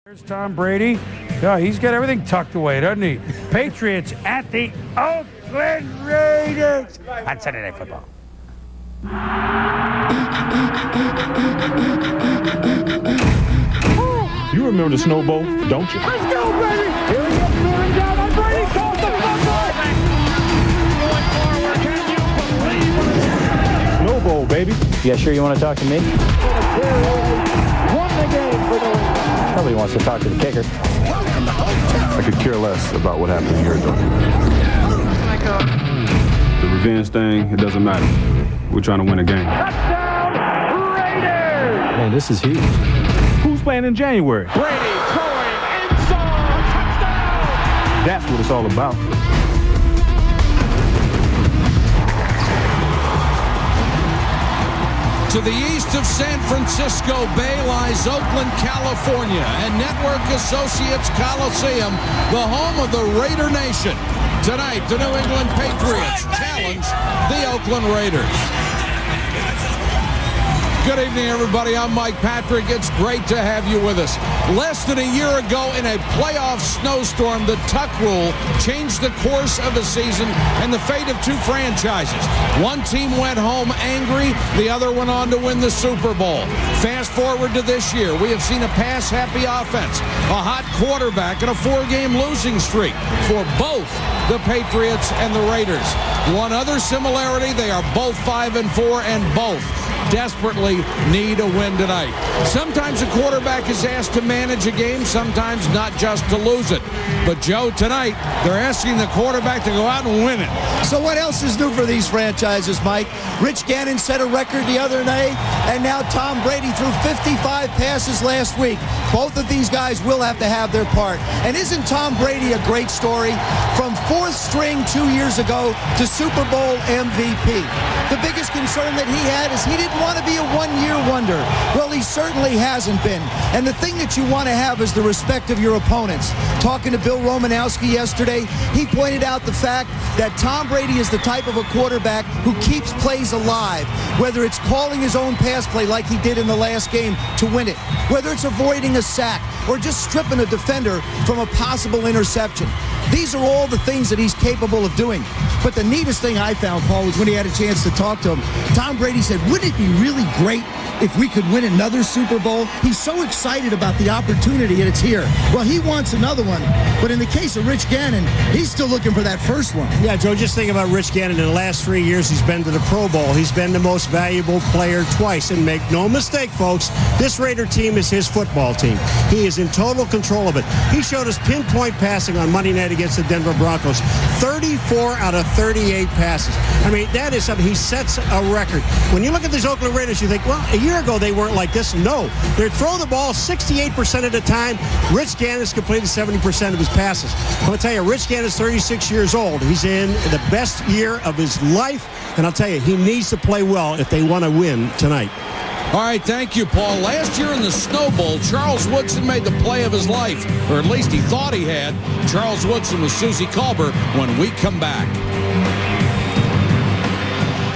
There's Tom Brady. Yeah, he's got everything tucked away, doesn't he? Patriots at the Oakland Raiders on Sunday Night Football. You remember the Snow Bowl, don't you? Let's go, Brady! Here he gets moving down on Brady. Caught the fumble. Snow Bowl, baby. Yeah, sure you want to talk to me? Won the game for the Raiders. Nobody wants to talk to the kicker. I could care less about what happened a year ago. The revenge thing, it doesn't matter. We're trying to win a game. Touchdown, Raiders! Man, this is huge. Who's playing in January? Brady throwing end zone, touchdown! That's what it's all about. To the east of San Francisco Bay lies Oakland, California, and Network Associates Coliseum, the home of the Raider Nation. Tonight, the New England Patriots challenge the Oakland Raiders. Good evening, everybody. I'm Mike Patrick. It's great to have you with us. Less than a year ago, in a playoff snowstorm, the tuck rule changed the course of the season and the fate of two franchises. One team went home angry. The other went on to win the Super Bowl. Fast forward to this year, we have seen a pass-happy offense, a hot quarterback, and a four-game losing streak for both the Patriots and the Raiders. One other similarity, they are both 5-4 and both desperately need a win tonight. Sometimes a quarterback is asked to manage a game, sometimes not just to lose it. But Joe, tonight, they're asking the quarterback to go out and win it. So what else is new for these franchises, Mike? Rich Gannon set a record the other night, and now Tom Brady threw 55 passes last week. Both of these guys will have to have their part. And isn't Tom Brady a great story? From fourth string 2 years ago to Super Bowl MVP. The biggest concern that he had is he didn't want to be a one-year wonder. Well, he certainly hasn't been. And the thing that you want to have is the respect of your opponents. Talking to Bill Romanowski yesterday, he pointed out the fact that Tom Brady is the type of a quarterback who keeps plays alive, whether it's calling his own pass play like he did in the last game to win it, whether it's avoiding a sack or just stripping a defender from a possible interception. These are all the things that he's capable of doing. But the neatest thing I found, Paul, was when he had a chance to talk to him. Tom Brady said, wouldn't it be really great if we could win another Super Bowl? He's so excited about the opportunity, and it's here. Well, he wants another one. But in the case of Rich Gannon, he's still looking for that first one. Yeah, Joe, just think about Rich Gannon. In the last 3 years, he's been to the Pro Bowl. He's been the most valuable player twice. And make no mistake, folks, this Raider team is his football team. He is in total control of it. He showed us pinpoint passing on Monday night against the Denver Broncos. 34 out of 38 passes. I mean, that is something. He sets a record. When you look at these Oakland Raiders, you think, well, a year ago they weren't like this. No. They throw the ball 68% of the time. Rich Gannon's completed 70% of his passes. I'm going to tell you, Rich Gannon's 36 years old. He's in the best year of his life. And I'll tell you, he needs to play well if they want to win tonight. All right, thank you, Paul. Last year in the Snow Bowl, Charles Woodson made the play of his life, or at least he thought he had. Charles Woodson with Susie Colbert when we come back.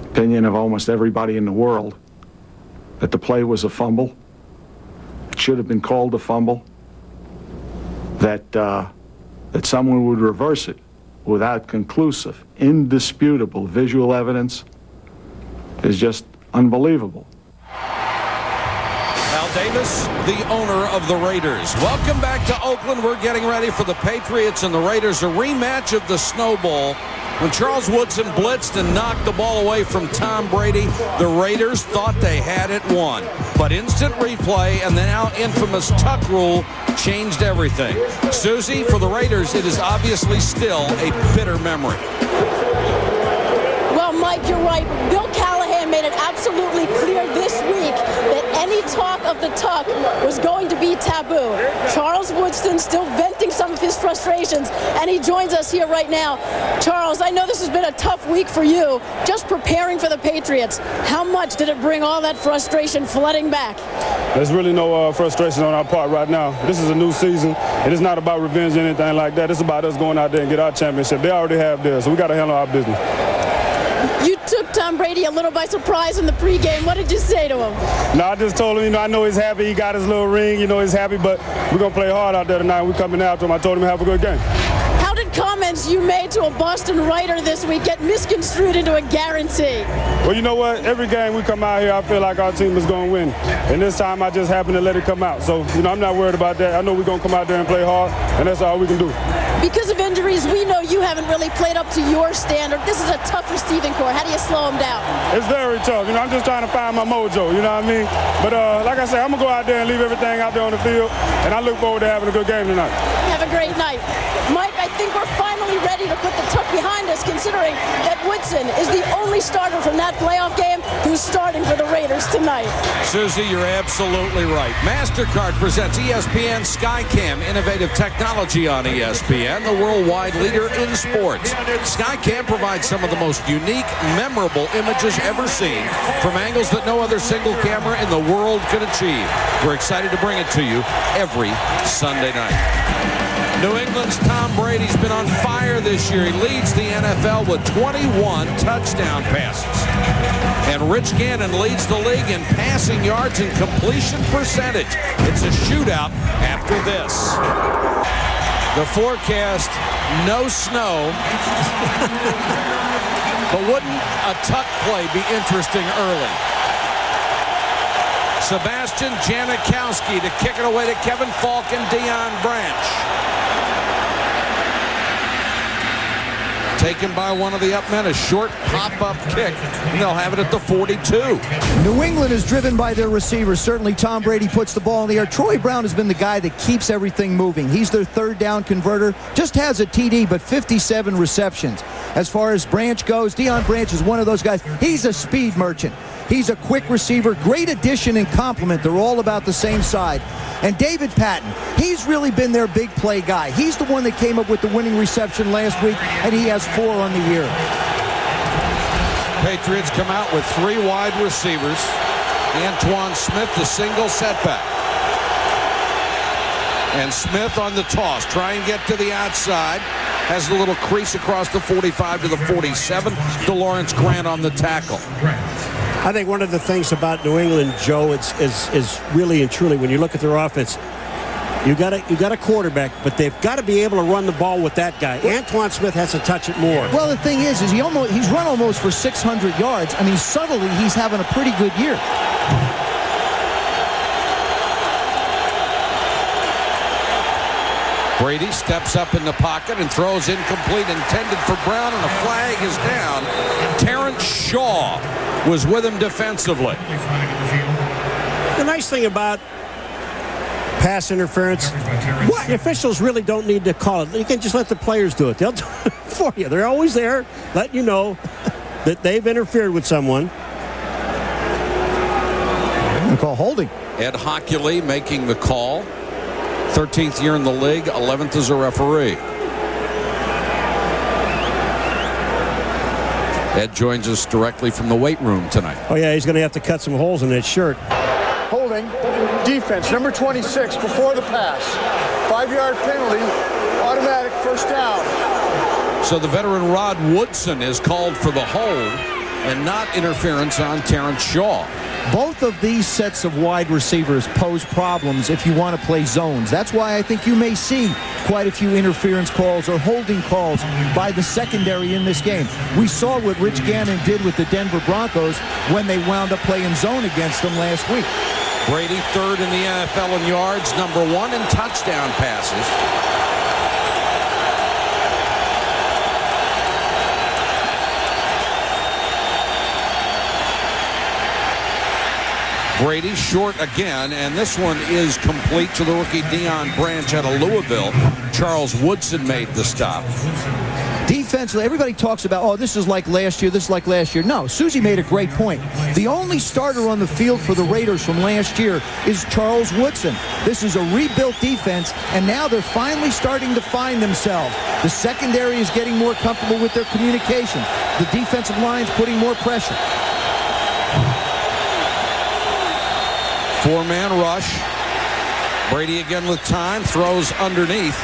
Opinion of almost everybody in the world that the play was a fumble. It should have been called a fumble. That someone would reverse it without conclusive, indisputable visual evidence is just unbelievable. Al Davis, the owner of the Raiders. Welcome back to Oakland. We're getting ready for the Patriots and the Raiders, a rematch of the Snow Bowl. When Charles Woodson blitzed and knocked the ball away from Tom Brady, the Raiders thought they had it won. But instant replay and the now infamous tuck rule changed everything. Susie, for the Raiders, it is obviously still a bitter memory. Well, Mike, you're right. Bill Callahan made it absolutely clear this week that any talk of the tuck was going to be taboo. Charles Woodson still venting some of his frustrations, and he joins us here right now. Charles, I know this has been a tough week for you, just preparing for the Patriots. How much did it bring all that frustration flooding back? There's really no frustration on our part right now. This is a new season. It is not about revenge or anything like that. It's about us going out there and get our championship. They already have theirs, so we got to handle our business. You took Tom Brady a little by surprise in the pregame. What did you say to him? No, I just told him, I know he's happy. He got his little ring. He's happy, but we're going to play hard out there tonight. We're coming after him. I told him to have a good game. How did comments you made to a Boston writer this week get misconstrued into a guarantee? Well, you know what? Every game we come out here, I feel like our team is going to win. And this time I just happened to let it come out. So, I'm not worried about that. I know we're going to come out there and play hard, and that's all we can do. Because of injuries, we know you haven't really played up to your standard. This is a tough receiving core. How do you slow them down? It's very tough. I'm just trying to find my mojo, you know what I mean? But like I said, I'm going to go out there and leave everything out there on the field, and I look forward to having a good game tonight. Have a great night. Mike, I think we're finally ready to put the tuck behind us, considering that Woodson is the only starter from that playoff game who's starting for the Raiders tonight. Susie, you're absolutely right. MasterCard presents ESPN Skycam, innovative technology on ESPN, the worldwide leader in sports. Skycam provides some of the most unique, memorable images ever seen from angles that no other single camera in the world could achieve. We're excited to bring it to you every Sunday night. New England's Tom Brady's been on fire this year. He leads the NFL with 21 touchdown passes. And Rich Gannon leads the league in passing yards and completion percentage. It's a shootout after this. The forecast, no snow. But wouldn't a tuck play be interesting early? Sebastian Janikowski to kick it away to Kevin Falk and Deion Branch. Taken by one of the up men, a short pop-up kick. And they'll have it at the 42. New England is driven by their receivers. Certainly Tom Brady puts the ball in the air. Troy Brown has been the guy that keeps everything moving. He's their third down converter. Just has a TD, but 57 receptions. As far as Branch goes, Deion Branch is one of those guys. He's a speed merchant. He's a quick receiver, great addition and complement. They're all about the same side. And David Patton, he's really been their big play guy. He's the one that came up with the winning reception last week, and he has 4 on the year. Patriots come out with 3 wide receivers. Antoine Smith, the single setback. And Smith on the toss. Try and get to the outside. Has a little crease across the 45 to the 47. DeLawrence Grant on the tackle. I think one of the things about New England, Joe, is really and truly, when you look at their offense, you got a quarterback, but they've got to be able to run the ball with that guy. Antoine Smith has to touch it more. Well, the thing is he's run almost for 600 yards. I mean, subtly, he's having a pretty good year. Brady steps up in the pocket and throws incomplete, intended for Brown, and a flag is down. Terrence Shaw was with him defensively. The nice thing about pass interference, the officials really don't need to call it. You can just let the players do it. They'll do it for you. They're always there, letting you know that they've interfered with someone. They call holding. Ed Hockley making the call. 13th year in the league, 11th as a referee. Ed joins us directly from the weight room tonight. Oh, yeah, he's going to have to cut some holes in that shirt. Holding, defense, number 26, before the pass. 5-yard penalty, automatic first down. So the veteran Rod Woodson is called for the hold and not interference on Terrence Shaw. Both of these sets of wide receivers pose problems if you want to play zones. That's why I think you may see quite a few interference calls or holding calls by the secondary in this game. We saw what Rich Gannon did with the Denver Broncos when they wound up playing zone against them last week. Brady third in the NFL in yards, number 1 in touchdown passes. Brady short again, and this one is complete to the rookie Deion Branch out of Louisville. Charles Woodson made the stop. Defensively, everybody talks about, oh, this is like last year, this is like last year. No, Susie made a great point. The only starter on the field for the Raiders from last year is Charles Woodson. This is a rebuilt defense, and now they're finally starting to find themselves. The secondary is getting more comfortable with their communication. The defensive line's putting more pressure. 4-man rush. Brady again with time, throws underneath.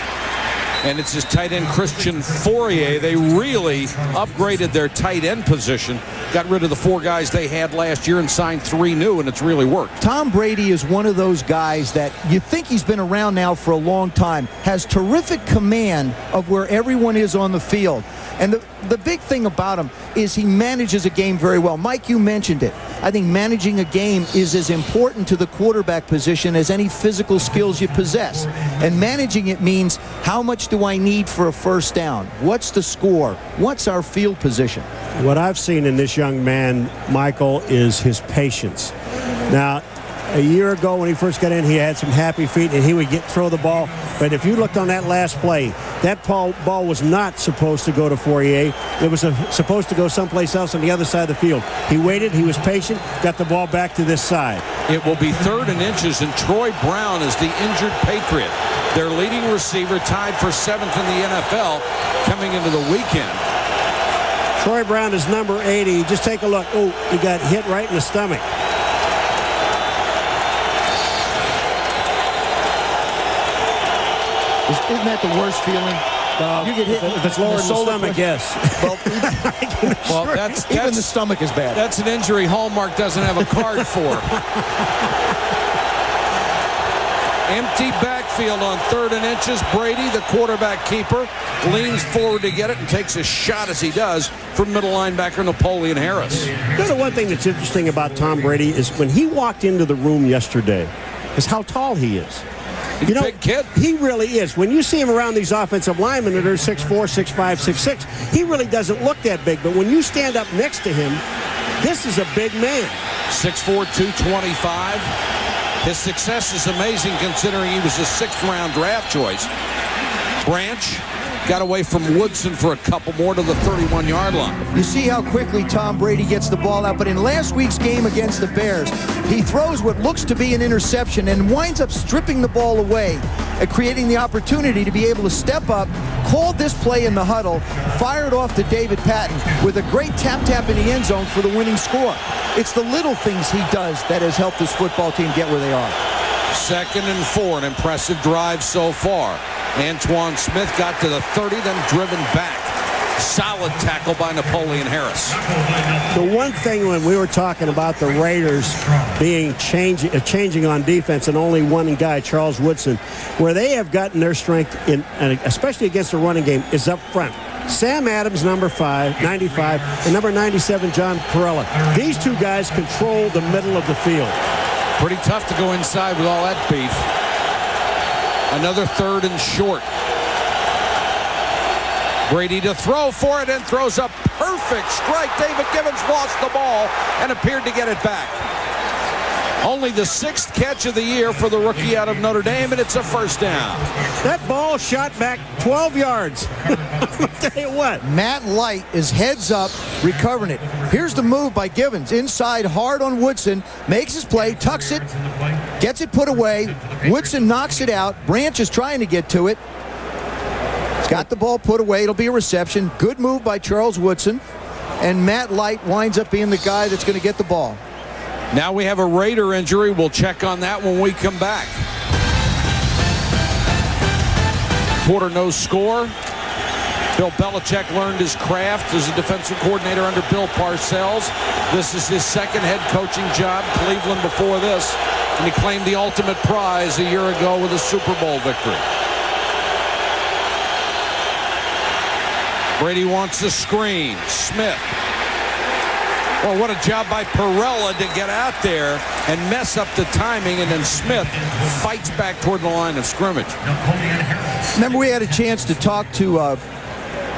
and it's his tight end Christian Fourier. They really upgraded their tight end position, got rid of the 4 guys they had last year and signed 3 new, and it's really worked. Tom Brady is one of those guys that you think he's been around now for a long time, has terrific command of where everyone is on the field. And the big thing about him is he manages a game very well. Mike, you mentioned it. I think managing a game is as important to the quarterback position as any physical skills you possess. And managing it means, how much do I need for a first down? What's the score? What's our field position? What I've seen in this young man, Michael, is his patience. Now, a year ago when he first got in, he had some happy feet and he would throw the ball. But if you looked on that last play, that ball was not supposed to go to Fourier. It was supposed to go someplace else on the other side of the field. He waited, he was patient, got the ball back to this side. It will be 3rd and inches, and Troy Brown is the injured Patriot. Their leading receiver, tied for 7th in the NFL coming into the weekend. Troy Brown is number 80. Just take a look. Oh, he got hit right in the stomach. Isn't that the worst feeling? You get hit if it's lower in the stomach, yes. Well, even the stomach is bad. That's an injury Hallmark doesn't have a card for. Empty backfield on 3rd and inches. Brady, the quarterback keeper, leans forward to get it and takes a shot as he does from middle linebacker Napoleon Harris. You know, the one thing that's interesting about Tom Brady is when he walked into the room yesterday is how tall he is. He's a big kid. He really is. When you see him around these offensive linemen that are 6'4", 6'5", 6'6", he really doesn't look that big. But when you stand up next to him, this is a big man. 6'4", 225. His success is amazing considering he was a 6th-round draft choice. Branch got away from Woodson for a couple more to the 31-yard line. You see how quickly Tom Brady gets the ball out, but in last week's game against the Bears, he throws what looks to be an interception and winds up stripping the ball away and creating the opportunity to be able to step up, called this play in the huddle, fired off to David Patton with a great tap in the end zone for the winning score. It's the little things he does that has helped this football team get where they are. 2nd and 4, an impressive drive so far. Antoine Smith got to the 30, then driven back. Solid tackle by Napoleon Harris. The one thing when we were talking about the Raiders being changing on defense and only one guy, Charles Woodson, where they have gotten their strength in, and especially against the running game, is up front. Sam Adams, number 95, and number 97, John Perella. These 2 guys control the middle of the field. Pretty tough to go inside with all that beef. Another 3rd and short. Brady to throw for it and throws a perfect strike. David Givens lost the ball and appeared to get it back. Only the 6th catch of the year for the rookie out of Notre Dame, and it's a first down. That ball shot back 12 yards. I'll tell you what. Matt Light is heads up, recovering it. Here's the move by Givens. Inside, hard on Woodson. Makes his play, tucks it, gets it put away. Woodson knocks it out. Branch is trying to get to it. He's got the ball put away. It'll be a reception. Good move by Charles Woodson. And Matt Light winds up being the guy that's going to get the ball. Now we have a Raider injury. We'll check on that when we come back. Quarter no score. Bill Belichick learned his craft as a defensive coordinator under Bill Parcells. This is his 2nd head coaching job. Cleveland before this. And he claimed the ultimate prize a year ago with a Super Bowl victory. Brady wants a screen. Smith. Well, what a job by Perella to get out there and mess up the timing, and then Smith fights back toward the line of scrimmage. Remember, we had a chance to talk to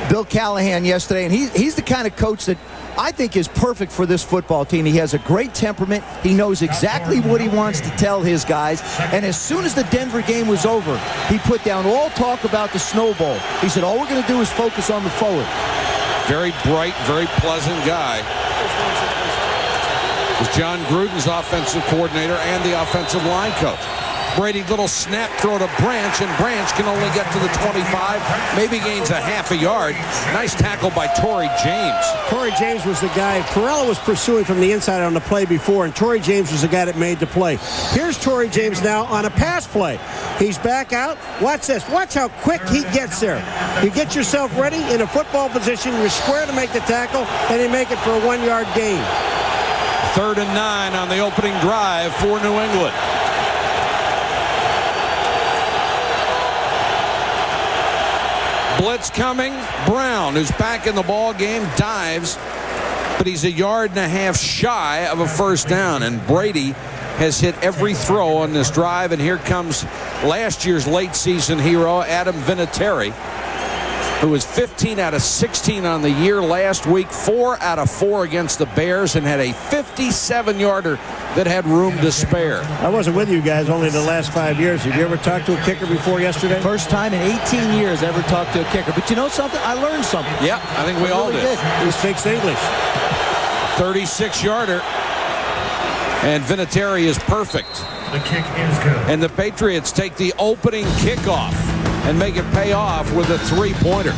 Bill Callahan yesterday, and he's the kind of coach that I think is perfect for this football team. He has a great temperament. He knows exactly what he wants to tell his guys. And as soon as the Denver game was over, he put down all talk about the snowball. He said, all we're going to do is focus on the forward. Very bright, very pleasant guy. Was John Gruden's offensive coordinator and the offensive line coach. Brady, little snap throw to Branch, and Branch can only get to the 25, maybe gains a half a yard. Nice tackle by Torrey James. Torrey James was the guy Perella was pursuing from the inside on the play before, and Torrey James was the guy that made the play. Here's Torrey James now on a pass play. He's back out. Watch this. Watch how quick he gets there. You get yourself ready in a football position. You're square to make the tackle, and you make it for a 1-yard gain. 3rd and 9 on the opening drive for New England. Blitz coming. Brown, who's back in the ball game, dives, but he's a yard and a half shy of a first down. And Brady has hit every throw on this drive. And here comes last year's late season hero, Adam Vinatieri, who was 15 out of 16 on the year last week, 4 out of 4 against the Bears, and had a 57-yarder that had room to spare. I wasn't with you guys only the last 5 years. Have you ever talked to a kicker before yesterday? First time in 18 years I ever talked to a kicker. But you know something? I learned something. Yeah, I think we all did. He speaks English. 36-yarder. And Vinatieri is perfect. The kick is good. And the Patriots take the opening kickoff and make it pay off with a 3-pointer.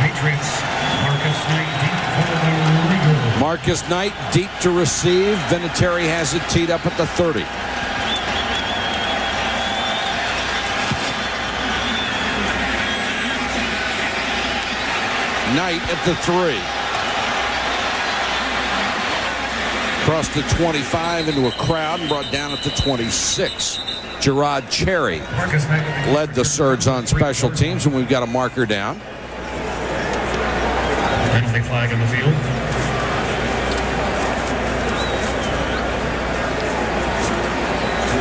Patriots, Marcus Knight deep Marcus Knight deep for the legal. to receive. Vinatieri has it teed up at the 30. Knight at the 3. Across the 25 into a crowd and brought down at the 26. Gerard Cherry led the Surge on special teams, and we've got a marker down. Penalty flag in the field.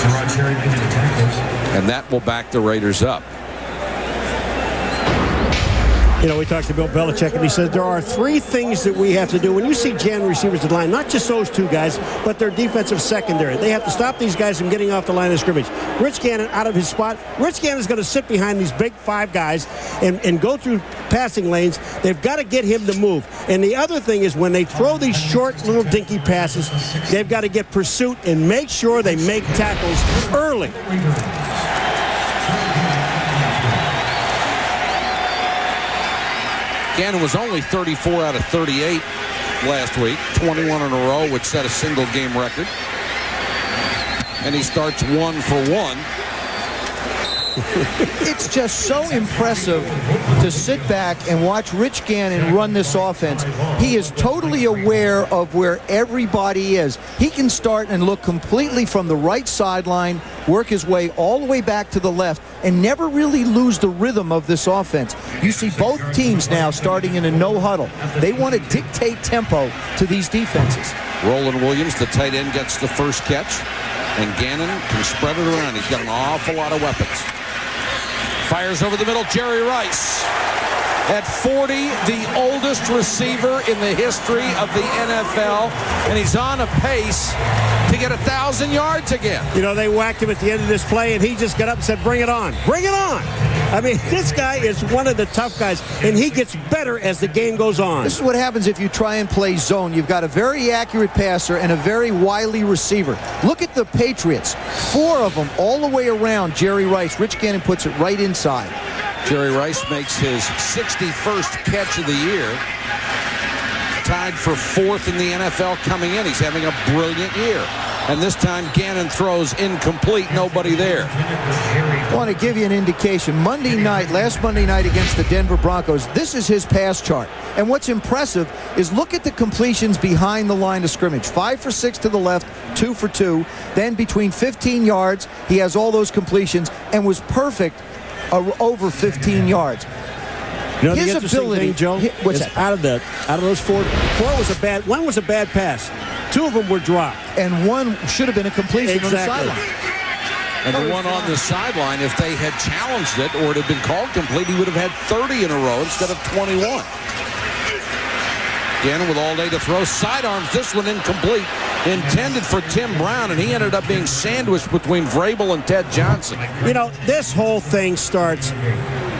Gerard Cherry making the tackles. And that will back the Raiders up. You know, we talked to Bill Belichick, and he said there are 3 things that we have to do. When you see Jan receivers at the line, not just those 2 guys, but their defensive secondary. They have to stop these guys from getting off the line of scrimmage. Rich Gannon out of his spot. Rich Gannon is going to sit behind these big 5 guys and go through passing lanes. They've got to get him to move. And the other thing is when they throw these short little dinky passes, they've got to get pursuit and make sure they make tackles early. Gannon was only 34 out of 38 last week, 21 in a row, which set a single game record. And he starts 1 for 1. It's just so impressive to sit back and watch Rich Gannon run this offense. He is totally aware of where everybody is. He can start and look completely from the right sideline, work his way all the way back to the left, and never really lose the rhythm of this offense. You see both teams now starting in a no huddle. They want to dictate tempo to these defenses. Roland Williams, the tight end, gets the first catch, and Gannon can spread it around. He's got an awful lot of weapons. Fires over the middle, Jerry Rice. At 40, the oldest receiver in the history of the NFL, and he's on a pace to get 1,000 yards again. You know, they whacked him at the end of this play, and he just got up and said, bring it on. Bring it on. I mean, this guy is one of the tough guys, and he gets better as the game goes on. This is what happens if you try and play zone. You've got a very accurate passer and a very wily receiver. Look at the Patriots. 4 of them all the way around Jerry Rice. Rich Gannon puts it right inside. Jerry Rice makes his 61st catch of the year. Tied for 4th in the NFL coming in. He's having a brilliant year. And this time Gannon throws incomplete, nobody there. I want to give you an indication. Last Monday night against the Denver Broncos, this is his pass chart. And what's impressive is look at the completions behind the line of scrimmage. 5 for 6 to the left, 2 for 2. Then between 15 yards, he has all those completions and was perfect over 15 yards. You know, his the interesting ability, thing, Joe, what's is that? out of those 4 was a bad. One was a bad pass. 2 of them were dropped, and one should have been a completion exactly. on the sideline. And the one on the sideline, if they had challenged it or it had been called complete, he would have had 30 in a row instead of 21. Gannon with all day to throw. Sidearms this one incomplete. Intended for Tim Brown, and he ended up being sandwiched between Vrabel and Ted Johnson. You know, this whole thing starts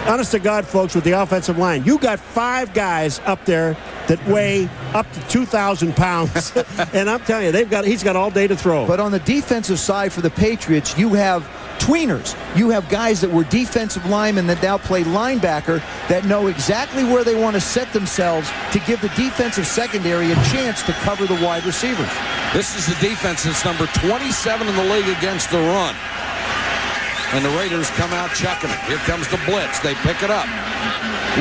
honest to God, folks, with the offensive line, you got 5 guys up there that weigh up to 2,000 pounds. And I'm telling you, he's got all day to throw. But on the defensive side for the Patriots, you have tweeners. You have guys that were defensive linemen that now play linebacker that know exactly where they want to set themselves to give the defensive secondary a chance to cover the wide receivers. This is the defense that's number 27 in the league against the run. And the Raiders come out chucking it. Here comes the blitz. They pick it up.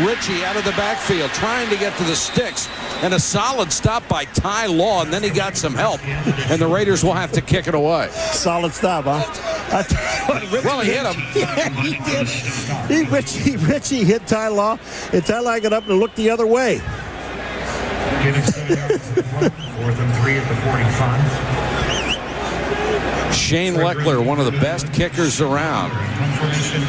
Ritchie out of the backfield trying to get to the sticks. And a solid stop by Ty Law, and then he got some help. And the Raiders will have to kick it away. Solid stop, huh? Well, he hit him. Yeah, he did. Ritchie hit Ty Law, and Ty Law got up and looked the other way. Getting 7 yards to the front, 4th and 3 at the 45. Shane Leckler, one of the best kickers around.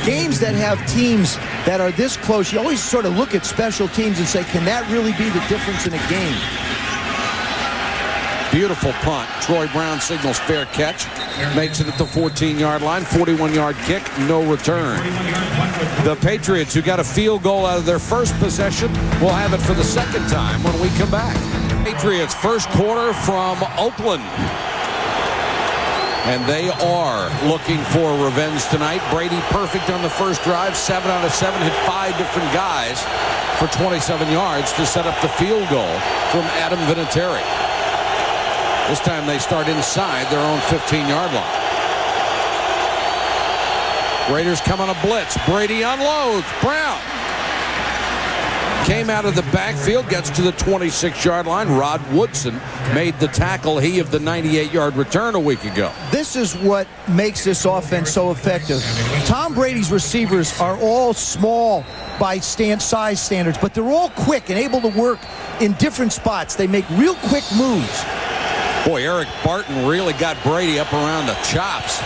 Games that have teams that are this close, you always sort of look at special teams and say, can that really be the difference in a game? Beautiful punt. Troy Brown signals fair catch. Makes it at the 14-yard line. 41-yard kick, no return. The Patriots, who got a field goal out of their first possession, will have it for the second time when we come back. Patriots first quarter from Oakland. And they are looking for revenge tonight. Brady perfect on the first drive. 7 out of 7 hit 5 different guys for 27 yards to set up the field goal from Adam Vinatieri. This time they start inside their own 15-yard line. Raiders come on a blitz. Brady unloads. Brown came out of the backfield, gets to the 26-yard line. Rod Woodson made the tackle, he of the 98-yard return a week ago. This is what makes this offense so effective. Tom Brady's receivers are all small by size standards, but they're all quick and able to work in different spots. They make real quick moves. Boy, Eric Barton really got Brady up around the chops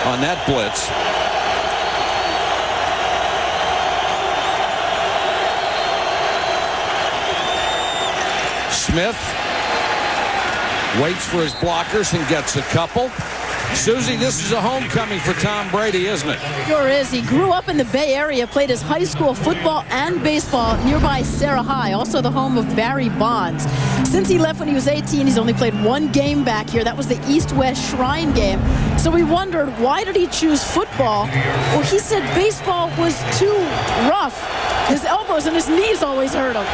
on that blitz. Smith waits for his blockers and gets a couple. Susie, this is a homecoming for Tom Brady, isn't it? Sure is. He grew up in the Bay Area, played his high school football and baseball nearby Sarah High, also the home of Barry Bonds. Since he left when he was 18, he's only played 1 game back here. That was the East-West Shrine game. So we wondered, why did he choose football? Well, he said baseball was too rough. His elbows and his knees always hurt him.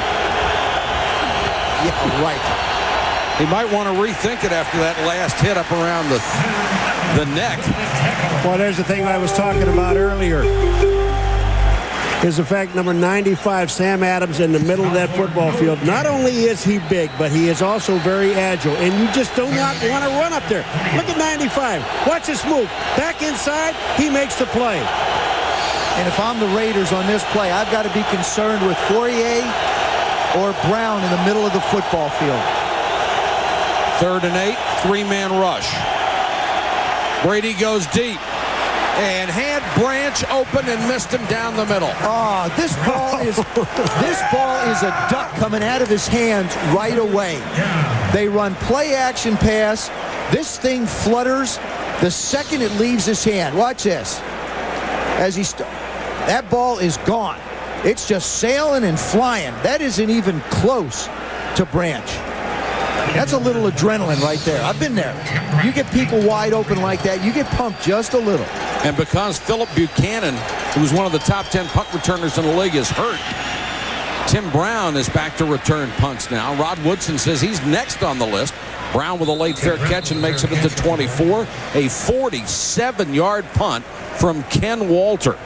Yeah, right. He might want to rethink it after that last hit up around the neck. Well, there's the thing I was talking about earlier. Is the fact number 95, Sam Adams, in the middle of that football field. Not only is he big, but he is also very agile. And you just do not want to run up there. Look at 95. Watch this move. Back inside, he makes the play. And if I'm the Raiders on this play, I've got to be concerned with Fourier or Brown in the middle of the football field. 3rd and 8, 3-man rush. Brady goes deep and had Branch open and missed him down the middle. Oh, this ball is a duck coming out of his hands right away. They run play action pass. This thing flutters the second it leaves his hand. Watch this. As that ball is gone. It's just sailing and flying. That isn't even close to Branch. That's a little adrenaline right there. I've been there. You get people wide open like that, you get pumped just a little. And because Philip Buchanan, who was one of the top 10 punt returners in the league, is hurt, Tim Brown is back to return punts now. Rod Woodson says he's next on the list. Brown with a late fair catch and makes it at the 24. A 47-yard punt from Ken Walter.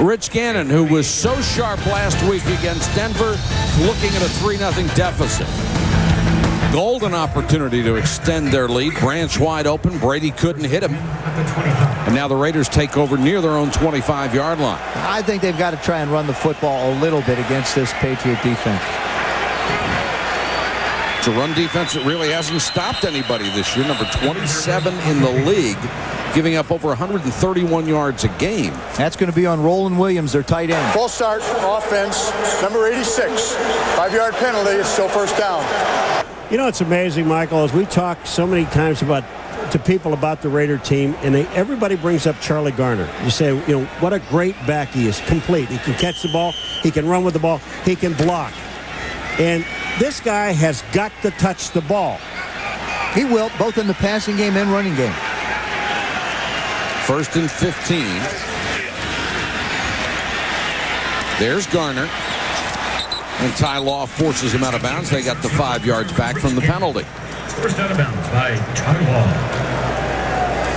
Rich Gannon, who was so sharp last week against Denver, looking at a 3-0 deficit. Golden opportunity to extend their lead. Branch wide open. Brady couldn't hit him. And now the Raiders take over near their own 25-yard line. I think they've got to try and run the football a little bit against this Patriot defense. It's a run defense that really hasn't stopped anybody this year. Number 27 in the league, giving up over 131 yards a game. That's going to be on Roland Williams, their tight end. Full start, offense, number 86. 5-yard penalty, it's still first down. You know, it's amazing, Michael, as we talk so many times about to people about the Raider team, and everybody brings up Charlie Garner. You say, what a great back he is. Complete. He can catch the ball. He can run with the ball. He can block. And this guy has got to touch the ball. He will, both in the passing game and running game. 1st and 15. There's Garner. And Ty Law forces him out of bounds. They got the 5 yards back from the penalty. First out of bounds by Ty Law.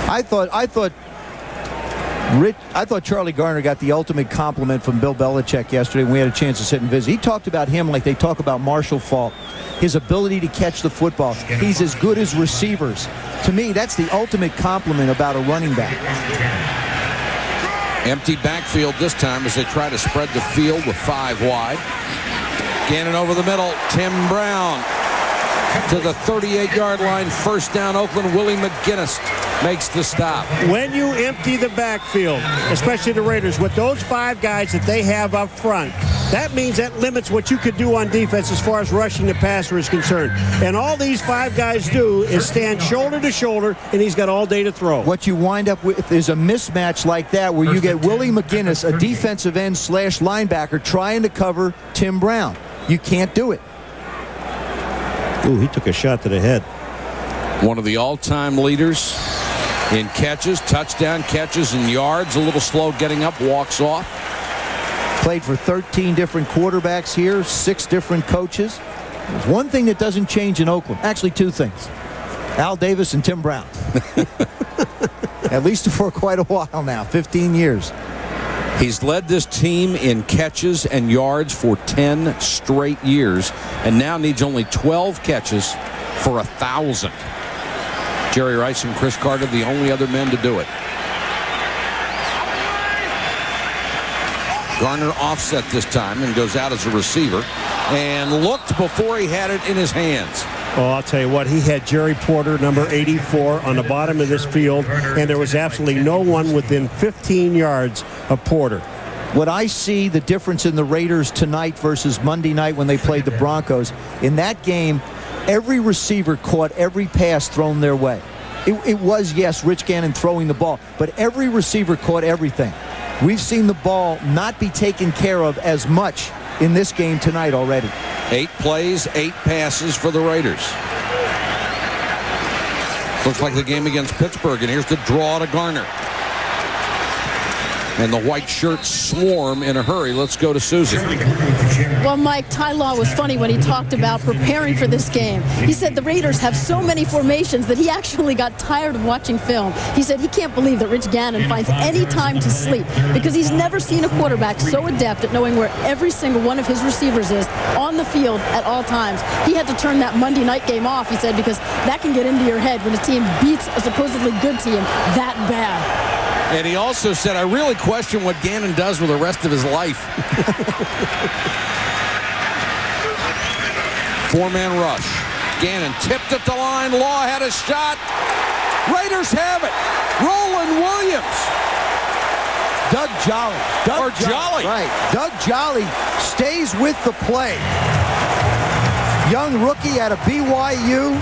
I thought Charlie Garner got the ultimate compliment from Bill Belichick yesterday when we had a chance to sit and visit. He talked about him like they talk about Marshall Faulk, his ability to catch the football. He's as good as receivers. To me, that's the ultimate compliment about a running back. Empty backfield this time as they try to spread the field with 5 wide. Gannon over the middle. Tim Brown to the 38-yard line. First down, Oakland. Willie McGinnis makes the stop. When you empty the backfield, especially the Raiders, with those 5 guys that they have up front, that means that limits what you could do on defense as far as rushing the passer is concerned. And all these 5 guys do is stand shoulder to shoulder, and he's got all day to throw. What you wind up with is a mismatch like that where you get Willie McGinnis, a defensive end / linebacker, trying to cover Tim Brown. You can't do it. Ooh, he took a shot to the head. One of the all-time leaders in catches, touchdown catches, and yards. A little slow getting up, walks off. Played for 13 different quarterbacks here, 6 different coaches. There's one thing that doesn't change in Oakland. Actually, 2 things. Al Davis and Tim Brown. At least for quite a while now, 15 years. He's led this team in catches and yards for 10 straight years and now needs only 12 catches for 1,000. Jerry Rice and Chris Carter, the only other men to do it. Garner offset this time and goes out as a receiver and looked before he had it in his hands. Oh, I'll tell you what, he had Jerry Porter, number 84, on the bottom of this field, and there was absolutely no one within 15 yards of Porter. What I see the difference in the Raiders tonight versus Monday night when they played the Broncos, in that game, every receiver caught every pass thrown their way. It was, yes, Rich Gannon throwing the ball, but every receiver caught everything. We've seen the ball not be taken care of as much in this game tonight already. 8 plays, 8 passes for the Raiders. Looks like the game against Pittsburgh, and here's the draw to Garner. And the white shirts swarm in a hurry. Let's go to Susie. Well, Mike, Ty Law was funny when he talked about preparing for this game. He said the Raiders have so many formations that he actually got tired of watching film. He said he can't believe that Rich Gannon finds any time to sleep because he's never seen a quarterback so adept at knowing where every single one of his receivers is on the field at all times. He had to turn that Monday night game off, he said, because that can get into your head when a team beats a supposedly good team that bad. And he also said, I really question what Gannon does with the rest of his life. 4-man rush. Gannon tipped at the line. Law had a shot. Raiders have it. Roland Williams. Doug Jolly. Jolly. Right. Doug Jolly stays with the play. Young rookie out of BYU.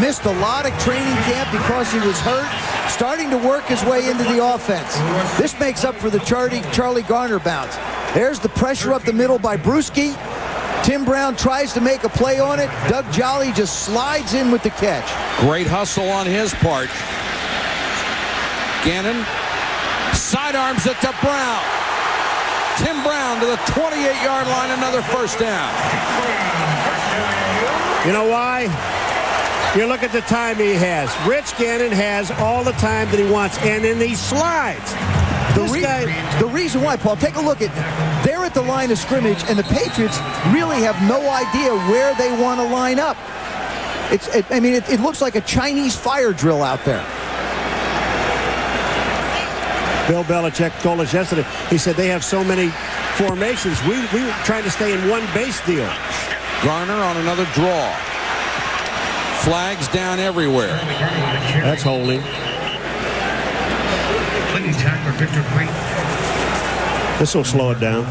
Missed a lot of training camp because he was hurt. Starting to work his way into the offense. This makes up for the Charlie Garner bounce. There's the pressure up the middle by Brewski. Tim Brown tries to make a play on it. Doug Jolly just slides in with the catch. Great hustle on his part. Gannon sidearms it to Brown. Tim Brown to the 28-yard line, another first down. You know why? You look at the time he has. Rich Gannon has all the time that he wants, and then he slides. The reason why, Paul, take a look at them. They're at the line of scrimmage, and the Patriots really have no idea where they want to line up. It looks like a Chinese fire drill out there. Bill Belichick told us yesterday, he said they have so many formations. We were trying to stay in one base deal. Garner on another draw. Flags down everywhere. That's holding. This will slow it down.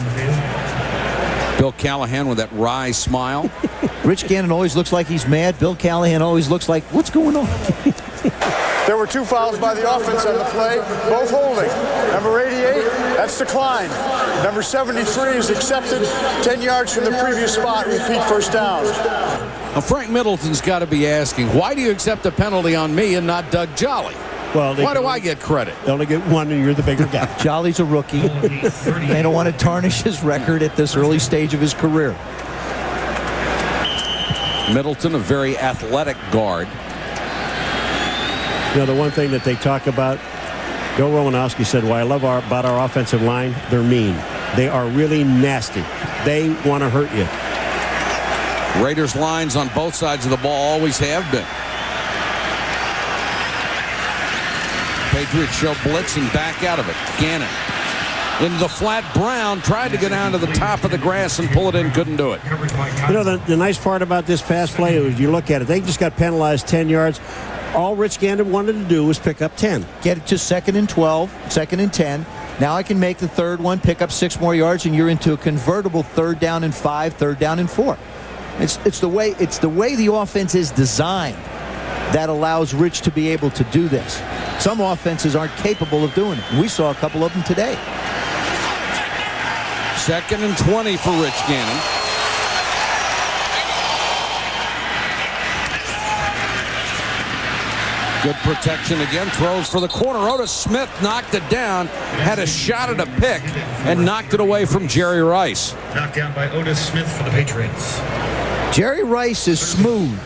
Bill Callahan with that wry smile. Rich Gannon always looks like he's mad. Bill Callahan always looks like, what's going on? There were 2 fouls by the offense on the play, both holding. Number 88, that's declined. Number 73 is accepted, 10 yards from the previous spot, repeat first down. Now, Frank Middleton's got to be asking, why do you accept a penalty on me and not Doug Jolly? Well, why do I get credit? They only get one, and you're the bigger guy. Jolly's a rookie. They don't want to tarnish his record at this early stage of his career. Middleton, a very athletic guard. You know, the one thing that they talk about, Bill Romanowski said, what I love about our offensive line, they're mean. They are really nasty. They want to hurt you. Raiders lines on both sides of the ball always have been. Patriots show blitz and back out of it. Gannon into the flat. Brown tried to get down to the top of the grass and pull it in, couldn't do it. You know, the nice part about this pass play is you look at it, they just got penalized 10 yards. All Rich Gannon wanted to do was pick up 10. Get it to 2nd and 12, 2nd and 10. Now I can make the 3rd one, pick up 6 more yards, and you're into a convertible 3rd down and 5, 3rd down and 4. It's the way the offense is designed that allows Rich to be able to do this. Some offenses aren't capable of doing it. We saw a couple of them today. 2nd and 20 for Rich Gannon. Good protection again. Throws for the corner. Otis Smith knocked it down. Had a shot at a pick and knocked it away from Jerry Rice. Knocked down by Otis Smith for the Patriots. Jerry Rice is smooth,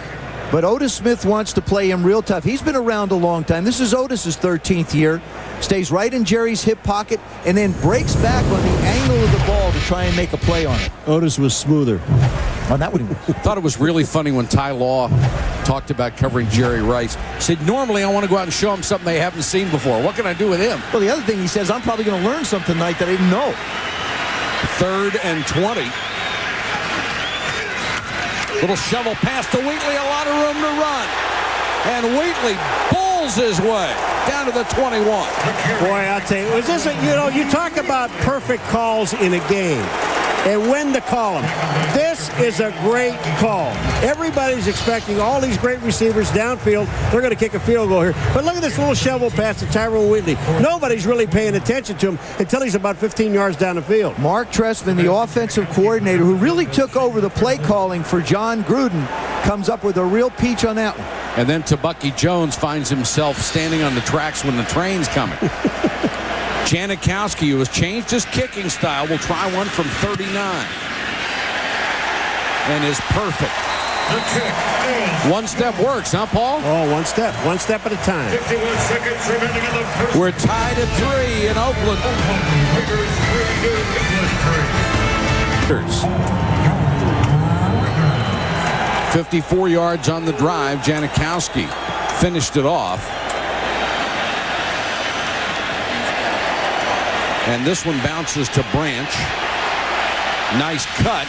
but Otis Smith wants to play him real tough. He's been around a long time. This is Otis's 13th year. Stays right in Jerry's hip pocket and then breaks back on the angle of the ball to try and make a play on it. Otis was smoother. On that one, thought it was really funny when Ty Law talked about covering Jerry Rice. Said, normally I want to go out and show him something they haven't seen before. What can I do with him? Well, the other thing he says, I'm probably going to learn something tonight that I didn't know. 3rd and 20. Little shovel pass to Wheatley, a lot of room to run. And Wheatley bulls his way down to the 21. Boy, I'll tell you, was this you talk about perfect calls in a game and when to call them. This is a great call. Everybody's expecting all these great receivers downfield. They're going to kick a field goal here. But look at this little shovel pass to Tyrone Wheatley. Nobody's really paying attention to him until he's about 15 yards down the field. Mark Trestman, the offensive coordinator, who really took over the play calling for John Gruden, comes up with a real peach on that one. And then Tabucky Jones finds himself standing on the tracks when the train's coming. Janikowski, who has changed his kicking style, will try one from 39. And is perfect. One step works, huh, Paul? Oh, one step at a time. 51 seconds remaining in the first. We're tied at 3 in Oakland. 54 yards on the drive. Janikowski finished it off. And this one bounces to Branch. Nice cut.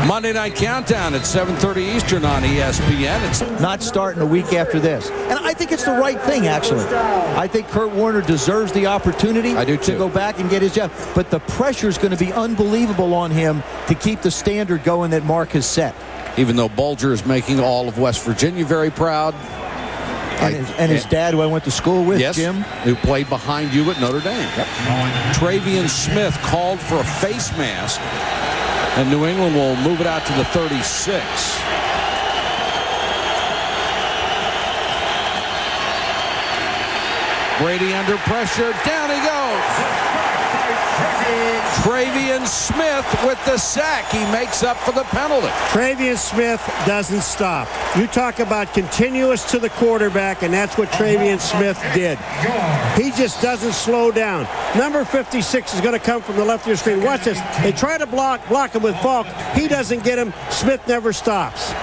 Monday Night Countdown at 7:30 Eastern on ESPN. It's not starting a week after this. And I think it's the right thing, actually. I think Kurt Warner deserves the opportunity to go back and get his job. But the pressure is going to be unbelievable on him to keep the standard going that Mark has set. Even though Bulger is making all of West Virginia very proud. And his dad, who I went to school with, yes, Jim. Who played behind you at Notre Dame. Yep. Travian Smith called for a face mask. And New England will move it out to the 36. Brady under pressure. Down he goes. Travian Smith with the sack. He makes up for the penalty. Travian Smith doesn't stop. You talk about continuous to the quarterback, and that's what Travian Smith did. He just doesn't slow down. Number 56 is going to come from the left of your screen. Watch this. They try to block him with Falk. He doesn't get him. Smith never stops.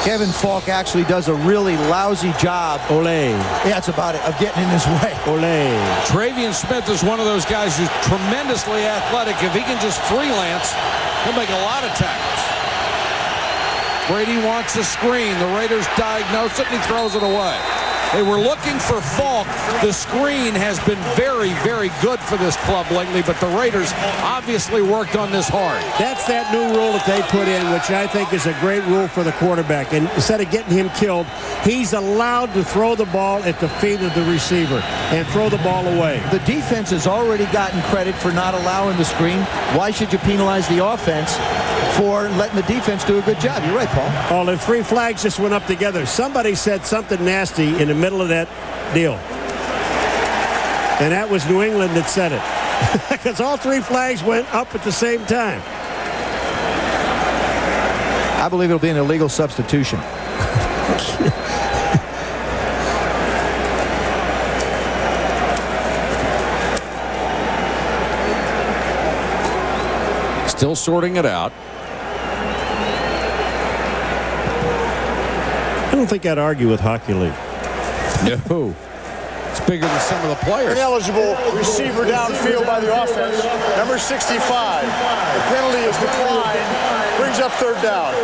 Kevin Falk actually does a really lousy job. Ole. Yeah, that's about it, of getting in his way. Ole. Travian Smith is one of those guys who's tremendously athletic. If he can just freelance, he'll make a lot of tackles. Brady wants a screen. The Raiders diagnose it, and he throws it away. They were looking for Falk. The screen has been very, very good for this club lately, but the Raiders obviously worked on this hard. That's that new rule that they put in, which I think is a great rule for the quarterback. And instead of getting him killed, he's allowed to throw the ball at the feet of the receiver and throw the ball away. The defense has already gotten credit for not allowing the screen. Why should you penalize the offense for letting the defense do a good job? You're right, Paul. Oh, the 3 flags just went up together. Somebody said something nasty in the middle of that deal. And that was New England that said it. Because all 3 flags went up at the same time. I believe it'll be an illegal substitution. Still sorting it out. I don't think I'd argue with Hockey League. No. It's bigger than some of the players. Ineligible receiver downfield by the offense. Number 65. The penalty is declined. Brings up 3rd down.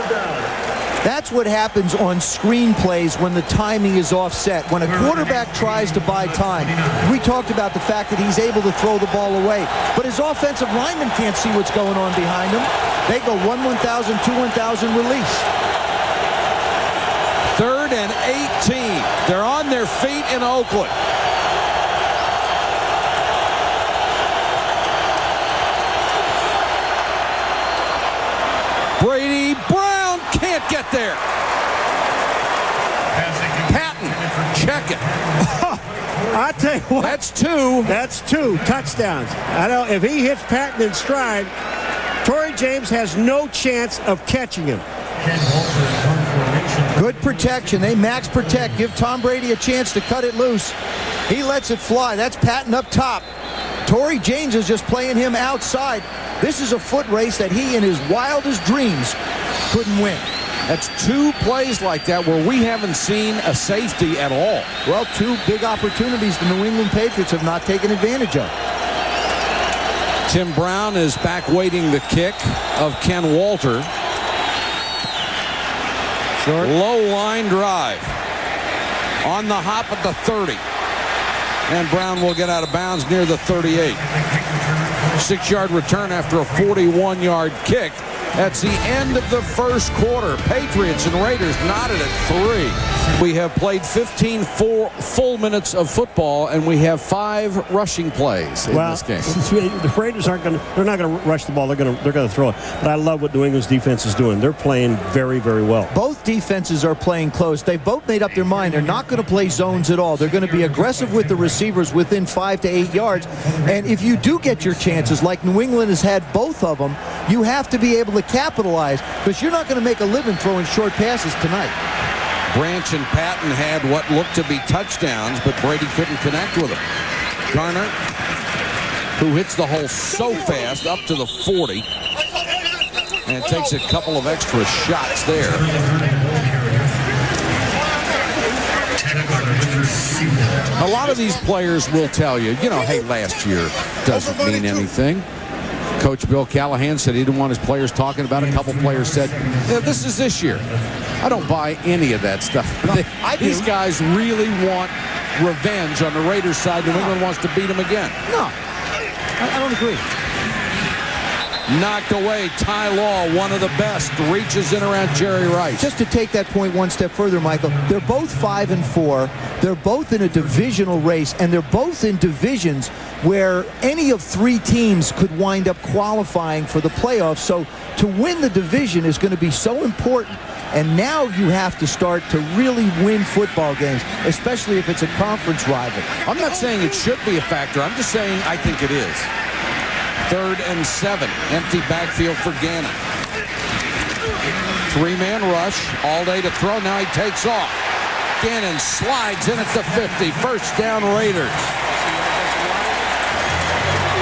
That's what happens on screen plays when the timing is offset. When a quarterback tries to buy time, we talked about the fact that he's able to throw the ball away. But his offensive linemen can't see what's going on behind him. They go 1-1,000, 2-1,000 release. 3rd and 18. They're on their feet in Oakland. Brady Brown can't get there. Patton, check it. I tell you what. That's 2. That's 2 touchdowns. I know if he hits Patton in stride, Torrey James has no chance of catching him. Good protection. They max protect. Give Tom Brady a chance to cut it loose. He lets it fly. That's Patton up top. Torrey James is just playing him outside. This is a foot race that he in his wildest dreams couldn't win. That's 2 plays like that where we haven't seen a safety at all. Well, 2 big opportunities the New England Patriots have not taken advantage of. Tim Brown is back waiting the kick of Ken Walter. Short. Low line drive. On the hop at the 30. And Brown will get out of bounds near the 38. 6-yard return after a 41-yard kick. That's the end of the first quarter. Patriots and Raiders knotted at 3. We have played 15 full minutes of football, and we have 5 rushing plays in this game. The Raiders they're not going to rush the ball. They're going to throw it. But I love what New England's defense is doing. They're playing very, very well. Both defenses are playing close. They've both made up their mind. They're not going to play zones at all. They're going to be aggressive with the receivers within 5 to 8 yards. And if you do get your chances, like New England has had both of them, you have to be able to capitalize, because you're not going to make a living throwing short passes tonight. Branch and Patton had what looked to be touchdowns, but Brady couldn't connect with them. Garner, who hits the hole so fast up to the 40, and takes a couple of extra shots there. A lot of these players will tell you, hey, last year doesn't mean anything. Coach Bill Callahan said he didn't want his players talking about it. A couple players said, this is this year. I don't buy any of that stuff. These guys really want revenge on the Raiders side. New England wants to beat them again. No, I don't agree. Knocked away. Ty Law, one of the best, reaches in around Jerry Rice. Just to take that point one step further, Michael, they're both 5-4. They're both in a divisional race, and they're both in divisions where any of 3 teams could wind up qualifying for the playoffs. So to win the division is going to be so important. And now you have to start to really win football games, especially if it's a conference rival. I'm not saying it should be a factor. I'm just saying I think it is. 3rd and 7. Empty backfield for Gannon. 3-man rush. All day to throw. Now he takes off. Gannon slides in at the 50. First down, Raiders.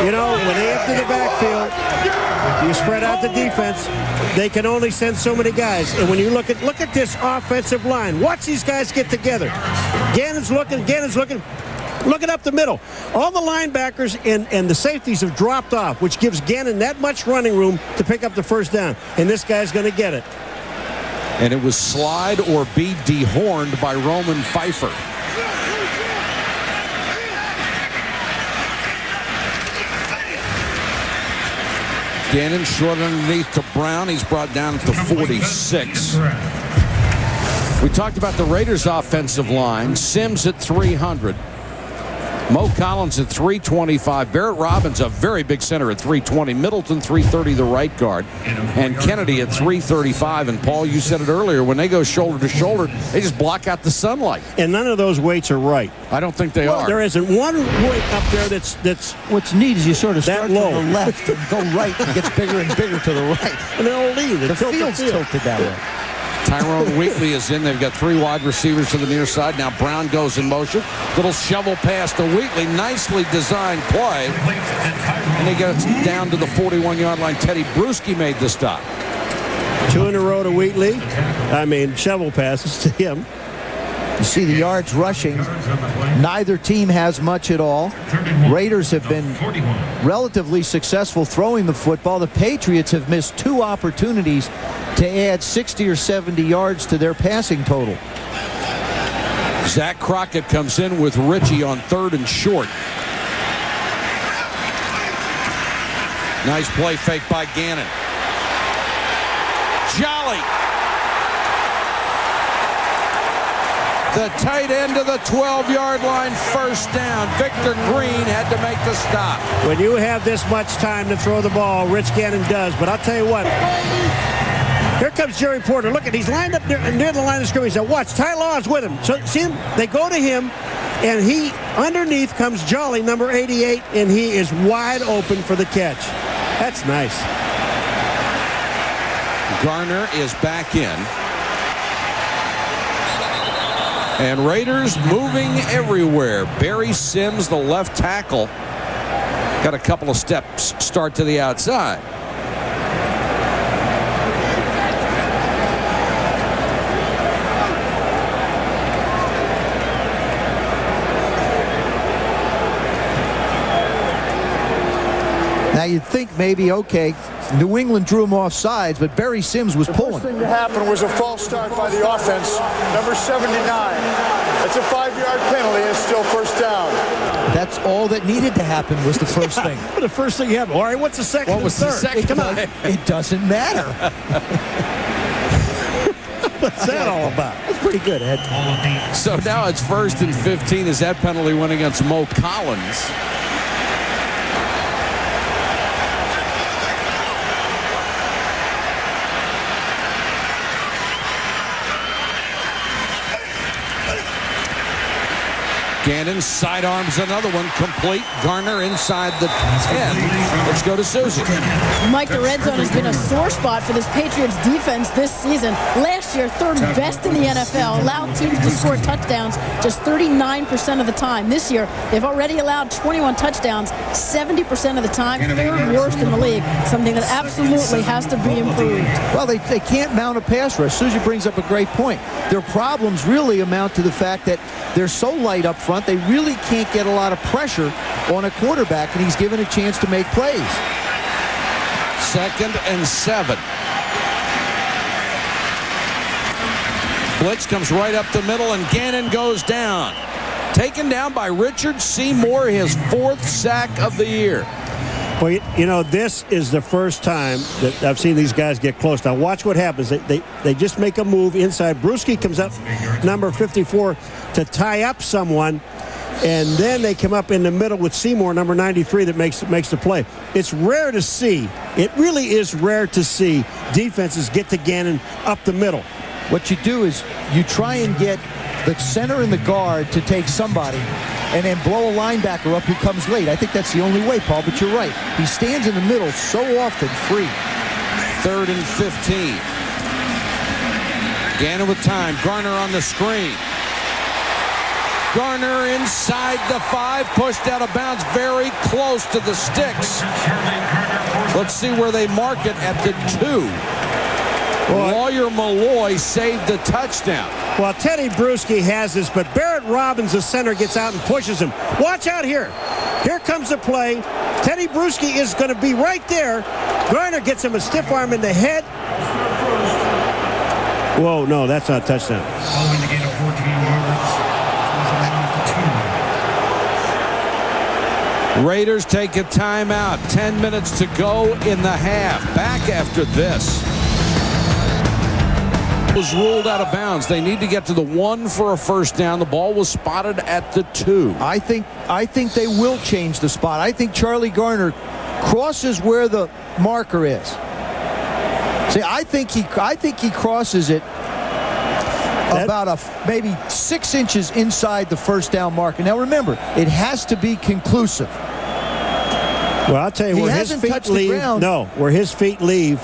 When they enter the backfield, you spread out the defense. They can only send so many guys. And when you look at this offensive line, watch these guys get together. Gannon's looking. Looking up the middle. All the linebackers and the safeties have dropped off, which gives Gannon that much running room to pick up the first down. And this guy's going to get it. And it was slide or be dehorned by Roman Pfeiffer. Gannon short underneath to Brown. He's brought down at the 46. We talked about the Raiders' offensive line. Sims at 300. Mo Collins at 325. Barrett Robbins, a very big center, at 320. Middleton, 330, the right guard. And Kennedy at 335. And, Paul, you said it earlier, when they go shoulder to shoulder, they just block out the sunlight. And none of those weights are right. I don't think they are. There isn't one weight up there that's what's neat is you sort of start low. from the left and go right and it gets bigger and bigger to the right. And they'll leave. The field's tilted that way. Tyrone Wheatley is in. They've got 3 wide receivers to the near side. Now Brown goes in motion. Little shovel pass to Wheatley. Nicely designed play. And he gets down to the 41-yard line. Teddy Bruschi made the stop. 2 in a row to Wheatley. Shovel passes to him. You see the yards rushing. Neither team has much at all. Raiders have been relatively successful throwing the football. The Patriots have missed 2 opportunities to add 60 or 70 yards to their passing total. Zach Crockett comes in with Ritchie on 3rd and short. Nice play fake by Gannon. Jolly. The tight end of the 12-yard line, first down. Victor Green had to make the stop. When you have this much time to throw the ball, Rich Gannon does. But I'll tell you what. Here comes Jerry Porter. Look, he's lined up near the line of scrimmage. Now watch, Ty Law is with him. So see him? They go to him, and he underneath comes Jolly, number 88, and he is wide open for the catch. That's nice. Garner is back in. And Raiders moving everywhere. Barry Sims, the left tackle, got a couple of steps start to the outside. Now you'd think maybe, okay, New England drew him off sides, but Barry Sims was pulling. The first thing to happen was a false start by the offense, number 79. It's a 5-yard penalty and it's still first down. That's all that needed to happen was the first thing. The first thing happened. All right, what's the second? What was the second? Come on. It doesn't matter. What's that all about? That's pretty good, Ed. So now it's 1st and 15 as that penalty went against Mo Collins. Gannon sidearms another one, complete. Garner inside the 10. Let's go to Susie. Mike, the red zone has been a sore spot for this Patriots defense this season. Last year, 3rd best in the NFL, allowed teams to score touchdowns just 39% of the time. This year, they've already allowed 21 touchdowns 70% of the time, 3rd worst in the league, something that absolutely has to be improved. Well, they can't mount a pass rush. Susie brings up a great point. Their problems really amount to the fact that they're so light up front, they really can't get a lot of pressure on a quarterback, and he's given a chance to make plays. 2nd and 7. Blitz comes right up the middle, and Gannon goes down. Taken down by Richard Seymour, his 4th sack of the year. Well, you know, this is the first time that I've seen these guys get close. Now, watch what happens. They just make a move inside. Bruschi comes up, number 54, to tie up someone, and then they come up in the middle with Seymour, number 93, that makes the play. It's rare to see. It really is rare to see defenses get to Gannon up the middle. What you do is you try and get the center and the guard to take somebody and then blow a linebacker up who comes late. I think that's the only way, Paul, but you're right. He stands in the middle so often free. 3rd and 15. Gannon with time. Garner on the screen. Garner inside the 5, pushed out of bounds, very close to the sticks. Let's see where they mark it at the 2. Lawyer Malloy saved the touchdown. Well, Teddy Bruschi has this, but Barrett Robbins, the center, gets out and pushes him. Watch out here. Here comes the play. Teddy Bruschi is going to be right there. Garner gets him a stiff arm in the head. Whoa, no, that's not a touchdown. Following the gain of 14 yards. Raiders take a timeout. 10 minutes to go in the half. Back after this. Was ruled out of bounds. They need to get to the 1 for a first down. The ball was spotted at the 2. I think they will change the spot. I think Charlie Garner crosses where the marker is. See, I think he crosses it about maybe 6 inches inside the first down marker. Now remember, it has to be conclusive. Well, I'll tell you, where his feet leave. No, where his feet leave,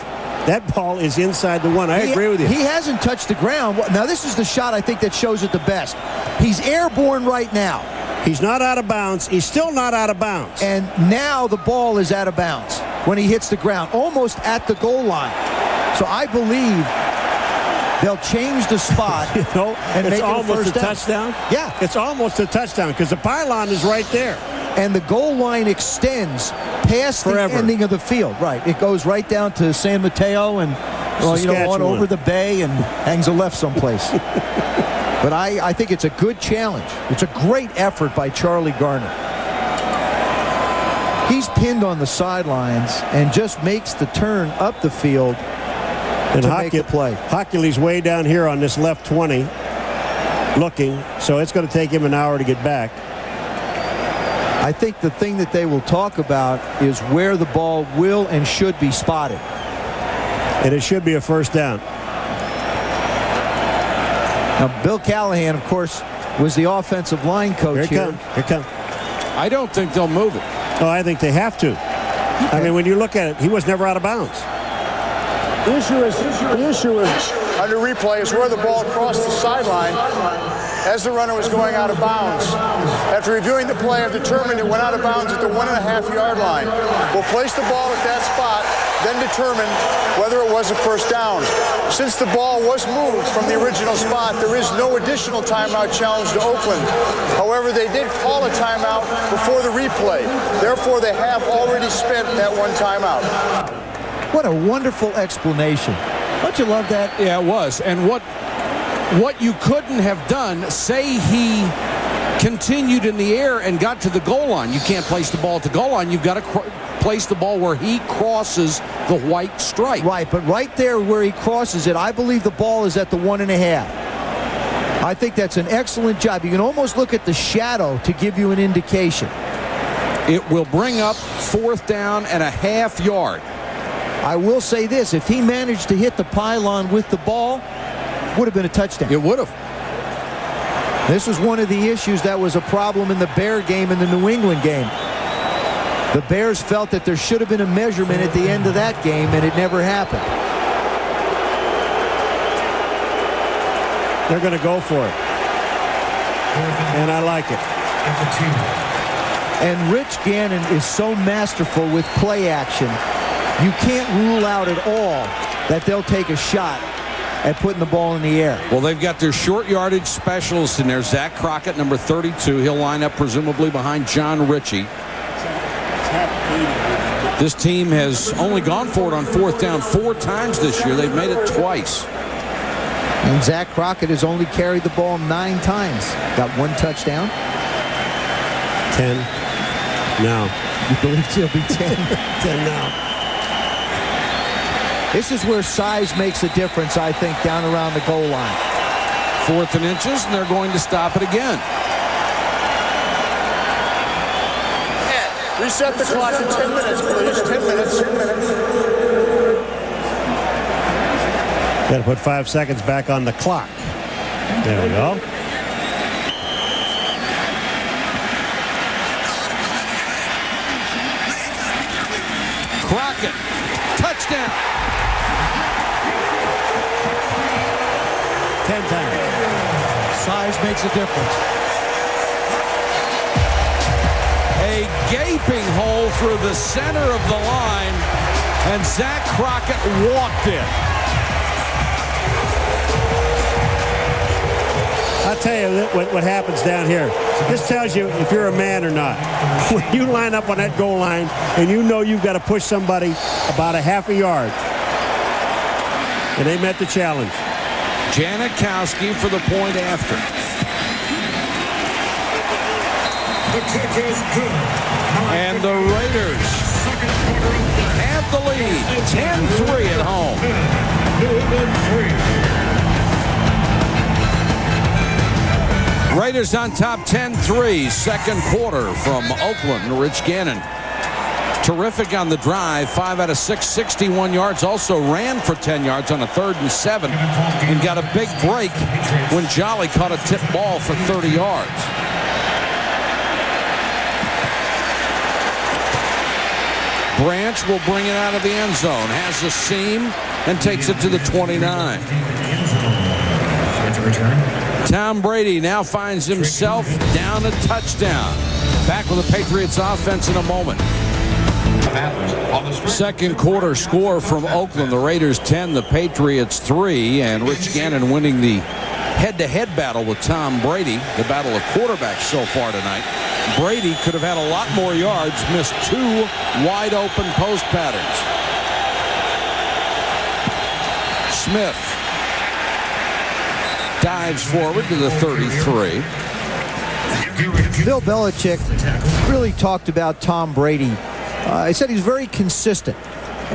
that ball is inside the 1. I agree with you. He hasn't touched the ground. Now, this is the shot I think that shows it the best. He's airborne right now. He's not out of bounds. He's still not out of bounds. And now the ball is out of bounds when he hits the ground, almost at the goal line. So I believe they'll change the spot and make it a first down. Touchdown? Yeah. It's almost a touchdown because the pylon is right there. And the goal line extends past the ending of the field. Right. It goes right down to San Mateo and on over the bay and hangs a left someplace. But I think it's a good challenge. It's a great effort by Charlie Garner. He's pinned on the sidelines and just makes the turn up the field to make the play. Hockley's way down here on this left 20 looking, so it's going to take him an hour to get back. I think the thing that they will talk about is where the ball will and should be spotted. And it should be a first down. Now, Bill Callahan, of course, was the offensive line coach here. Here come. I don't think they'll move it. Oh, I think they have to. I mean, when you look at it, he was never out of bounds. The issue is under replay is where the ball crossed the sideline as the runner was going out of bounds. After reviewing the play, I've determined it went out of bounds at the 1.5-yard line. We'll place the ball at that spot, then determine whether it was a first down. Since the ball was moved from the original spot, there is no additional timeout challenge to Oakland. However, they did call a timeout before the replay. Therefore, they have already spent that one timeout. What a wonderful explanation. Don't you love that? Yeah, it was. And what you couldn't have done, say he continued in the air and got to the goal line. You can't place the ball at the goal line. You've got to place the ball where he crosses the white stripe. Right, but right there where he crosses it, I believe the ball is at the 1.5. I think that's an excellent job. You can almost look at the shadow to give you an indication. It will bring up 4th down and a half yard. I will say this, if he managed to hit the pylon with the ball, would have been a touchdown. It would have. This was one of the issues that was a problem in the Bear game and the New England game. The Bears felt that there should have been a measurement at the end of that game, and it never happened. They're going to go for it. And I like it. And Rich Gannon is so masterful with play action. You can't rule out at all that they'll take a shot at putting the ball in the air. Well, they've got their short yardage specialist in there. Zach Crockett, number 32. He'll line up presumably behind John Ritchie. This team has only gone for it on 4th down 4 times this year. They've made it twice. And Zach Crockett has only carried the ball 9 times. Got 1 touchdown. 10 now. You believe he'll be 10? 10 now. This is where size makes a difference, I think, down around the goal line. 4th and inches, and they're going to stop it again. Reset the clock to 10 minutes, please. 10 minutes. Got to put 5 seconds back on the clock. There we go. Crockett, touchdown. 10 times. Size makes a difference. A gaping hole through the center of the line, and Zach Crockett walked it. I'll tell you what happens down here. This tells you if you're a man or not. When you line up on that goal line and you know you've got to push somebody about a half a yard, and they met the challenge. Janikowski for the point after. And the Raiders have the lead, 10-3 at home. Raiders on top 10-3, second quarter from Oakland. Rich Gannon, terrific on the drive, 5 out of 6, 61 yards. Also ran for 10 yards on a 3rd and 7, and got a big break when Jolly caught a tip ball for 30 yards. Branch will bring it out of the end zone, has a seam, and takes it to the 29. Tom Brady now finds himself down a touchdown. Back with the Patriots offense in a moment. Second quarter score from Oakland. The Raiders 10, the Patriots 3, and Rich Gannon winning the head-to-head battle with Tom Brady, the battle of quarterbacks so far tonight. Brady could have had a lot more yards, missed 2 wide-open post patterns. Smith dives forward to the 33. Bill Belichick really talked about Tom Brady. He said he's very consistent.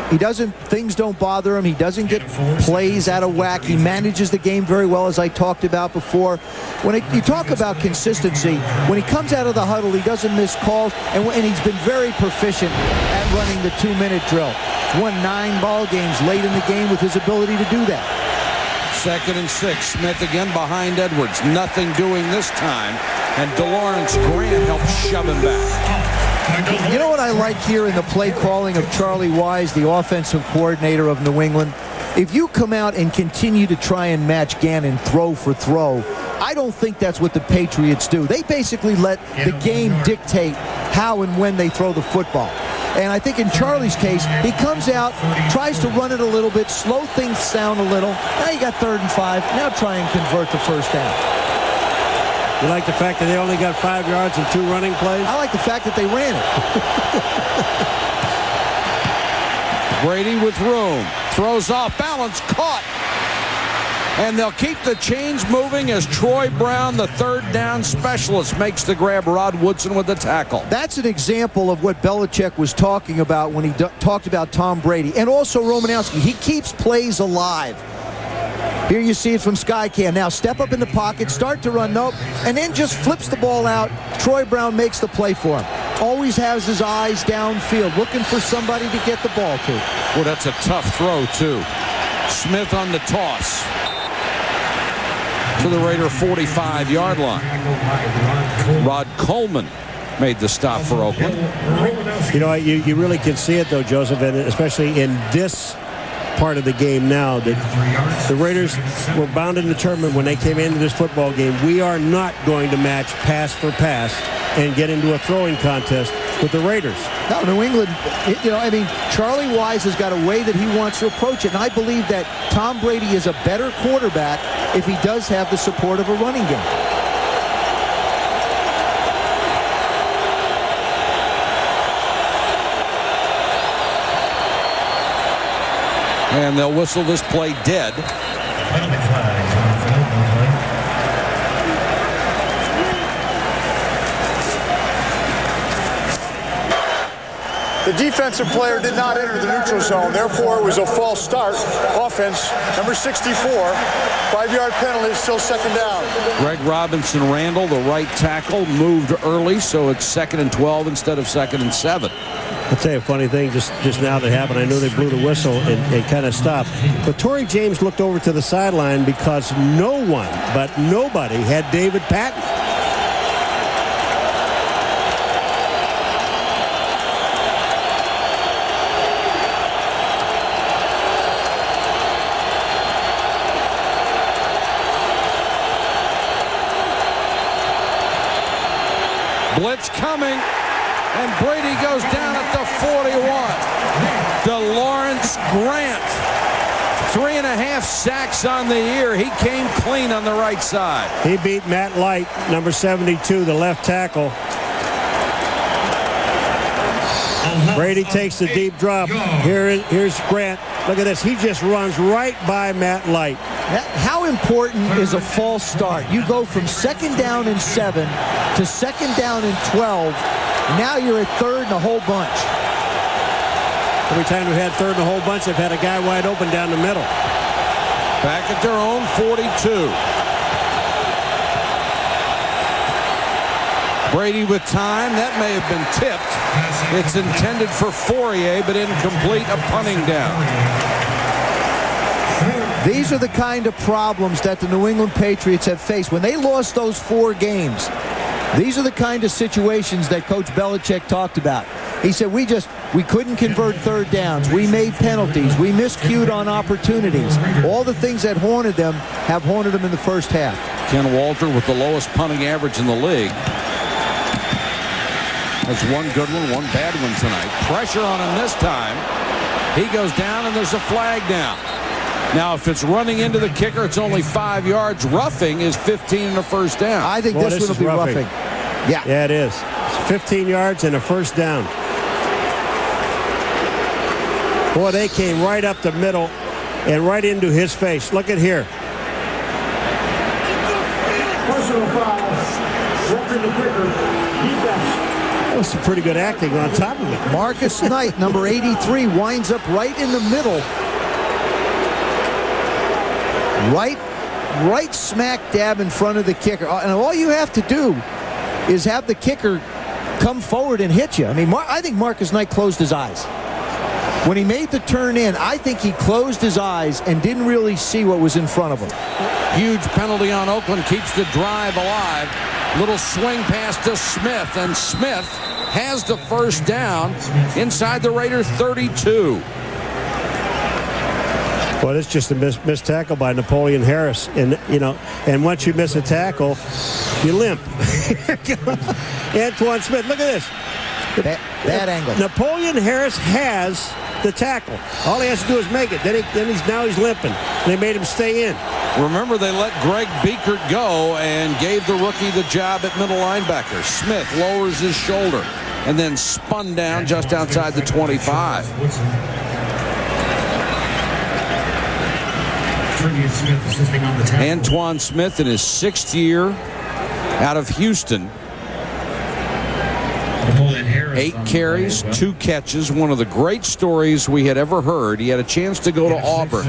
Things don't bother him. He doesn't get plays out of whack. He manages the game very well, as I talked about before. When you talk about consistency, when he comes out of the huddle, he doesn't miss calls, and he's been very proficient at running the 2-minute drill. He's won 9 ball games late in the game with his ability to do that. 2nd and 6. Smith again behind Edwards. Nothing doing this time, and DeLawrence Grant helps shove him back. You know what I like here in the play calling of Charlie Wise, the offensive coordinator of New England? If you come out and continue to try and match Gannon throw for throw, I don't think that's what the Patriots do. They basically let the game dictate how and when they throw the football. And I think in Charlie's case, he comes out, tries to run it a little bit, slow things down a little. Now you got 3rd and 5. Now try and convert the first down. You like the fact that they only got 5 yards and 2 running plays? I like the fact that they ran it. Brady with room. Throws off balance. Caught. And they'll keep the chains moving as Troy Brown, the 3rd down specialist, makes the grab. Rod Woodson with the tackle. That's an example of what Belichick was talking about when he talked about Tom Brady. And also Romanowski. He keeps plays alive. Here you see it from Skycan. Now step up in the pocket, start to run, nope, and then just flips the ball out. Troy Brown makes the play for him. Always has his eyes downfield, looking for somebody to get the ball to. Well, that's a tough throw, too. Smith on the toss to the Raider 45-yard line. Rod Coleman made the stop for Oakland. You know, you really can see it, though, Joseph, and especially in this part of the game now, that the Raiders were bound and determined when they came into this football game. We are not going to match pass for pass and get into a throwing contest with the Raiders. No, New England, Charlie Wise has got a way that he wants to approach it, and I believe that Tom Brady is a better quarterback if he does have the support of a running game. And they'll whistle this play dead. The defensive player did not enter the neutral zone. Therefore, it was a false start. Offense, number 64. 5-yard penalty, still 2nd down. Greg Robinson Randall, the right tackle, moved early, so it's 2nd and 12 instead of 2nd and 7. I'll tell you a funny thing just now that happened. I know they blew the whistle and kind of stopped. But Torrey James looked over to the sideline because nobody had David Patton. Blitz coming, and Brady goes down at the 41. DeLawrence Grant, 3.5 sacks on the year. He came clean on the right side. He beat Matt Light, number 72, the left tackle. Brady takes the deep drop. Here's Grant. Look at this. He just runs right by Matt Light. How important is a false start? You go from 2nd down and 7 to 2nd down and 12. Now you're at 3rd and a whole bunch. Every time we've had 3rd and a whole bunch, they've had a guy wide open down the middle. Back at their own 42. Brady with time. That may have been tipped. It's intended for Fourier, but incomplete. A punting down. These are the kind of problems that the New England Patriots have faced. When they lost those 4 games, these are the kind of situations that Coach Belichick talked about. He said, we couldn't convert 3rd downs. We made penalties. We miscued on opportunities. All the things that haunted them have haunted them in the first half. Ken Walter with the lowest punting average in the league. That's one good one, one bad one tonight. Pressure on him this time. He goes down, and there's a flag down. Now, if it's running into the kicker, it's only 5 yards. Roughing is 15 and a first down. I think this one will be roughing. Yeah, it is. It's 15 yards and a first down. Boy, they came right up the middle and right into his face. Look at here. Personal foul. Roughing the kicker. That was some pretty good acting on top of it. Marcus Knight, number 83, winds up right in the middle. Right smack dab in front of the kicker. And all you have to do is have the kicker come forward and hit you. I mean, I think Marcus Knight closed his eyes. When he made the turn in, I think he closed his eyes and didn't really see what was in front of him. Huge penalty on Oakland, keeps the drive alive. Little swing pass to Smith, and Smith has the first down inside the Raider 32. Well, it's just a missed tackle by Napoleon Harris. And, and once you miss a tackle, you limp. Antoine Smith, look at this. Bad angle. Napoleon Harris has the tackle. All he has to do is make it. Now he's limping. They made him stay in. Remember, they let Greg Biekert go and gave the rookie the job at middle linebacker. Smith lowers his shoulder and then spun down just outside the 25. Antoine Smith in his 6th year out of Houston. 8 carries, 2 catches. One of the great stories we had ever heard. He had a chance to go to Auburn,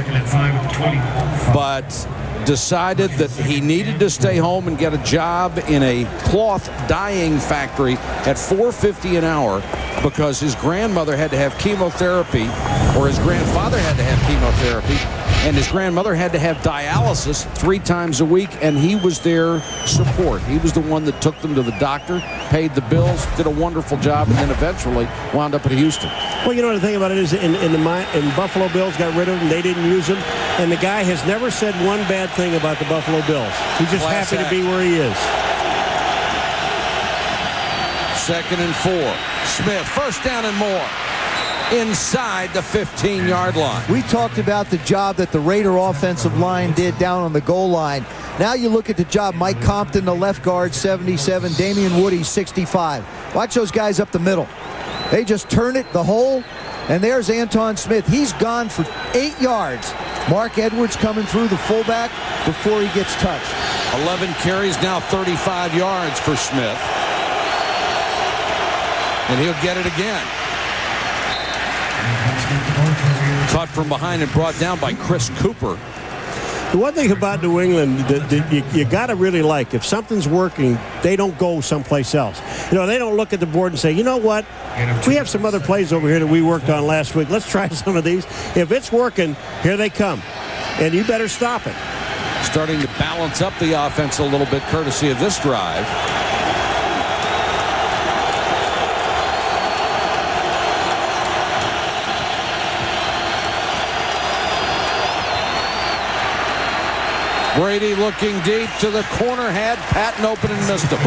but decided that he needed to stay home and get a job in a cloth dyeing factory at $4.50 an hour because his grandmother had to have chemotherapy, or his grandfather had to have chemotherapy, and his grandmother had to have dialysis 3 times a week, and he was their support. He was the one that took them to the doctor, paid the bills, did a wonderful job, and then eventually wound up at Houston. Well, you know, the thing about it is in Buffalo Bills got rid of him. They didn't use him, and the guy has never said one bad thing about the Buffalo Bills. He's just happy to be where he is. 2nd and 4. Smith, first down and more. Inside the 15-yard line. We talked about the job that the Raider offensive line did down on the goal line. Now you look at the job. Mike Compton, the left guard, 77. Damian Woody, 65. Watch those guys up the middle. They just turn it, the hole, and there's Antoine Smith. He's gone for 8 yards. Mark Edwards coming through the fullback before he gets touched. 11 carries, now 35 yards for Smith. And he'll get it again. Caught from behind and brought down by Chris Cooper. The one thing about New England that you got to really like, if something's working, they don't go someplace else. You know, they don't look at the board and say, you know what, we have some other plays over here that we worked on last week. Let's try some of these. If it's working, here they come. And you better stop it. Starting to balance up the offense a little bit, courtesy of this drive. Brady looking deep to the corner, had Patton open and missed him.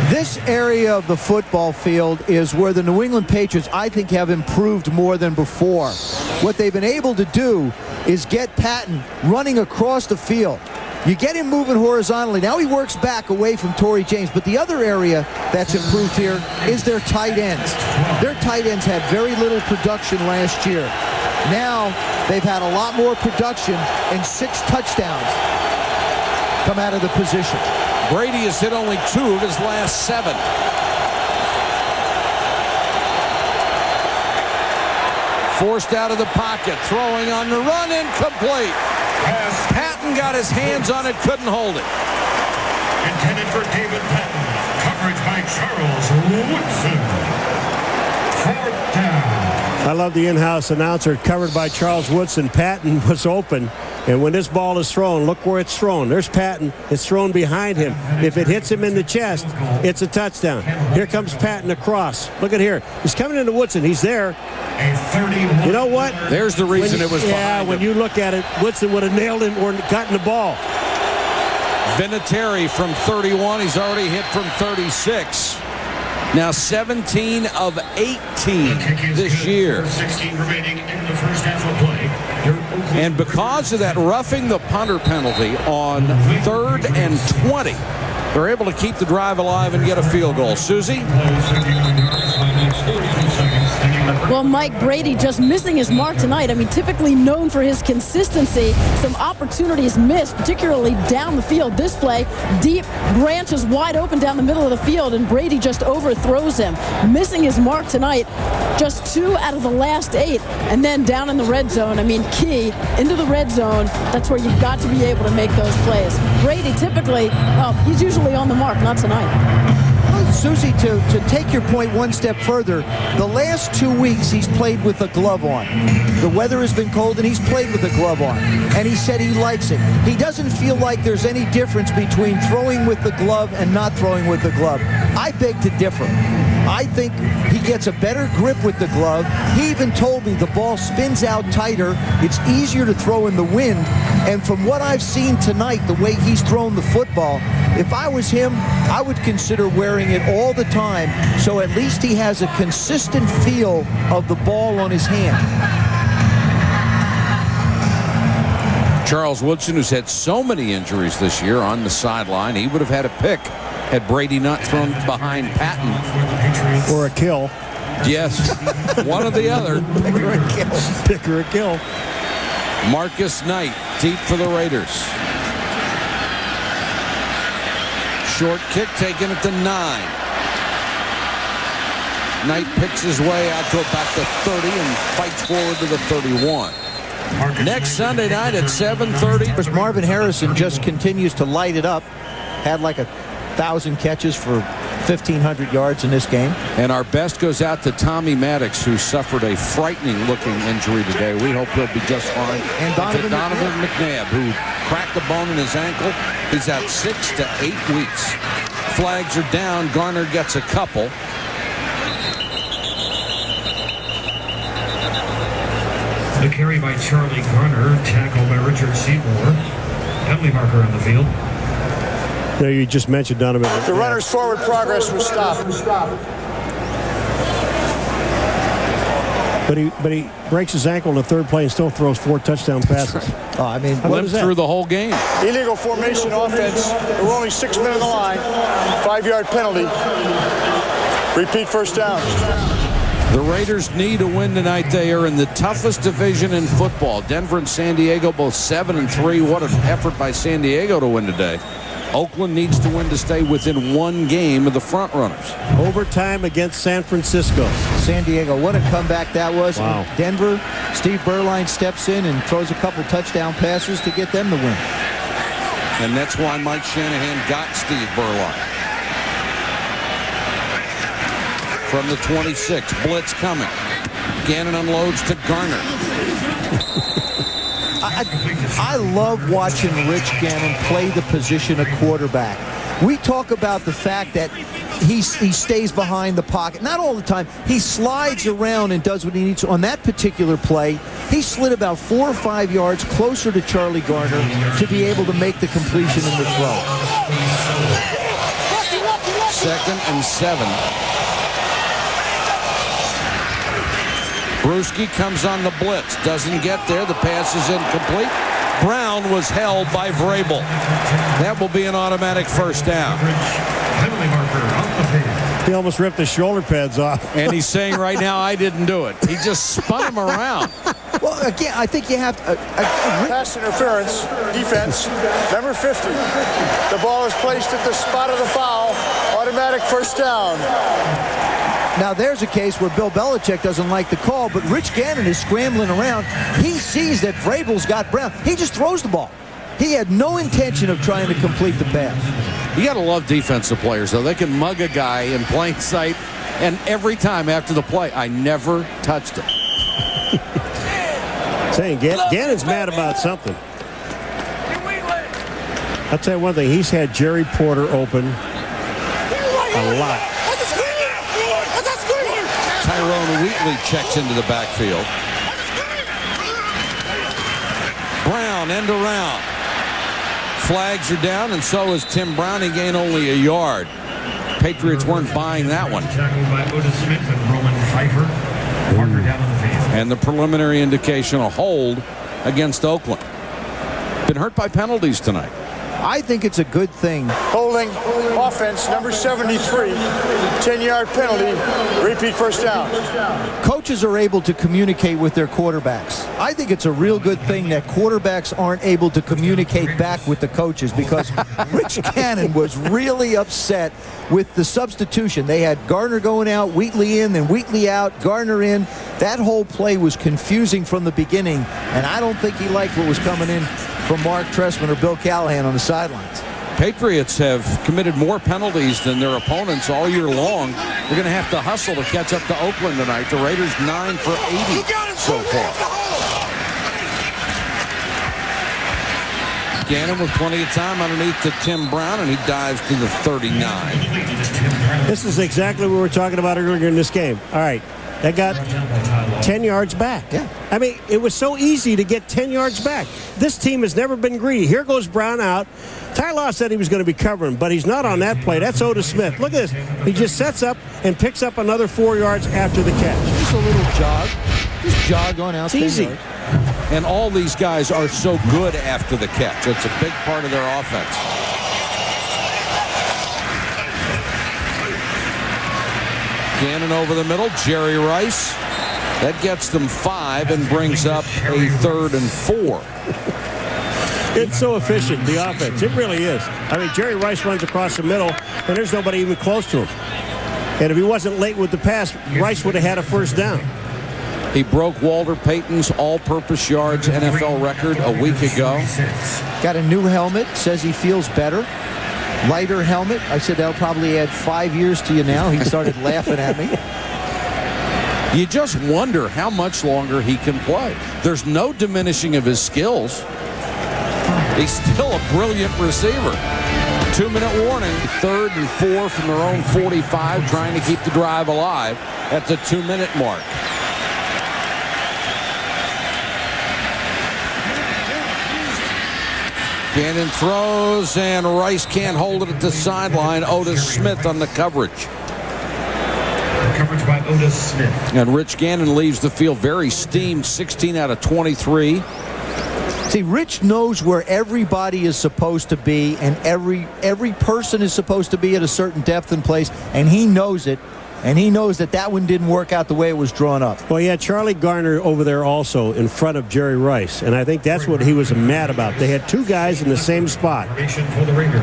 This area of the football field is where the New England Patriots, I think, have improved more than before. What they've been able to do is get Patton running across the field. You get him moving horizontally. Now he works back away from Torrey James. But the other area that's improved here is their tight ends. Their tight ends had very little production last year. Now they've had a lot more production and 6 touchdowns. come out of the position. Brady has hit only 2 of his last 7. Forced out of the pocket, throwing on the run, incomplete. Patton got his hands on it, couldn't hold it. Intended for David Patton. Coverage by Charles Woodson. 4th down. I love the in-house announcer, covered by Charles Woodson. Patton was open, and when this ball is thrown, look where it's thrown. There's Patton. It's thrown behind him. If it hits him in the chest, it's a touchdown. Here comes Patton across. Look at here. He's coming into Woodson. He's there. You know what? There's the reason it was behind when him. you look at it, Woodson would have nailed him or gotten the ball. Vinatieri from 31. He's already hit from 36. Now 17 of 18 this year. 16 remaining in the first half of play. And because of that roughing the punter penalty on 3rd and 20, they're able to keep the drive alive and get a field goal. Susie? Well, Mike, Brady just missing his mark tonight. I mean, typically known for his consistency. Some opportunities missed, particularly down the field. This play, deep branches wide open down the middle of the field, and Brady just overthrows him. Missing his mark tonight. Just 2 out of the last 8. And then down in the red zone, I mean, key into the red zone. That's where you've got to be able to make those plays. Brady typically, he's usually on the mark, not tonight. Susie, to take your point one step further, the last 2 weeks he's played with a glove on. The weather has been cold and he's played with a glove on. And he said he likes it. He doesn't feel like there's any difference between throwing with the glove and not throwing with the glove. I beg to differ. I think he gets a better grip with the glove. He even told me the ball spins out tighter. It's easier to throw in the wind. And from what I've seen tonight, the way he's thrown the football, if I was him, I would consider wearing it all the time, so at least he has a consistent feel of the ball on his hand. Charles Woodson, who's had so many injuries this year, on the sideline. He would have had a pick had Brady not thrown behind Patton. Or a kill. Yes, one or the other. Pick or a kill. Pick or a kill. Marcus Knight, deep for the Raiders. Short kick taken at the 9. Knight picks his way out to about the 30 and fights forward to the 31. Next Sunday night at 7:30. Marvin Harrison just continues to light it up. Had like 1,000 catches for 1,500 yards in this game. And our best goes out to Tommy Maddox, who suffered a frightening-looking injury today. We hope he'll be just fine. And Donovan McNabb, who cracked a bone in his ankle. He's out 6 to 8 weeks. Flags are down. Garner gets a couple. The carry by Charlie Garner, tackle by Richard Seymour. Penalty marker on the field. There, you just mentioned Donovan. The runner's forward progress was stopped. But he breaks his ankle in the 3rd play and still throws 4 touchdown passes. Oh, I mean, what is that? Through the whole game. Illegal formation offense. There were only 6 men on the line. 5-yard penalty. Repeat first down. The Raiders need a win tonight. They are in the toughest division in football. Denver and San Diego both 7-3. What an effort by San Diego to win today. Oakland needs to win to stay within 1 game of the front runners. Overtime against San Francisco. San Diego, what a comeback that was. Wow. Denver, Steve Berline steps in and throws a couple touchdown passes to get them the win. And that's why Mike Shanahan got Steve Berline. From the 26, blitz coming. Gannon unloads to Garner. I love watching Rich Gannon play the position of quarterback. We talk about the fact that he stays behind the pocket. Not all the time. He slides around and does what he needs to. On that particular play, he slid about 4 or 5 yards closer to Charlie Garner to be able to make the completion in the throw. 2nd and 7. Brewski comes on the blitz. Doesn't get there. The pass is incomplete. Brown was held by Vrabel. That will be an automatic first down. He almost ripped the shoulder pads off. And he's saying right now, I didn't do it. He just spun him around. Well, Well, again, I think you have to... Pass interference, defense, number 50. The ball is placed at the spot of the foul. Automatic first down. Now, there's a case where Bill Belichick doesn't like the call, but Rich Gannon is scrambling around. He sees that Vrabel's got Brown. He just throws the ball. He had no intention of trying to complete the pass. You got to love defensive players, though. They can mug a guy in plain sight, and every time after the play, I never touched it. Saying Gannon's mad about something. I'll tell you one thing. He's had Jerry Porter open a lot. Tyrone Wheatley checks into the backfield. Brown end around. Flags are down, and so is Tim Brown. He gained only a yard. Patriots weren't buying that one. Tackled by Otis Smith and Roman Pfeiffer. Marker down on the field. And the preliminary indication, a hold against Oakland. Been hurt by penalties tonight. I think it's a good thing. Holding offense, number 73, 10-yard penalty, repeat first down. Coaches are able to communicate with their quarterbacks. I think it's a real good thing that quarterbacks aren't able to communicate back with the coaches, because Rich Gannon was really upset with the substitution. They had Garner going out, Wheatley in, then Wheatley out, Garner in. That whole play was confusing from the beginning, and I don't think he liked what was coming in from Mark Trestman or Bill Callahan on the sidelines. Patriots have committed more penalties than their opponents all year long. They're going to have to hustle to catch up to Oakland tonight. The Raiders 9 for 80 so far. Gannon with plenty of time underneath to Tim Brown, and he dives to the 39. This is exactly what we were talking about earlier in this game. All right. That got 10 yards back. Yeah. I mean, it was so easy to get 10 yards back. This team has never been greedy. Here goes Brown out. Ty Law said he was going to be covering, but he's not on that play. That's Otis Smith. Look at this. He just sets up and picks up another 4 yards after the catch. Just a little jog. Just jog on out. It's easy. And all these guys are so good after the catch. It's a big part of their offense. Gannon over the middle. Jerry Rice. That gets them 5 and brings up a 3rd and 4. It's so efficient, the offense. It really is. I mean, Jerry Rice runs across the middle, and there's nobody even close to him. And if he wasn't late with the pass, Rice would have had a first down. He broke Walter Payton's all-purpose yards NFL record a week ago. Got a new helmet. Says he feels better. Lighter helmet. I said that'll probably add 5 years to you now. He started laughing at me. You just wonder how much longer he can play. There's no diminishing of his skills. He's still a brilliant receiver. 2-minute warning. 3rd and 4 from their own 45, trying to keep the drive alive at the 2-minute mark. Gannon throws, and Rice can't hold it at the sideline. Otis Smith on the coverage. Coverage by Otis Smith. And Rich Gannon leaves the field very steamed, 16 out of 23. See, Rich knows where everybody is supposed to be, and every person is supposed to be at a certain depth and place, and he knows it. And he knows that that one didn't work out the way it was drawn up. Well, yeah, Charlie Garner over there also in front of Jerry Rice. And I think that's what he was mad about. They had 2 guys in the same spot. For the Raiders.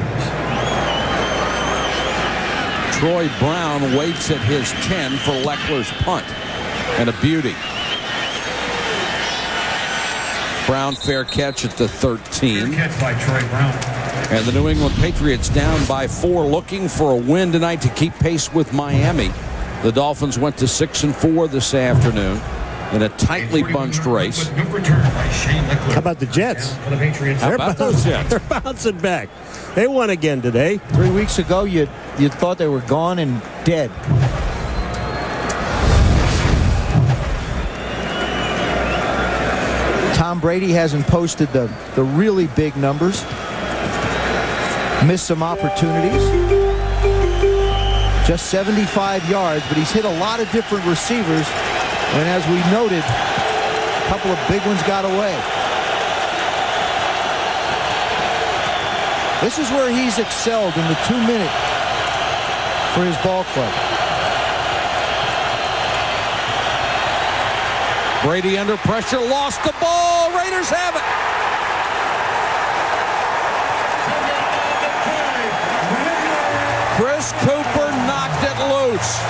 Troy Brown waits at his 10 for Leckler's punt. And a beauty. Brown fair catch at the 13. Fair catch by Troy Brown. And the New England Patriots down by 4, looking for a win tonight to keep pace with Miami. The Dolphins went to 6-4 this afternoon in a tightly bunched race. How about the Jets? How about those Jets? They're bouncing back. They won again today. 3 weeks ago, you thought they were gone and dead. Tom Brady hasn't posted the really big numbers. Missed some opportunities. Just 75 yards, but he's hit a lot of different receivers. And as we noted, a couple of big ones got away. This is where he's excelled in the 2-minute for his ball club. Brady under pressure, lost the ball. Raiders have it. Chris Cooper knocked it loose.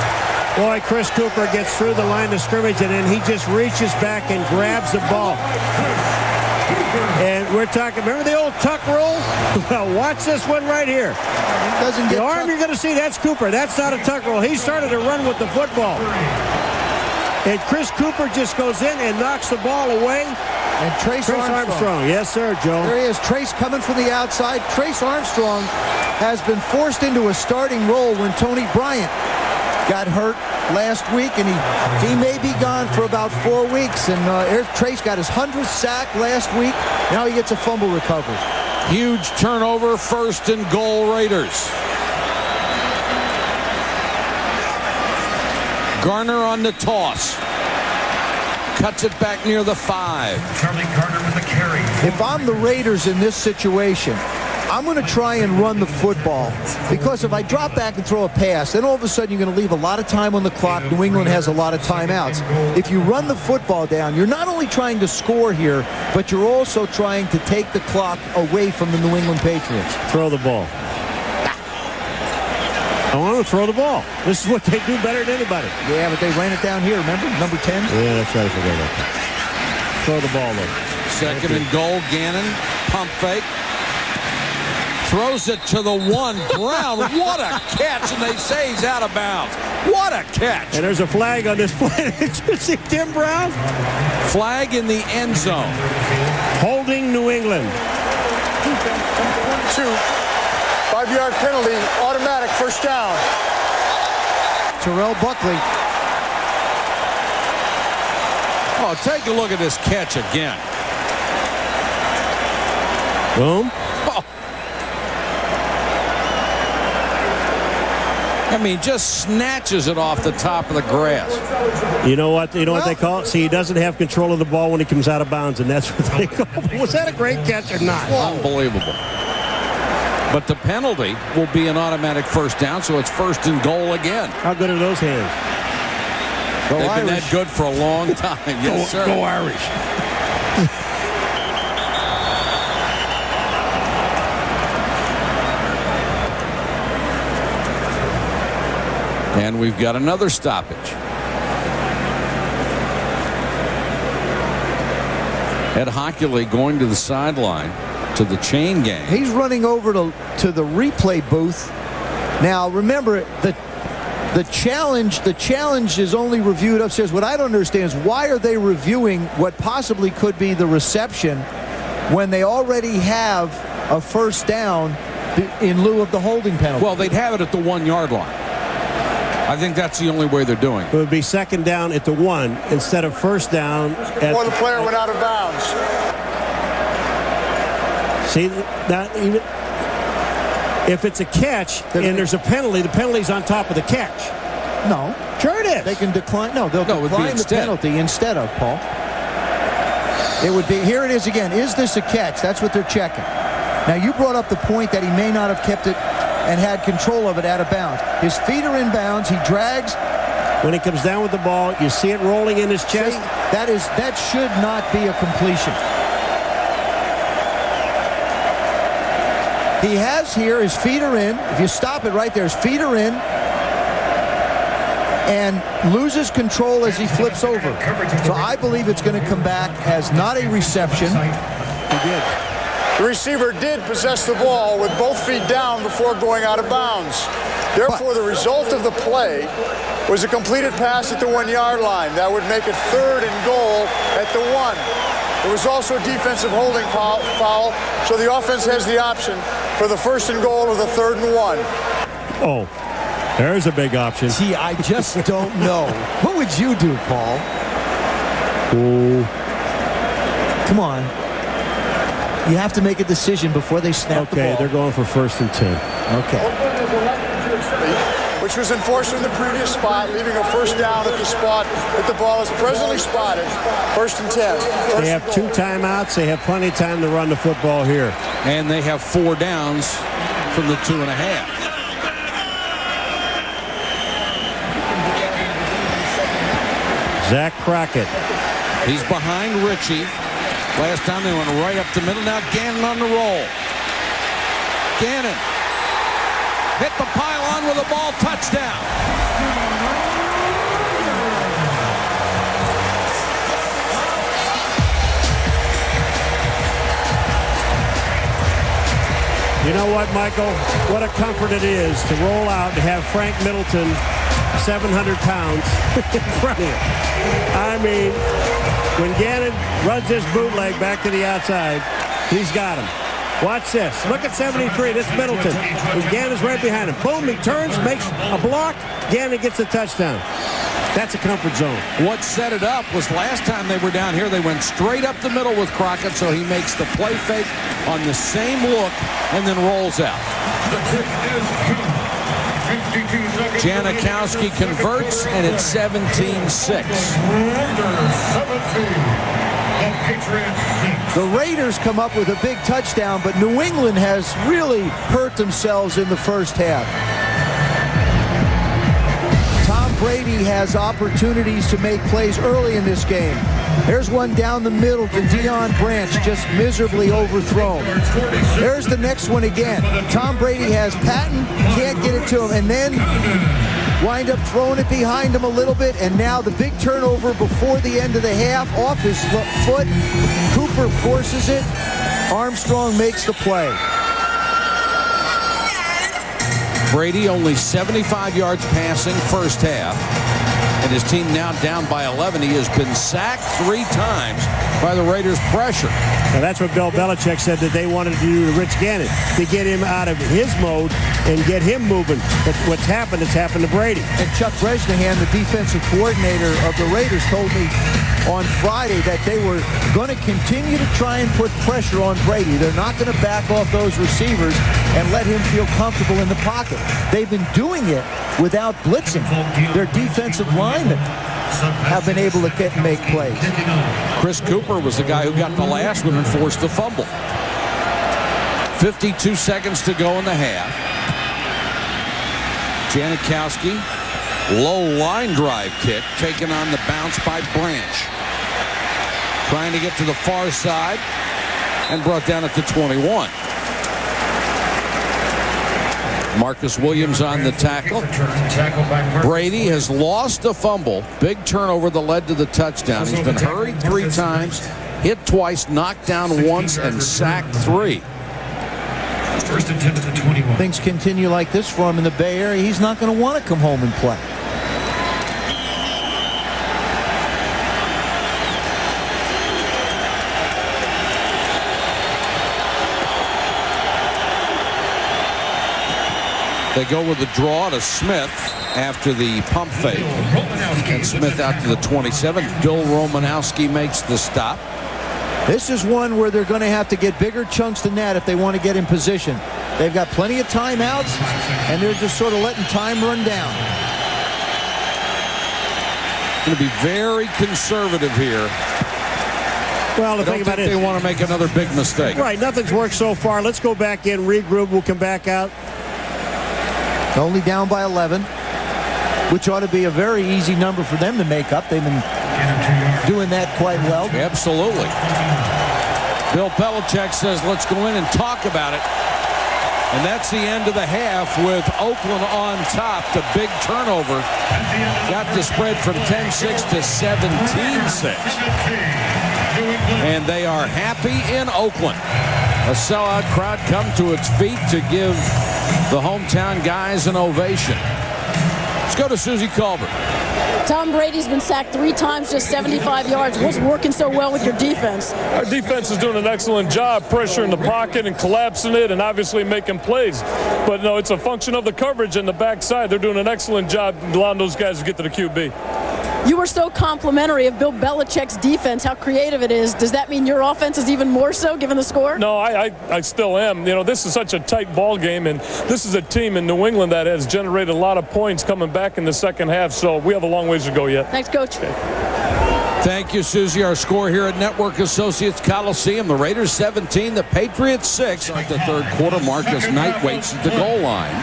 Boy, Chris Cooper gets through the line of scrimmage, and then he just reaches back and grabs the ball. And we're talking, remember the old tuck rule? Well, watch this one right here. The arm you're going to see, that's Cooper. That's not a tuck rule. He started to run with the football. And Chris Cooper just goes in and knocks the ball away. And Trace Armstrong. Yes, sir, Joe. There he is. Trace coming from the outside. Trace Armstrong has been forced into a starting role when Tony Bryant got hurt last week, and he may be gone for about 4 weeks. And Trace got his 100th sack last week. Now he gets a fumble recovery. Huge turnover, 1st and goal, Raiders. Garner on the toss. Cuts it back near the 5. Charlie Garner with the carry. If I'm the Raiders in this situation, I'm going to try and run the football, because if I drop back and throw a pass, then all of a sudden you're going to leave a lot of time on the clock. New England has a lot of timeouts. If you run the football down, you're not only trying to score here, but you're also trying to take the clock away from the New England Patriots. Throw the ball. I want to throw the ball. This is what they do better than anybody. Yeah, but they ran it down here, remember? Number 10? Yeah, that's right. I forgot about that. Throw the ball, though. 2nd and goal, Gannon. Pump fake. Throws it to the 1. Brown, what a catch, and they say he's out of bounds. What a catch. And there's a flag on this play. Did you see Tim Brown? Flag in the end zone. Holding New England. 2. 5-yard penalty, automatic, 1st down. Terrell Buckley. Oh, take a look at this catch again. Boom. Oh. I mean, just snatches it off the top of the grass. You know what? You know what they call it? See, he doesn't have control of the ball when he comes out of bounds, and that's what they call it. Was that a great catch or not? Unbelievable. But the penalty will be an automatic 1st down, so it's 1st and goal again. How good are those hands? They've been that good for a long time. Yes, sir. Go Irish. And we've got another stoppage. Ed Hockley going to the sideline, to the chain gang. He's running over to the replay booth. Now, remember, the challenge is only reviewed upstairs. What I don't understand is, why are they reviewing what possibly could be the reception when they already have a 1st down in lieu of the holding penalty? Well, they'd have it at the 1-yard line. I think that's the only way they're doing it. It would be 2nd down at the 1 instead of 1st down. Or the player went out of bounds. See, that even if it's a catch and there's a penalty, the penalty's on top of the catch. No. Sure it is. They can decline. No, they'll decline the penalty instead of, Paul. It would be, here it is again. Is this a catch? That's what they're checking. Now, you brought up the point that he may not have kept it and had control of it out of bounds. His feet are in bounds. He drags. When he comes down with the ball, you see it rolling in his chest. See, that should not be a completion. He has here, his feet are in. If you stop it right there, his feet are in. And loses control as he flips over. So I believe it's going to come back as not a reception. He did. The receiver did possess the ball with both feet down before going out of bounds. Therefore, the result of the play was a completed pass at the 1-yard line. That would make it 3rd and goal at the 1. It was also a defensive holding foul, so the offense has the option for the 1st and goal or the 3rd and 1. Oh, there's a big option. Gee, I just don't know. What would you do, Paul? Ooh. Come on. You have to make a decision before they snap the ball. Okay, they're going for 1st and 10. Okay. Which was enforced in the previous spot, leaving a 1st down at the spot that the ball is presently spotted. 1st and 10. They have 2 timeouts. They have plenty of time to run the football here. And they have 4 downs from the 2.5. Zach Crockett. He's behind Ritchie. Last time they went right up the middle. Now Gannon on the roll. Gannon hit the pylon with a ball, touchdown. You know what, Michael? What a comfort it is to roll out and have Frank Middleton, 700 pounds, in front of you. I mean, when Gannon runs his bootleg back to the outside, he's got him. Watch this. Look at 73. This is Middleton. And Gannon's right behind him. Boom, he turns, makes a block. Gannon gets a touchdown. That's a comfort zone. What set it up was last time they were down here, they went straight up the middle with Crockett, so he makes the play fake on the same look and then rolls out. Janikowski converts, and it's 17-6. The Raiders come up with a big touchdown, but New England has really hurt themselves in the first half. Tom Brady has opportunities to make plays early in this game. There's one down the middle to Deion Branch, just miserably overthrown. There's the next one again. Tom Brady has Patton, can't get it to him, and then wind up throwing it behind him a little bit, and now the big turnover before the end of the half off his foot. Cooper forces it. Armstrong makes the play. Brady only 75 yards passing first half, and his team now down by 11. He has been sacked 3 times by the Raiders' pressure. Now that's what Bill Belichick said that they wanted to do to Rich Gannon, to get him out of his mode and get him moving. But what's happened, it's happened to Brady. And Chuck Bresnahan, the defensive coordinator of the Raiders, told me on Friday that they were going to continue to try and put pressure on Brady. They're not going to back off those receivers and let him feel comfortable in the pocket. They've been doing it without blitzing. Their defensive linemen have been able to get and make plays. Chris Cooper was the guy who got the last one and forced the fumble. 52 seconds to go in the half. Janikowski, low line drive kick, taken on the bounce by Branch. Trying to get to the far side and brought down at the 21. Marcus Williams on the tackle. Brady has lost a fumble. Big turnover that led to the touchdown. He's been hurried 3 times, hit twice, knocked down once, and sacked 3. First and 10 at the 21. Things continue like this for him in the Bay Area, he's not going to want to come home and play. They go with a draw to Smith after the pump fake. And Smith out to the 27. Bill Romanowski makes the stop. This is one where they're going to have to get bigger chunks than that if they want to get in position. They've got plenty of timeouts, and they're just sort of letting time run down. Going to be very conservative here. Well, the thing about it, they want to make another big mistake. Right, nothing's worked so far. Let's go back in, regroup. We'll come back out. Only down by 11, which ought to be a very easy number for them to make up. They've been doing that quite well. Absolutely. Bill Belichick says, let's go in and talk about it. And that's the end of the half with Oakland on top. The big turnover got the spread from 10-6 to 17-6. And they are happy in Oakland. A sellout crowd come to its feet to give the hometown guys an ovation. Let's go to Susie Colbert. Tom Brady's been sacked 3 times, just 75 yards. What's working so well with your defense? Our defense is doing an excellent job pressuring the pocket and collapsing it and obviously making plays. But no, it's a function of the coverage and the backside. They're doing an excellent job allowing those guys to get to the QB. You were so complimentary of Bill Belichick's defense, how creative it is. Does that mean your offense is even more so, given the score? No, I still am. You know, this is such a tight ball game, and this is a team in New England that has generated a lot of points coming back in the second half, so we have a long ways to go yet. Thanks, Coach. Okay. Thank you, Susie. Our score here at Network Associates Coliseum, the Raiders 17, the Patriots 6. At the third quarter, Marcus Knight waits at the goal line.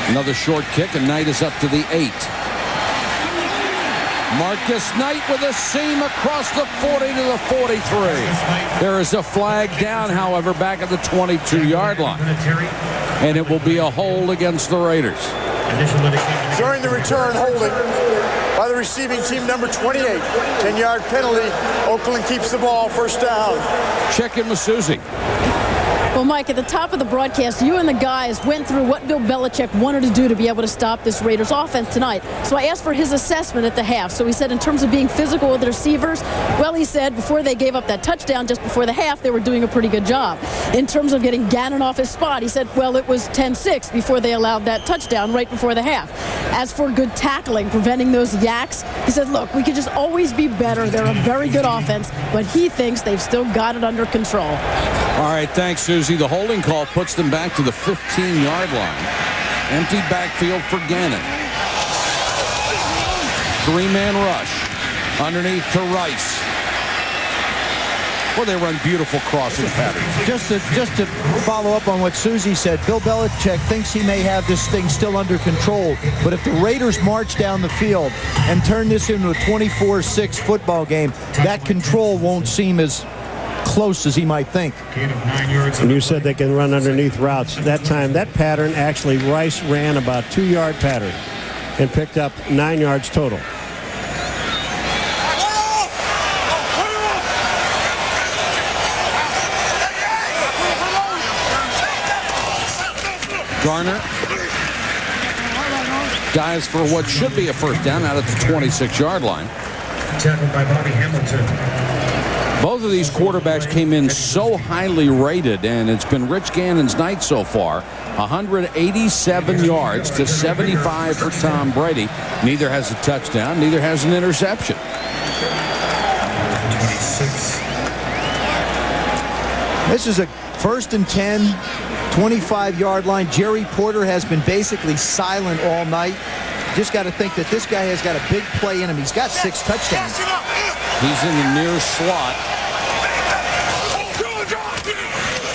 Another short kick, and Knight is up to the 8. Marcus Knight with a seam across the 40 to the 43. There is a flag down, however, back at the 22-yard line. And it will be a hold against the Raiders. During the return, holding by the receiving team, number 28. 10-yard penalty. Oakland keeps the ball, first down. Check in with Susie. Well, Mike, at the top of the broadcast, you and the guys went through what Bill Belichick wanted to do to be able to stop this Raiders offense tonight. So I asked for his assessment at the half. So he said in terms of being physical with the receivers, well, he said before they gave up that touchdown just before the half, they were doing a pretty good job. In terms of getting Gannon off his spot, he said, well, it was 10-6 before they allowed that touchdown right before the half. As for good tackling, preventing those yaks, he said, look, we could just always be better. They're a very good offense, but he thinks they've still got it under control. All right, thanks, Susie. The holding call puts them back to the 15-yard line. Empty backfield for Gannon. 3-man rush. Underneath to Rice. Well, they run beautiful crossing patterns. Just to follow up on what Susie said, Bill Belichick thinks he may have this thing still under control, but if the Raiders march down the field and turn this into a 24-6 football game, that control won't seem as close as he might think. And you said they can run underneath routes. That time, that pattern, actually, Rice ran about 2-yard pattern and picked up 9 yards total. Garner dives for what should be a first down out at the 26-yard line. Tackled by Bobby Hamilton. Both of these quarterbacks came in so highly rated, and it's been Rich Gannon's night so far. 187 yards to 75 for Tom Brady. Neither has a touchdown, neither has an interception. 26. This is a 1st and 10, 25-yard line. Jerry Porter has been basically silent all night. Just got to think that this guy has got a big play in him. He's got 6 touchdowns. He's in the near slot.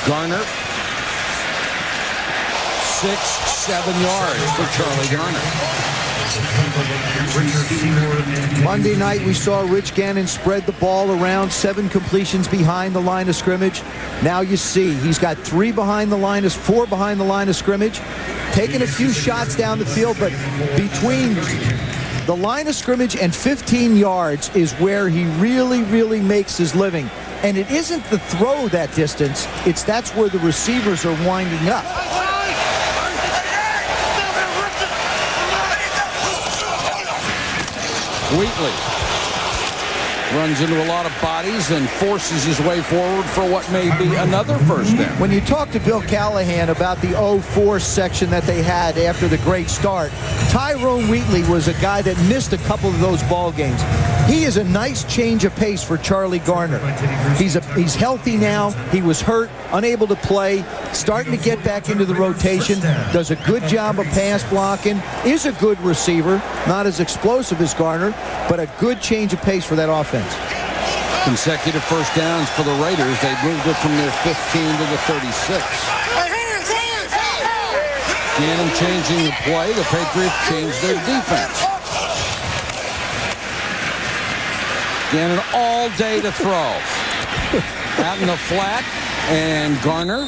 Garner. 6-7 yards for Charlie Garner. Monday night, we saw Rich Gannon spread the ball around, 7 completions behind the line of scrimmage. Now you see he's got 4 behind the line of scrimmage, taking a few shots down the field, but between the line of scrimmage and 15 yards is where he really makes his living. And it isn't the throw that distance, that's where the receivers are winding up. Wheatley runs into a lot of bodies and forces his way forward for what may be another first down. When you talk to Bill Callahan about the 0-4 section that they had after the great start, Tyrone Wheatley was a guy that missed a couple of those ball games. He is a nice change of pace for Charlie Garner. He's healthy now. He was hurt, unable to play, starting to get back into the rotation, does a good job of pass blocking, is a good receiver, not as explosive as Garner, but a good change of pace for that offense. Consecutive first downs for the Raiders. They moved it from their 15 to the 36. Gannon changing the play. The Patriots changed their defense. Gannon all day to throw. Out in the flat, and Garner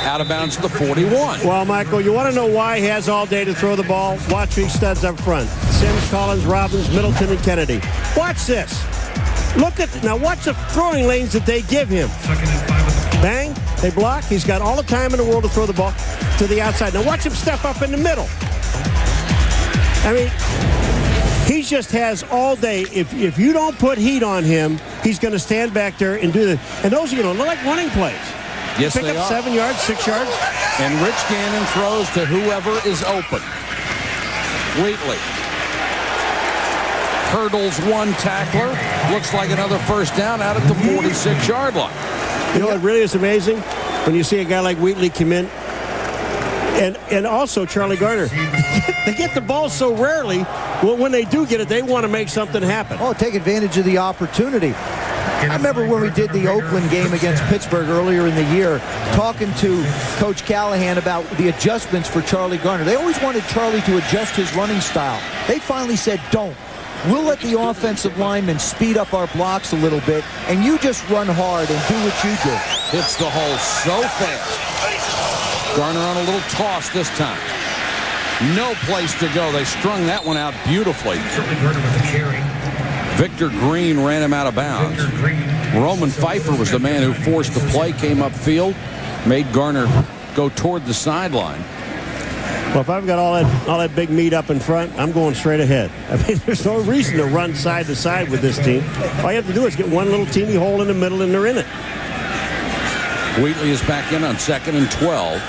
out of bounds to the 41. Well, Michael, you want to know why he has all day to throw the ball? Watch these studs up front. Sims, Collins, Robbins, Middleton, and Kennedy. Watch this. Now watch the throwing lanes that they give him. Bang, they block. He's got all the time in the world to throw the ball to the outside. Now watch him step up in the middle. I mean, he just has all day. If you don't put heat on him, he's going to stand back there and do the. And those, they're like running plays. Yes, pick they up are. 7 yards, 6 yards. And Rich Gannon throws to whoever is open. Wheatley hurdles one tackler. Looks like another first down out at the 46-yard line. You know what really is amazing? When you see a guy like Wheatley come in, and also Charlie Garner. They get the ball so rarely. Well, when they do get it, they want to make something happen. Oh, take advantage of the opportunity. I remember when we did the Oakland game against Pittsburgh earlier in the year, talking to Coach Callahan about the adjustments for Charlie Garner. They always wanted Charlie to adjust his running style. They finally said, don't. We'll let the offensive linemen speed up our blocks a little bit, and you just run hard and do what you do. Hits the hole so fast. Garner on a little toss this time. No place to go. They strung that one out beautifully. Victor Green ran him out of bounds. Roman Pfeiffer was the man who forced the play, came upfield, made Garner go toward the sideline. Well, if I've got all that big meat up in front, I'm going straight ahead. I mean, there's no reason to run side to side with this team. All you have to do is get one little teeny hole in the middle, and they're in it. Wheatley is back in on 2nd and 12.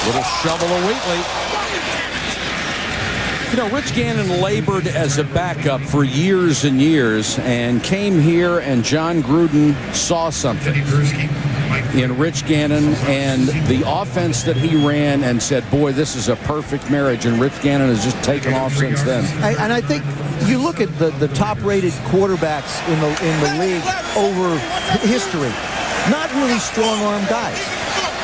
Little shovel of Wheatley. You know, Rich Gannon labored as a backup for years and years and came here, and John Gruden saw something in Rich Gannon and the offense that he ran and said, boy, this is a perfect marriage, and Rich Gannon has just taken off since then. And I think you look at the top-rated quarterbacks in the league over history, not really strong-arm guys.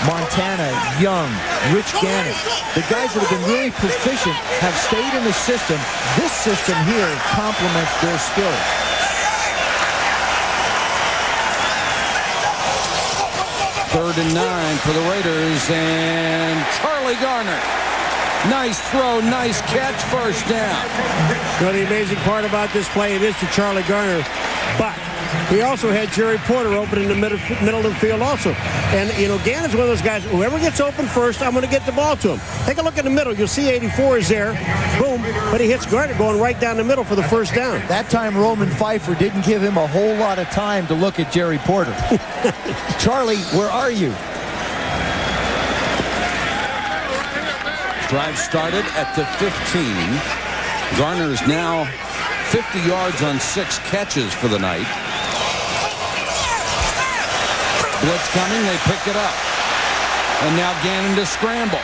Montana, Young, Rich Gannon. The guys that have been really proficient have stayed in the system. This system here complements their skills. Third and 9 for the Raiders, and Charlie Garner. Nice throw, nice catch, first down. You know, the amazing part about this play, it is to Charlie Garner, but he also had Jerry Porter open in the middle of the field also. And, you know, Gannon's one of those guys, whoever gets open first, I'm going to get the ball to him. Take a look in the middle. You'll see 84 is there. Boom. But he hits Garner going right down the middle for the first down. That time, Roman Pfeiffer didn't give him a whole lot of time to look at Jerry Porter. Charlie, where are you? Drive started at the 15. Garner is now 50 yards on 6 catches for the night. Blitz coming, they pick it up. And now Gannon to scramble.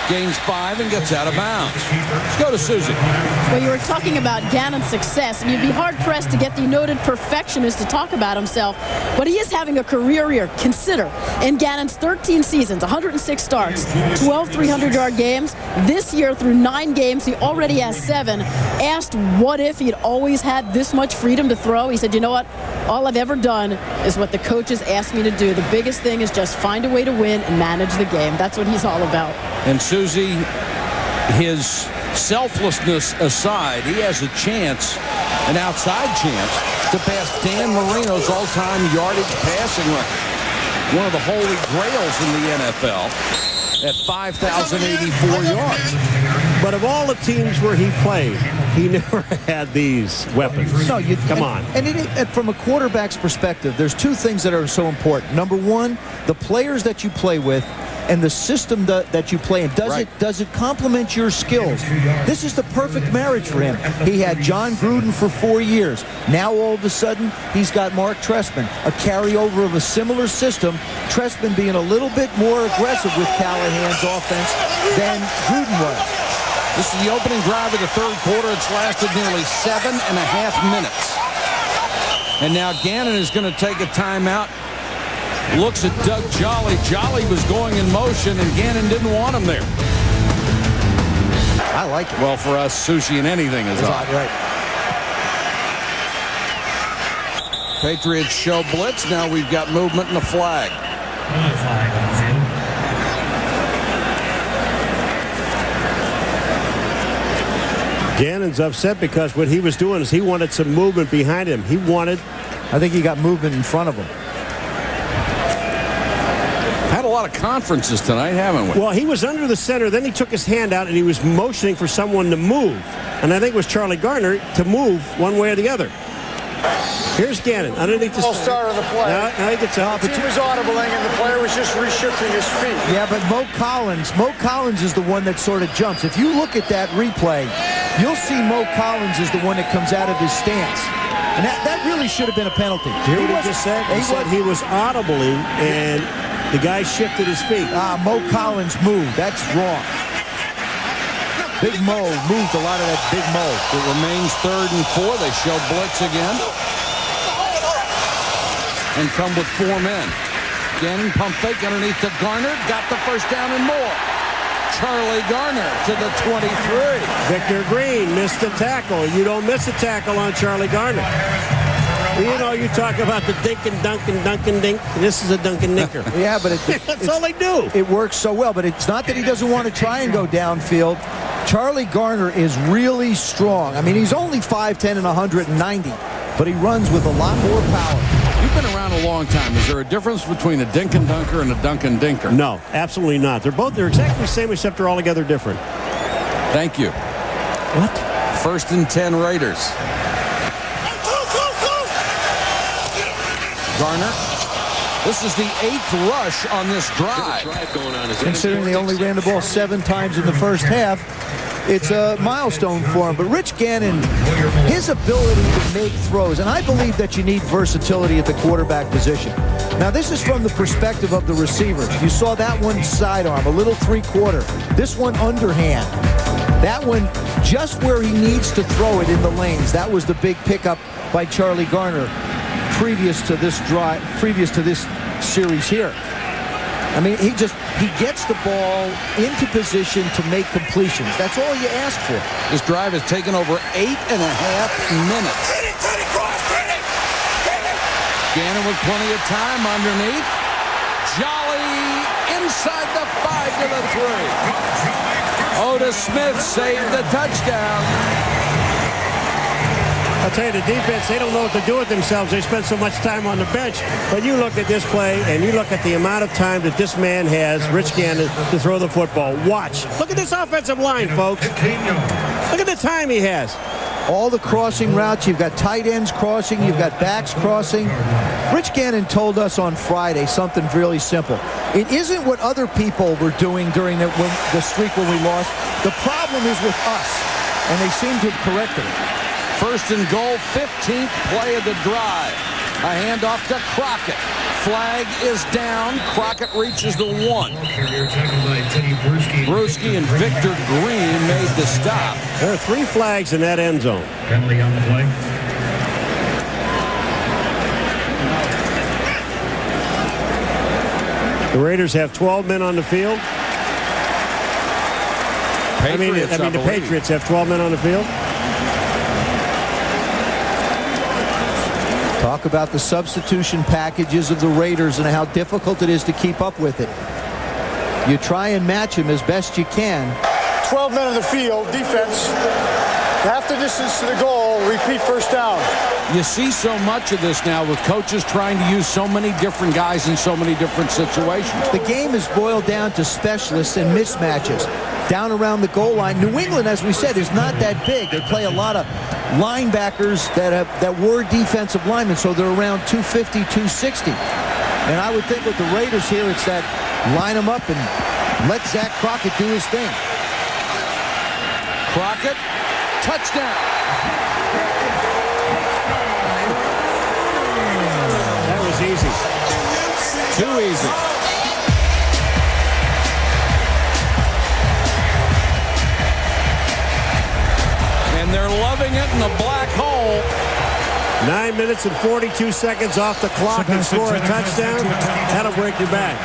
Gains 5 and gets out of bounds. Let's go to Susie. Well, you were talking about Gannon's success, and you'd be hard-pressed to get the noted perfectionist to talk about himself, but he is having a career year. Consider, in Gannon's 13 seasons, 106 starts, 12 300-yard games. This year, through 9 games, he already has 7. Asked what if he'd always had this much freedom to throw, he said, you know what? All I've ever done is what the coaches asked me to do. The biggest thing is just find a way to win and manage the game. That's what he's all about. And Susie, his selflessness aside, he has a chance, an outside chance, to pass Dan Marino's all-time yardage passing record. One of the holy grails in the NFL at 5,084 yards. But of all the teams where he played, he never had these weapons. No, Come on. And from a quarterback's perspective, there's 2 things that are so important. Number 1, the players that you play with and the system that you play in. Does it complement your skills? This is the perfect marriage for him. He had John Gruden for 4 years. Now all of a sudden, he's got Mark Trestman, a carryover of a similar system. Trestman being a little bit more aggressive with Callahan's offense than Gruden was. This is the opening drive of the third quarter. It's lasted nearly 7.5 minutes. And now Gannon is going to take a timeout. Looks at Doug Jolly. Jolly was going in motion, and Gannon didn't want him there. I like it. Well, for us, sushi and anything is on. Right. Patriots show blitz. Now we've got movement and a flag. Gannon's upset because what he was doing is he wanted some movement behind him. I think he got movement in front of him. Had a lot of conferences tonight, haven't we? Well, he was under the center. Then he took his hand out and he was motioning for someone to move. And I think it was Charlie Garner to move one way or the other. Here's Gannon underneath the start of the play. Now he gets a The team was audibling and the player was just reshifting his feet. Yeah, but Mo Collins is the one that sort of jumps. If you look at that replay, you'll see Mo Collins is the one that comes out of his stance. And that really should have been a penalty. You hear what he just said? He said he was audibly, and the guy shifted his feet. Mo Collins moved. That's wrong. Big Mo moved a lot of that Big Mo. It remains 3rd and 4. They show blitz again. And come with 4 men. Gannon pump fake underneath to Garner. Got the first down and more. Charlie Garner to the 23. Victor Green missed the tackle. You don't miss a tackle on Charlie Garner. You know, you talk about the dink and dunk and dunk and dink. This is a dunk and dinker. Yeah, but that's all they do. It works so well, but it's not that he doesn't want to try and go downfield. Charlie Garner is really strong. I mean, he's only 5'10" and 190, but he runs with a lot more power. You've been around a long time. Is there a difference between a dink and dunker and a dunk and dinker? No, absolutely not. They're exactly the same, except they're altogether different. Thank you. What? 1st and 10 Raiders. Garner. This is the 8th rush on this drive. Considering they only ran the ball 7 times in the first half, it's a milestone for him. But Rich Gannon, his ability to make throws, and I believe that you need versatility at the quarterback position. Now, this is from the perspective of the receivers. You saw that one sidearm, a little 3-quarter. This one underhand. That one just where he needs to throw it in the lanes. That was the big pickup by Charlie Garner previous to this drive, previous to this series here. I mean, he gets the ball into position to make completions. That's all you ask for. This drive has taken over 8.5 minutes. Gannon with plenty of time underneath. Jolly inside the 5 to the 3. Otis Smith saved the touchdown. I'll tell you, the defense, they don't know what to do with themselves. They spend so much time on the bench. But you look at this play, and you look at the amount of time that this man has, Rich Gannon, to throw the football. Watch. Look at this offensive line, folks. Look at the time he has. All the crossing routes. You've got tight ends crossing. You've got backs crossing. Rich Gannon told us on Friday something really simple. It isn't what other people were doing during the streak when we lost. The problem is with us, and they seem to have corrected it. 1st and goal, 15th play of the drive. A handoff to Crockett. Flag is down. Crockett reaches the 1. Brewski and Victor Green made the stop. There are 3 flags in that end zone. Penalty on the play. The Raiders have 12 men on the field. The Patriots have 12 men on the field. Talk about the substitution packages of the Raiders and how difficult it is to keep up with it. You try and match them as best you can. 12 men on the field, defense. Half the distance to the goal, repeat first down. You see so much of this now with coaches trying to use so many different guys in so many different situations. The game is boiled down to specialists and mismatches. Down around the goal line. New England, as we said, is not that big. They play a lot of linebackers that were defensive linemen, so they're around 250, 260. And I would think with the Raiders here, it's that line them up and let Zach Crockett do his thing. Crockett, touchdown. That was easy. Too easy. And they're loving it in the black hole. 9 minutes and 42 seconds off the clock and score a touchdown. That'll break your back.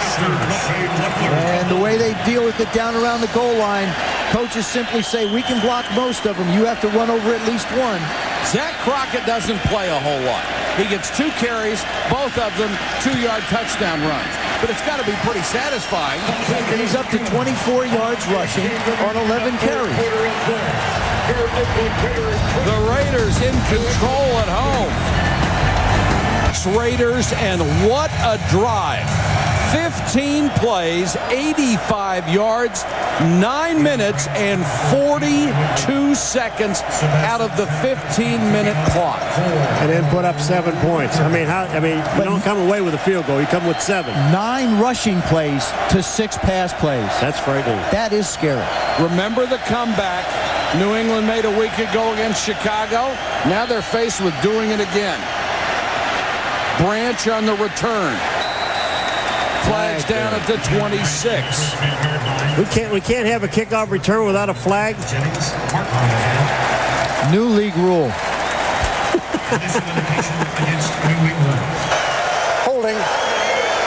And the way they deal with it down around the goal line, coaches simply say, we can block most of them. You have to run over at least one. Zach Crockett doesn't play a whole lot. He gets 2 carries, both of them 2-yard touchdown runs. But it's got to be pretty satisfying. And he's up to 24 yards rushing on 11 carries. The Raiders in control at home. It's Raiders, and what a drive. 15 plays, 85 yards, 9 minutes and 42 seconds out of the 15-minute clock. And then put up 7 points. You don't come away with a field goal. You come with 7. 9 rushing plays to 6 pass plays. That's frightening. That is scary. Remember the comeback New England made a week ago against Chicago. Now they're faced with doing it again. Branch on the return. Flags down at the 26. We can't have a kickoff return without a flag. New league rule. Holding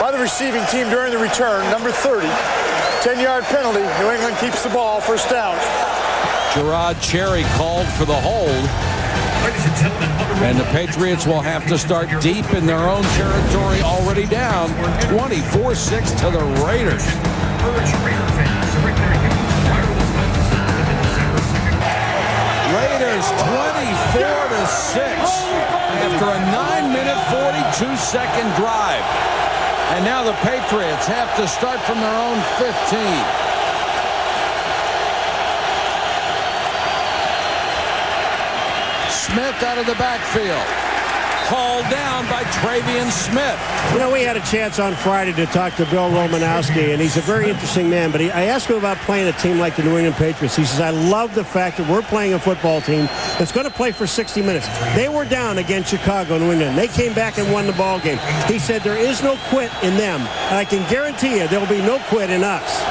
by the receiving team during the return, number 30. 10-yard penalty. New England keeps the ball, first down. Gerard Cherry called for the hold. And the Patriots will have to start deep in their own territory, already down 24-6 to the Raiders. Raiders 24-6 after a 9-minute, 42-second drive. And now the Patriots have to start from their own 15. Smith out of the backfield. Called down by Travion Smith. You know, we had a chance on Friday to talk to Bill Romanowski, and he's a very interesting man, but I asked him about playing a team like the New England Patriots. He says, I love the fact that we're playing a football team that's going to play for 60 minutes. They were down against Chicago, New England. They came back and won the ball game. He said there is no quit in them, and I can guarantee you there will be no quit in us.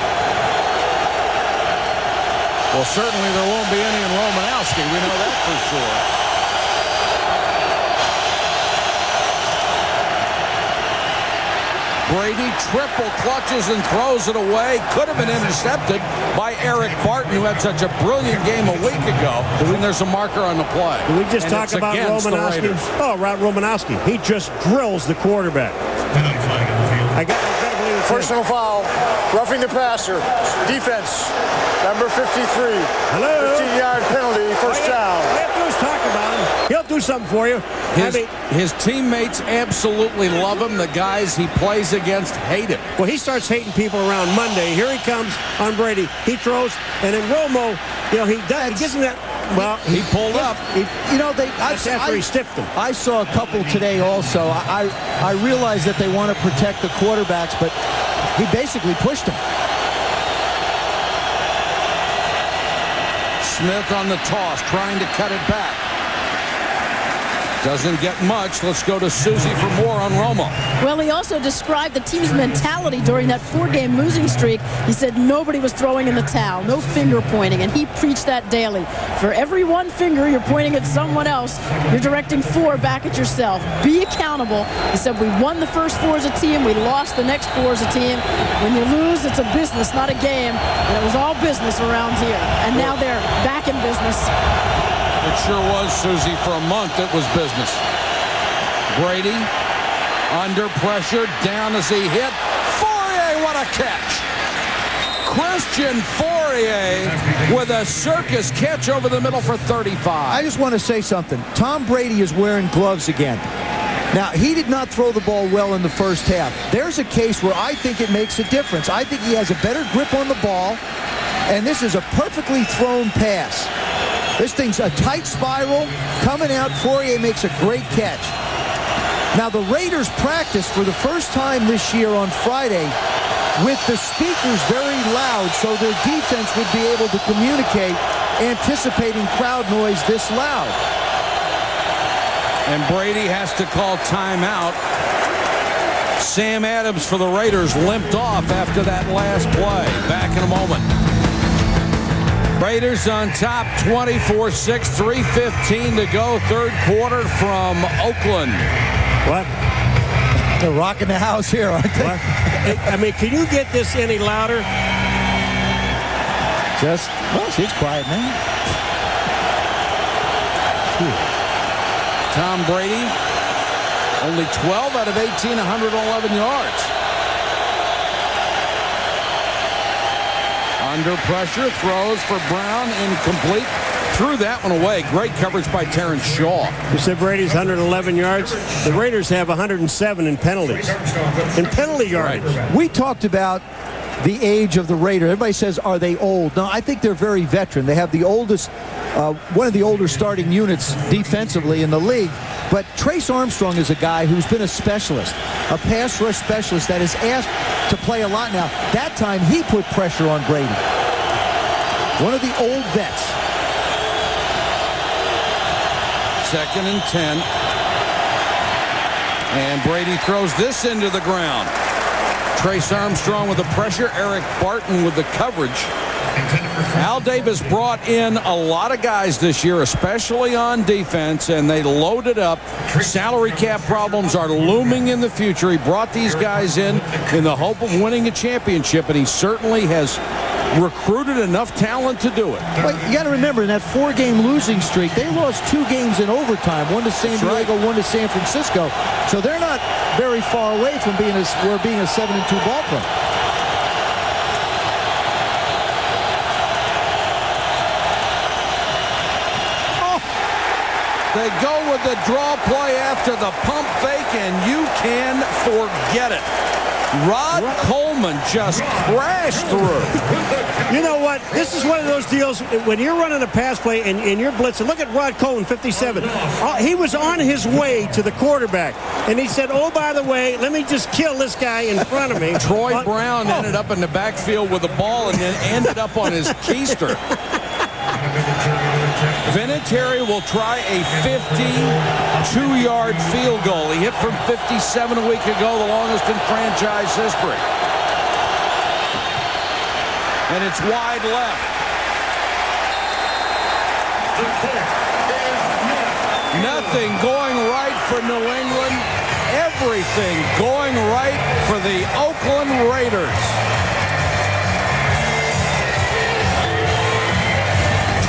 Well, certainly there won't be any in Romanowski. We know that for sure. Brady triple clutches and throws it away. Could have been intercepted by Eric Barton, who had such a brilliant game a week ago. And there's a marker on the play. Did we just talk about Romanowski? Oh, Romanowski. He just drills the quarterback. I got to believe it's personal foul. Roughing the passer. Defense. Number 53. Hello. 15-yard penalty. First down. All you have to do is talk about him. He'll do something for you. His teammates absolutely love him. The guys he plays against hate him. Well, he starts hating people around Monday. Here he comes on Brady. He throws, and then Romo, you know, he gives him that. Well, he pulled up. That's after he stiffed him. I saw a couple today also. I realize that they want to protect the quarterbacks, but he basically pushed him. Smith on the toss, trying to cut it back. Doesn't get much. Let's go to Susie for more on Romo. Well, he also described the team's mentality during that 4-game losing streak. He said nobody was throwing in the towel, no finger pointing, and he preached that daily. For every one finger you're pointing at someone else, you're directing 4 back at yourself. Be accountable. He said we won the first 4 as a team, we lost the next 4 as a team. When you lose, it's a business, not a game. And it was all business around here. And now they're back in business. It sure was, Susie. For a month, it was business. Brady, under pressure, down as he hit. Fourier, what a catch! Christian Fourier with a circus catch over the middle for 35. I just want to say something. Tom Brady is wearing gloves again. Now, he did not throw the ball well in the first half. There's a case where I think it makes a difference. I think he has a better grip on the ball, and this is a perfectly thrown pass. This thing's a tight spiral, coming out. Fourier makes a great catch. Now, the Raiders practiced for the first time this year on Friday with the speakers very loud so their defense would be able to communicate, anticipating crowd noise this loud. And Brady has to call timeout. Sam Adams for the Raiders limped off after that last play. Back in a moment. Raiders on top, 24-6, 3:15 to go, third quarter from Oakland. What? They're rocking the house here, aren't they? What? I mean, can you get this any louder? Well, she's quiet now. Tom Brady, only 12 out of 18, 111 yards. Under pressure, throws for Brown, incomplete. Threw that one away. Great coverage by Terrence Shaw. You said Brady's 111 yards. The Raiders have 107 in penalties. In penalty yardage. Right. We talked about the age of the Raiders. Everybody says, are they old? No, I think they're very veteran. They have the oldest, one of the older starting units defensively in the league. But Trace Armstrong is a guy who's been a specialist, a pass rush specialist that is asked to play a lot now. That time he put pressure on Brady. One of the old vets. 2nd and 10. And Brady throws this into the ground. Trace Armstrong with the pressure. Eric Barton with the coverage. Al Davis brought in a lot of guys this year, especially on defense, and they loaded up. Salary cap problems are looming in the future. He brought these guys in the hope of winning a championship, and he certainly has recruited enough talent to do it. But you got to remember, in that 4-game losing streak, they lost 2 games in overtime, one to San Diego, one to San Francisco. So they're not very far away from being a 7-2 ball club. They go with the draw play after the pump fake, and you can forget it. Rod Coleman just crashed through. You know what? This is one of those deals when you're running a pass play and you're blitzing. Look at Rod Coleman, 57. He was on his way to the quarterback, and he said, oh, by the way, let me just kill this guy in front of me. Troy Brown ended up in the backfield with the ball and then ended up on his keister. Vinatieri will try a 52-yard field goal. He hit from 57 a week ago, the longest in franchise history. And it's wide left. Nothing going right for New England. Everything going right for the Oakland Raiders.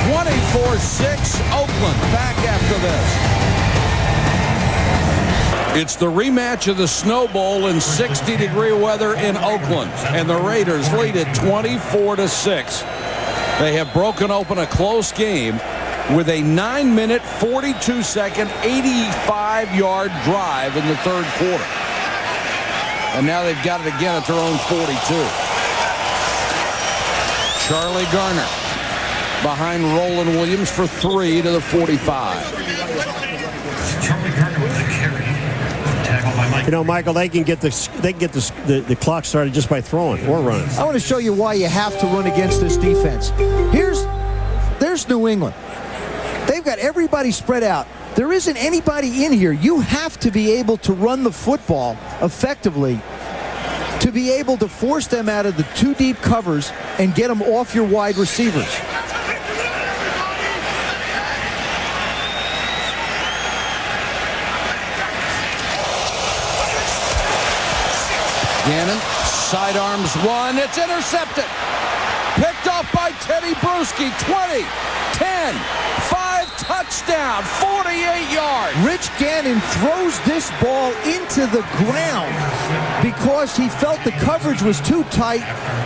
24-6, Oakland back after this. It's the rematch of the Snow Bowl in 60-degree weather in Oakland, and the Raiders lead it 24-6. They have broken open a close game with a 9-minute, 42-second, 85-yard drive in the third quarter. And now they've got it again at their own 42. Charlie Garner behind Roland Williams for 3 to the 45. Charlie Garner with the carry. Tackled by Mike. You know, Michael, they can get the clock started just by throwing or running. I want to show you why you have to run against this defense. There's New England. They've got everybody spread out. There isn't anybody in here. You have to be able to run the football effectively to be able to force them out of the 2 deep covers and get them off your wide receivers. Gannon sidearms one. It's intercepted. Picked off by Teddy Bruschi. 20, 10, 5, touchdown, 48 yards. Rich Gannon throws this ball into the ground because he felt the coverage was too tight.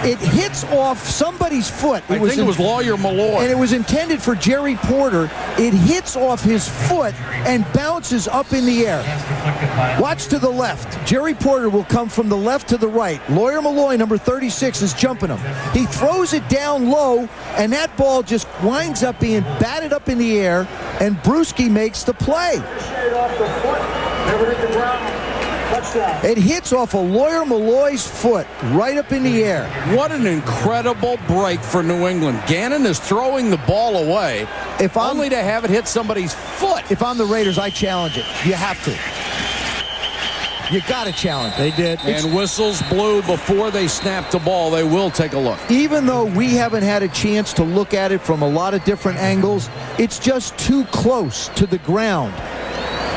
It hits off somebody's foot. I think it was Lawyer Malloy. And it was intended for Jerry Porter. It hits off his foot and bounces up in the air. Watch to the left. Jerry Porter will come from the left to the right. Lawyer Malloy, number 36, is jumping him. He throws it down low, and that ball just winds up being batted up in the air, and Bruschi makes the play. It hits off of Lawyer Malloy's foot right up in the air. What an incredible break for New England. Gannon is throwing the ball away, only to have it hit somebody's foot. If I'm the Raiders, I challenge it. You have to. You got to challenge. They did. And whistles blew before they snapped the ball. They will take a look. Even though we haven't had a chance to look at it from a lot of different angles, it's just too close to the ground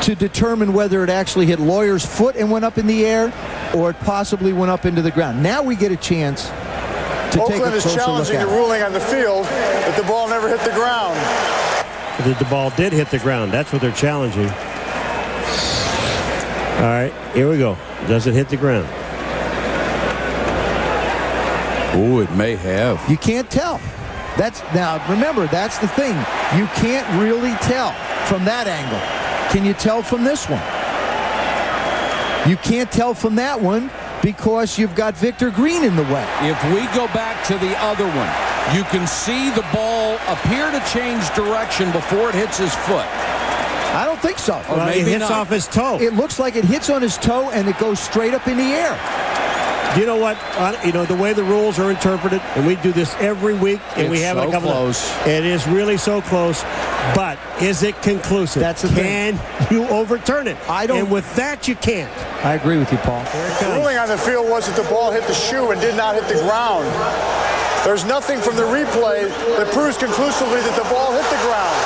to determine whether it actually hit Lawyer's foot and went up in the air or it possibly went up into the ground. Now we get a chance to take a closer look at it. Oakland is challenging the ruling on the field that the ball never hit the ground. The ball did hit the ground. That's what they're challenging. All right, here we go. Does it hit the ground? Oh, it may have. You can't tell. Now, remember, that's the thing. You can't really tell from that angle. Can you tell from this one? You can't tell from that one because you've got Victor Green in the way. If we go back to the other one, you can see the ball appear to change direction before it hits his foot. I don't think so. Or maybe it hits off his toe. It looks like it hits on his toe and it goes straight up in the air. Do you know what? The way the rules are interpreted, and we do this every week, and we have a couple close. It is really so close. But is it conclusive? That's the thing. Can you overturn it? I don't. And with that, you can't. I agree with you, Paul. The ruling on the field was that the ball hit the shoe and did not hit the ground. There's nothing from the replay that proves conclusively that the ball hit the ground.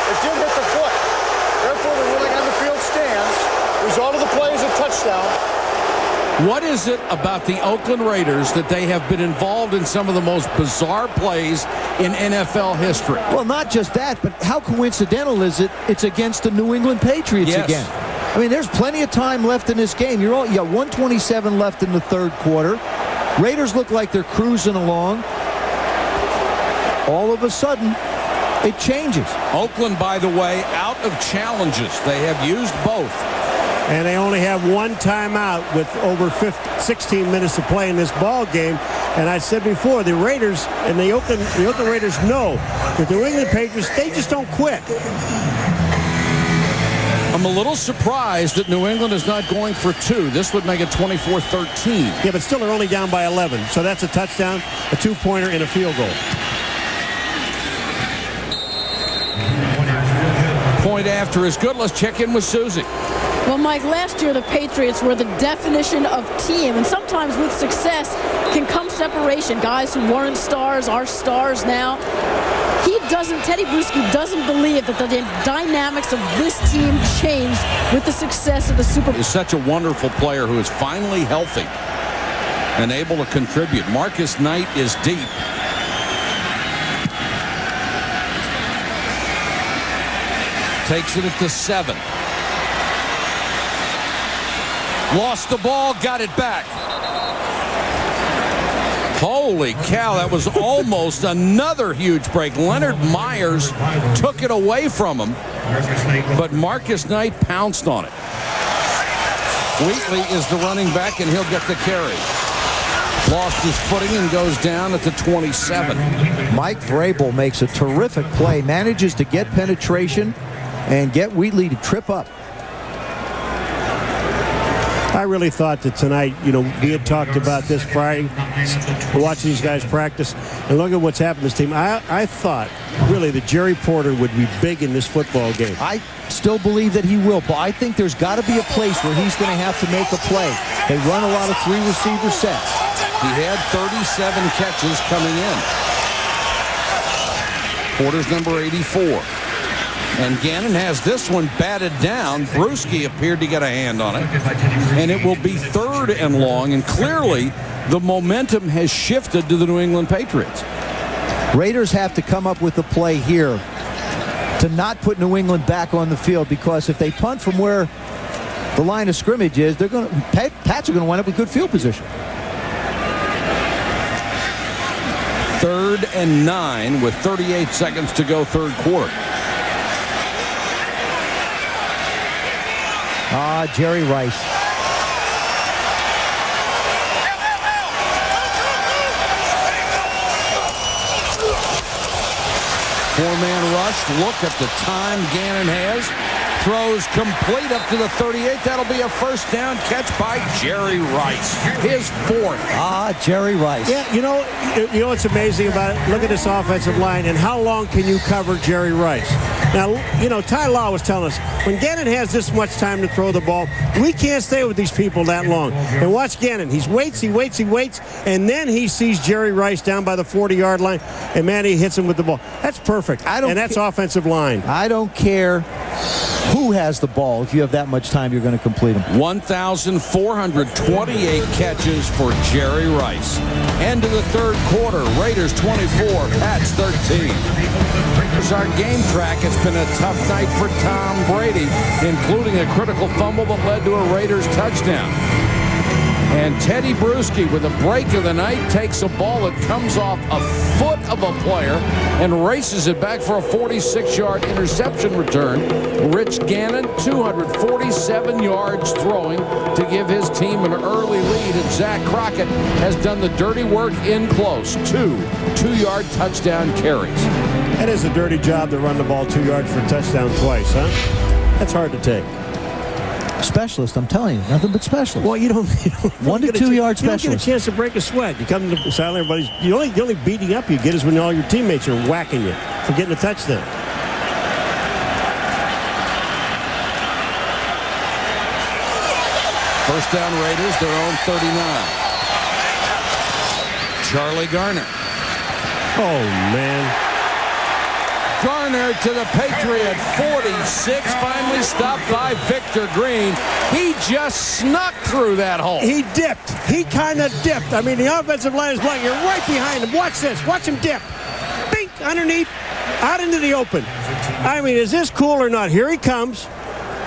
It did hit the foot. Therefore, the ruling on the field stands. The result of the play is a touchdown. What is it about the Oakland Raiders that they have been involved in some of the most bizarre plays in NFL history? Well, not just that, but how coincidental is it it's against the New England Patriots again? I mean, there's plenty of time left in this game. You got 1:27 left in the third quarter. Raiders look like they're cruising along. All of a sudden, it changes. Oakland, by the way, out of challenges. They have used both. And they only have one timeout with over 16 minutes to play in this ball game. And I said before, the Raiders and the Oakland Raiders know that the New England Patriots, they just don't quit. I'm a little surprised that New England is not going for two. This would make it 24-13. Yeah, but still they're only down by 11. So that's a touchdown, a two-pointer, and a field goal. Point after is good. Let's check in with Susie. Well, Mike, last year the Patriots were the definition of team, and sometimes with success can come separation. Guys who weren't stars are stars now. Teddy Bruschi doesn't believe that the dynamics of this team changed with the success of the Super Bowl. Is such a wonderful player who is finally healthy and able to contribute. Marcus Knight is deep. Takes it at the 7. Lost the ball, got it back. Holy cow, that was almost another huge break. Leonard Myers took it away from him, but Marcus Knight pounced on it. Wheatley is the running back, and he'll get the carry. Lost his footing and goes down at the 27. Mike Vrabel makes a terrific play, manages to get penetration and get Wheatley to trip up. I really thought that tonight, we had talked about this Friday, watching these guys practice, and look at what's happened to this team. I thought, really, that Jerry Porter would be big in this football game. I still believe that he will, but I think there's got to be a place where he's going to have to make a play. They run a lot of three-receiver sets. He had 37 catches coming in. Porter's number 84. And Gannon has this one batted down. Bruschi appeared to get a hand on it. And it will be 3rd and long. And clearly, the momentum has shifted to the New England Patriots. Raiders have to come up with a play here to not put New England back on the field, because if they punt from where the line of scrimmage is, Pats are going to wind up with good field position. 3rd and 9 with 38 seconds to go, third quarter. Jerry Rice. Four-man rush. Look at the time Gannon has. Throws complete up to the 38. That'll be a first down catch by Jerry Rice. His 4th. Jerry Rice. Yeah, you know what's amazing about it? Look at this offensive line, and how long can you cover Jerry Rice? Now, Ty Law was telling us, when Gannon has this much time to throw the ball, we can't stay with these people that long. And watch Gannon. He waits, and then he sees Jerry Rice down by the 40-yard line, and man, he hits him with the ball. That's perfect. And that's offensive line. I don't care who has the ball. If you have that much time, you're going to complete them. 1,428 catches for Jerry Rice. End of the third quarter. Raiders 24, Pats 13. Here's our game track. It's been a tough night for Tom Brady, including a critical fumble that led to a Raiders touchdown. And Teddy Bruschi, with a break of the night, takes a ball that comes off a foot of a player and races it back for a 46-yard interception return. Rich Gannon, 247 yards throwing to give his team an early lead. And Zach Crockett has done the dirty work in close. Two-yard touchdown carries. That is a dirty job to run the ball 2 yards for a touchdown twice, huh? That's hard to take. Specialist, I'm telling you, nothing but specialist. Well, you don't 1 to 2 yard specialist. You don't get a chance to break a sweat. You come to the sideline, everybody's the only beating up you get is when all your teammates are whacking you for getting a touchdown. First down Raiders, their own 39. Charlie Garner. Oh, man. Garner to the Patriot 46, finally stopped by Victor Green. He just snuck through that hole. He dipped. He kind of dipped. I mean, the offensive line is blocking. You're right behind him. Watch this. Watch him dip. Bink, underneath, out into the open. I mean, is this cool or not? Here he comes.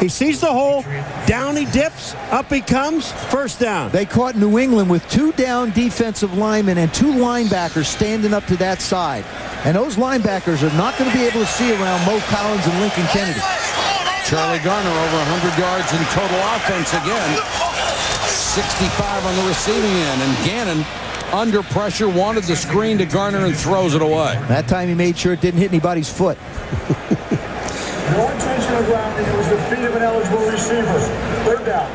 He sees the hole. Down he dips. Up he comes. First down. They caught New England with 2 down defensive linemen and 2 linebackers standing up to that side. And those linebackers are not going to be able to see around Mo Collins and Lincoln Kennedy. Charlie Garner over 100 yards in total offense again. 65 on the receiving end. And Gannon, under pressure, wanted the screen to Garner and throws it away. That time he made sure it didn't hit anybody's foot. No intentional grounding. It was the feet of an eligible receiver. Third down.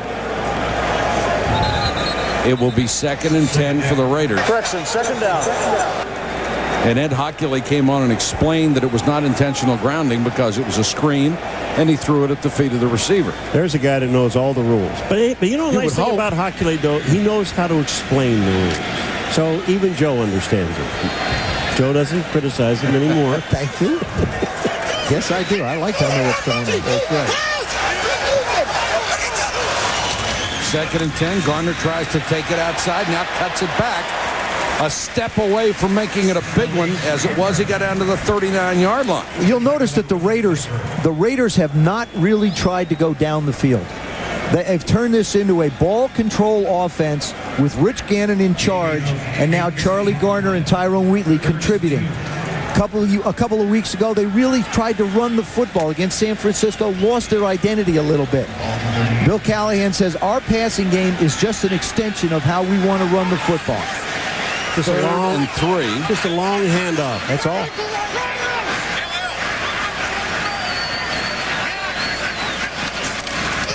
It will be 2nd and 10 for the Raiders. Correction, second down. And Ed Hockley came on and explained that it was not intentional grounding because it was a screen, and he threw it at the feet of the receiver. There's a guy that knows all the rules. But you know the nice thing about Hockley, though? He knows how to explain the rules. So even Joe understands it. Joe doesn't criticize him anymore. Thank you. Yes, I do. I like to know what's going on. That's right. 2nd and 10. Garner tries to take it outside. Now cuts it back. A step away from making it a big one. As it was, he got down to the 39-yard line. You'll notice that the Raiders have not really tried to go down the field. They've turned this into a ball control offense with Rich Gannon in charge, and now Charlie Garner and Tyrone Wheatley contributing. A couple of weeks ago, they really tried to run the football against San Francisco, lost their identity a little bit. Bill Callahan says our passing game is just an extension of how we want to run the football. Just a long, and 3. Just a long handoff. That's all.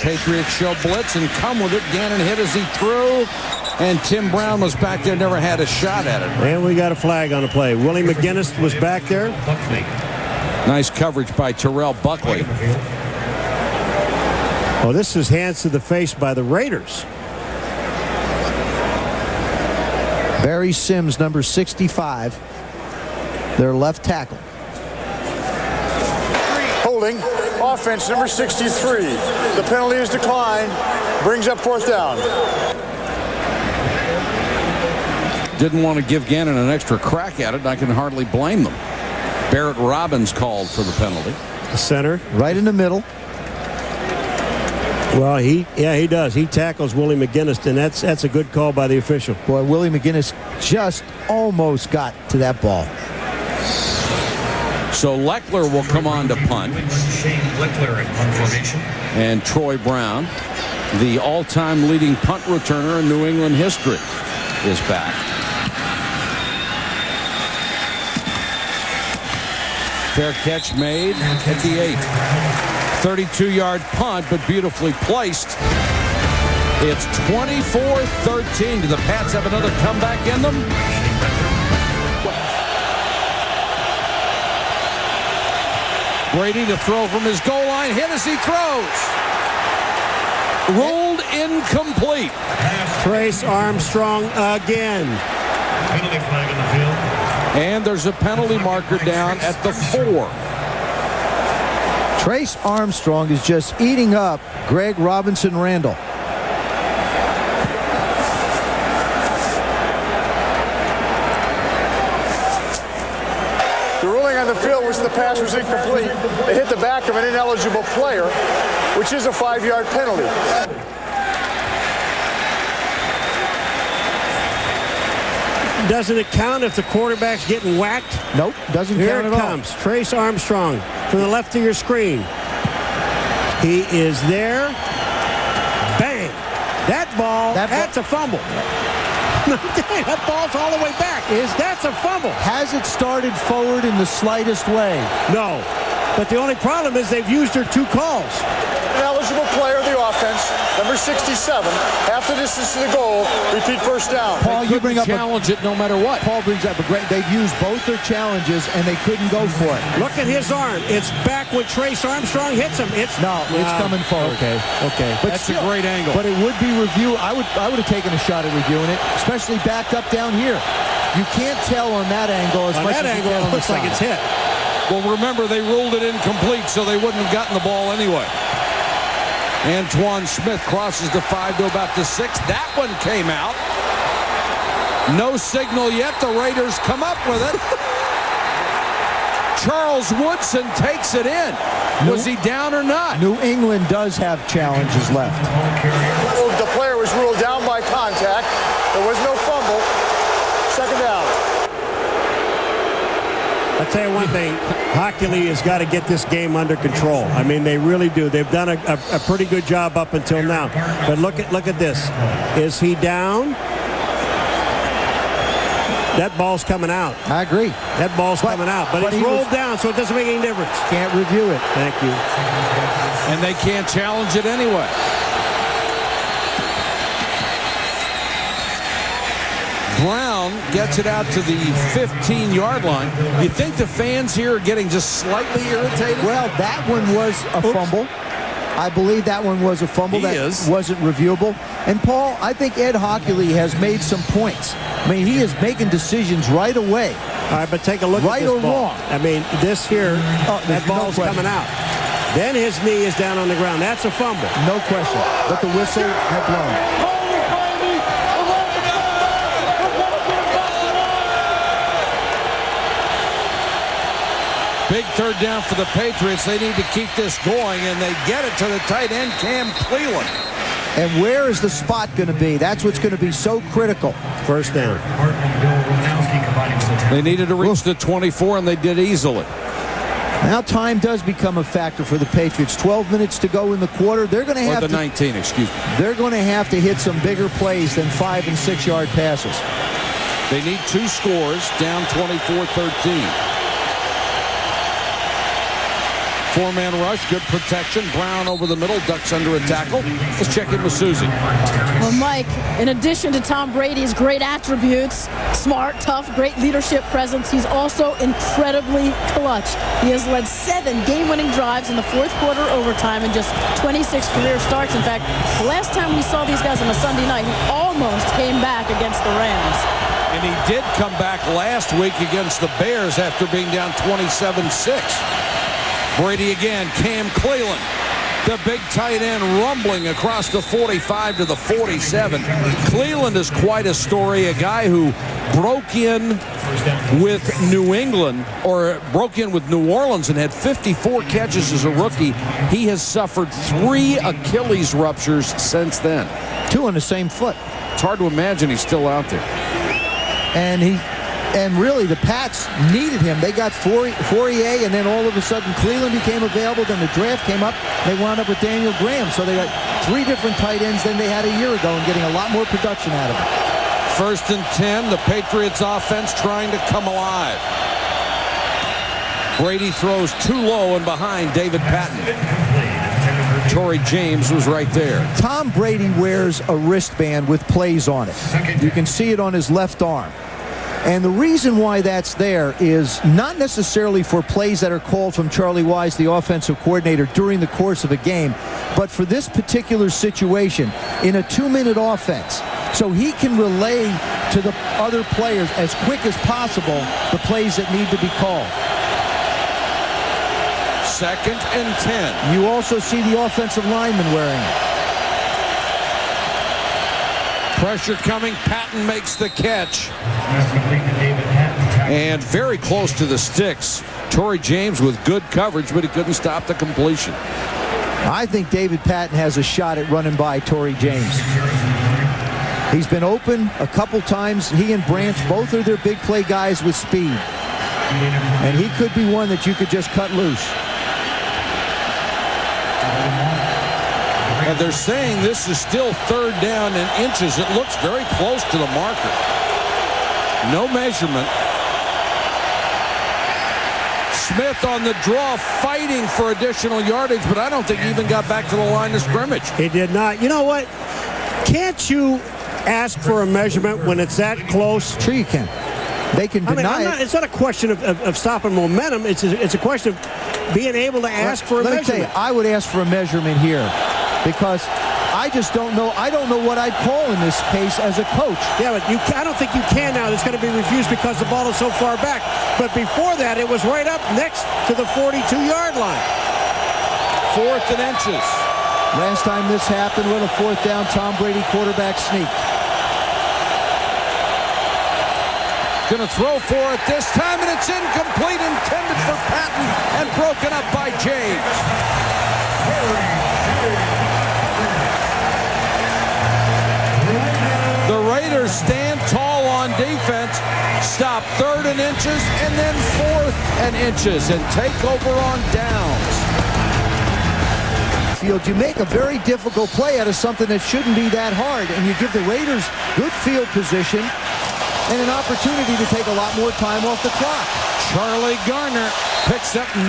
Patriots show blitz and come with it. Gannon hit as he threw, and Tim Brown was back there, never had a shot at it. And we got a flag on the play. Willie McGinnis was back there. Nice coverage by Terrell Buckley. Oh, this is hands to the face by the Raiders. Barry Sims, number 65, their left tackle. Holding. Offense, number 63. The penalty is declined. Brings up 4th down. Didn't want to give Gannon an extra crack at it, and I can hardly blame them. Barrett Robbins called for the penalty. The center. Right in the middle. Well, he does. He tackles Willie McGinnis, and that's a good call by the official. Boy, Willie McGinnis just almost got to that ball. So Leckler will come on to punt. And Troy Brown, the all-time leading punt returner in New England history, is back. Fair catch made at the 8. 32-yard punt, but beautifully placed. It's 24-13. Do the Pats have another comeback in them? Brady to throw from his goal line. Hit as he throws. Ruled incomplete. Trace Armstrong again. Penalty flag on the field. And there's a penalty marker down at the 4. Trace Armstrong is just eating up Greg Robinson Randall. The ruling on the field was the pass was incomplete. It hit the back of an ineligible player, which is a 5-yard penalty. Doesn't it count if the quarterback's getting whacked? Nope, doesn't Here count it at comes. Trace Armstrong from the left of your screen. He is there. Bang. That's a fumble. That ball's all the way back. That's a fumble. Has it started forward in the slightest way? No. But the only problem is they've used their 2 calls. An eligible player of the offense number 67, half the distance to the goal, repeat first down. Paul, you bring up challenge it no matter what. Paul brings up a great. They've used both their challenges and they couldn't go for it. Look at his arm. It's back when Trace Armstrong hits him. It's coming forward. Okay. But That's still, a great angle. But it would be review. I would have taken a shot at reviewing it, especially backed up down here. You can't tell on that angle as on much that as angle. you can It on the looks like side. it's hit. Well, remember, they ruled it incomplete, so they wouldn't have gotten the ball anyway. Antoine Smith crosses the 5 to about the 6. That one came out. No signal yet. The Raiders come up with it. Charles Woodson takes it in. Was he down or not? New England does have challenges left. The player was ruled down by contact. There was no fumble. Second down. I'll tell you one thing, Hockey League has got to get this game under control. I mean, they really do. They've done a pretty good job up until now. But look at this. Is he down? That ball's coming out. I agree. That ball's coming out. But it's rolled down, so it doesn't make any difference. Can't review it. Thank you. And they can't challenge it anyway. Brown gets it out to the 15-yard line. You think the fans here are getting just slightly irritated? Well, that one was a fumble. I believe that one was a fumble wasn't reviewable. And, Paul, I think Ed Hockley has made some points. I mean, he is making decisions right away. All right, but take a look at this ball. Right or wrong? I mean, this here, that ball's coming out. Then his knee is down on the ground. That's a fumble. No question. But the whistle had blown. Big third down for the Patriots. They need to keep this going, and they get it to the tight end, Cam Cleland. And where is the spot going to be? That's what's going to be so critical. First down. They needed to reach the 24, and they did easily. Now time does become a factor for the Patriots. 12 minutes to go in the quarter. They're going to have 19, excuse me. They're going to have to hit some bigger plays than 5- and 6-yard passes. They need 2 scores, down 24-13. 4-man rush, good protection. Brown over the middle, ducks under a tackle. Let's check in with Susie. Well, Mike, in addition to Tom Brady's great attributes, smart, tough, great leadership presence, he's also incredibly clutch. He has led 7 game-winning drives in the fourth quarter overtime and just 26 career starts. In fact, the last time we saw these guys on a Sunday night, he almost came back against the Rams. And he did come back last week against the Bears after being down 27-6. Brady again, Cam Cleland, the big tight end, rumbling across the 45 to the 47. Cleland is quite a story, a guy who broke in with New England, or broke in with New Orleans and had 54 catches as a rookie. He has suffered 3 Achilles ruptures since then. 2 on the same foot. It's hard to imagine he's still out there. And really, the Pats needed him. They got Fourier, and then all of a sudden Cleveland became available. Then the draft came up. They wound up with Daniel Graham. So they got 3 different tight ends than they had a year ago and getting a lot more production out of them. 1st and 10, the Patriots offense trying to come alive. Brady throws too low and behind David Patton. Torrey James was right there. Tom Brady wears a wristband with plays on it. You can see it on his left arm. And the reason why that's there is not necessarily for plays that are called from Charlie Wise, the offensive coordinator, during the course of a game, but for this particular situation in a 2-minute offense. So he can relay to the other players as quick as possible the plays that need to be called. 2nd and 10. You also see the offensive lineman wearing it. Pressure coming. Patton makes the catch. And very close to the sticks. Torrey James with good coverage, but he couldn't stop the completion. I think David Patton has a shot at running by Torrey James. He's been open a couple times. He and Branch, both are their big play guys with speed. And he could be one that you could just cut loose. And they're saying this is still 3rd down and inches. It looks very close to the marker. No measurement. Smith on the draw, fighting for additional yardage, but I don't think he even got back to the line of scrimmage. He did not. You know what? Can't you ask for a measurement when it's that close? Sure you can. They can deny it. It's not a question of stopping momentum. It's a question of being able to ask for a measurement. Let me tell you, I would ask for a measurement here because I just don't know. I don't know what I'd call in this case as a coach. Yeah, but I don't think you can now. It's going to be refused because the ball is so far back. But before that, it was right up next to the 42-yard line. 4th and inches. Last time this happened with a 4th down, Tom Brady quarterback sneak. Going to throw for it this time, and it's incomplete, intended for Patton, and broken up by James. The Raiders stand tall on defense, stop 3rd and inches, and then 4th and inches, and take over on downs. You make a very difficult play out of something that shouldn't be that hard, and you give the Raiders good field position and an opportunity to take a lot more time off the clock. Charlie Garner picks up 9.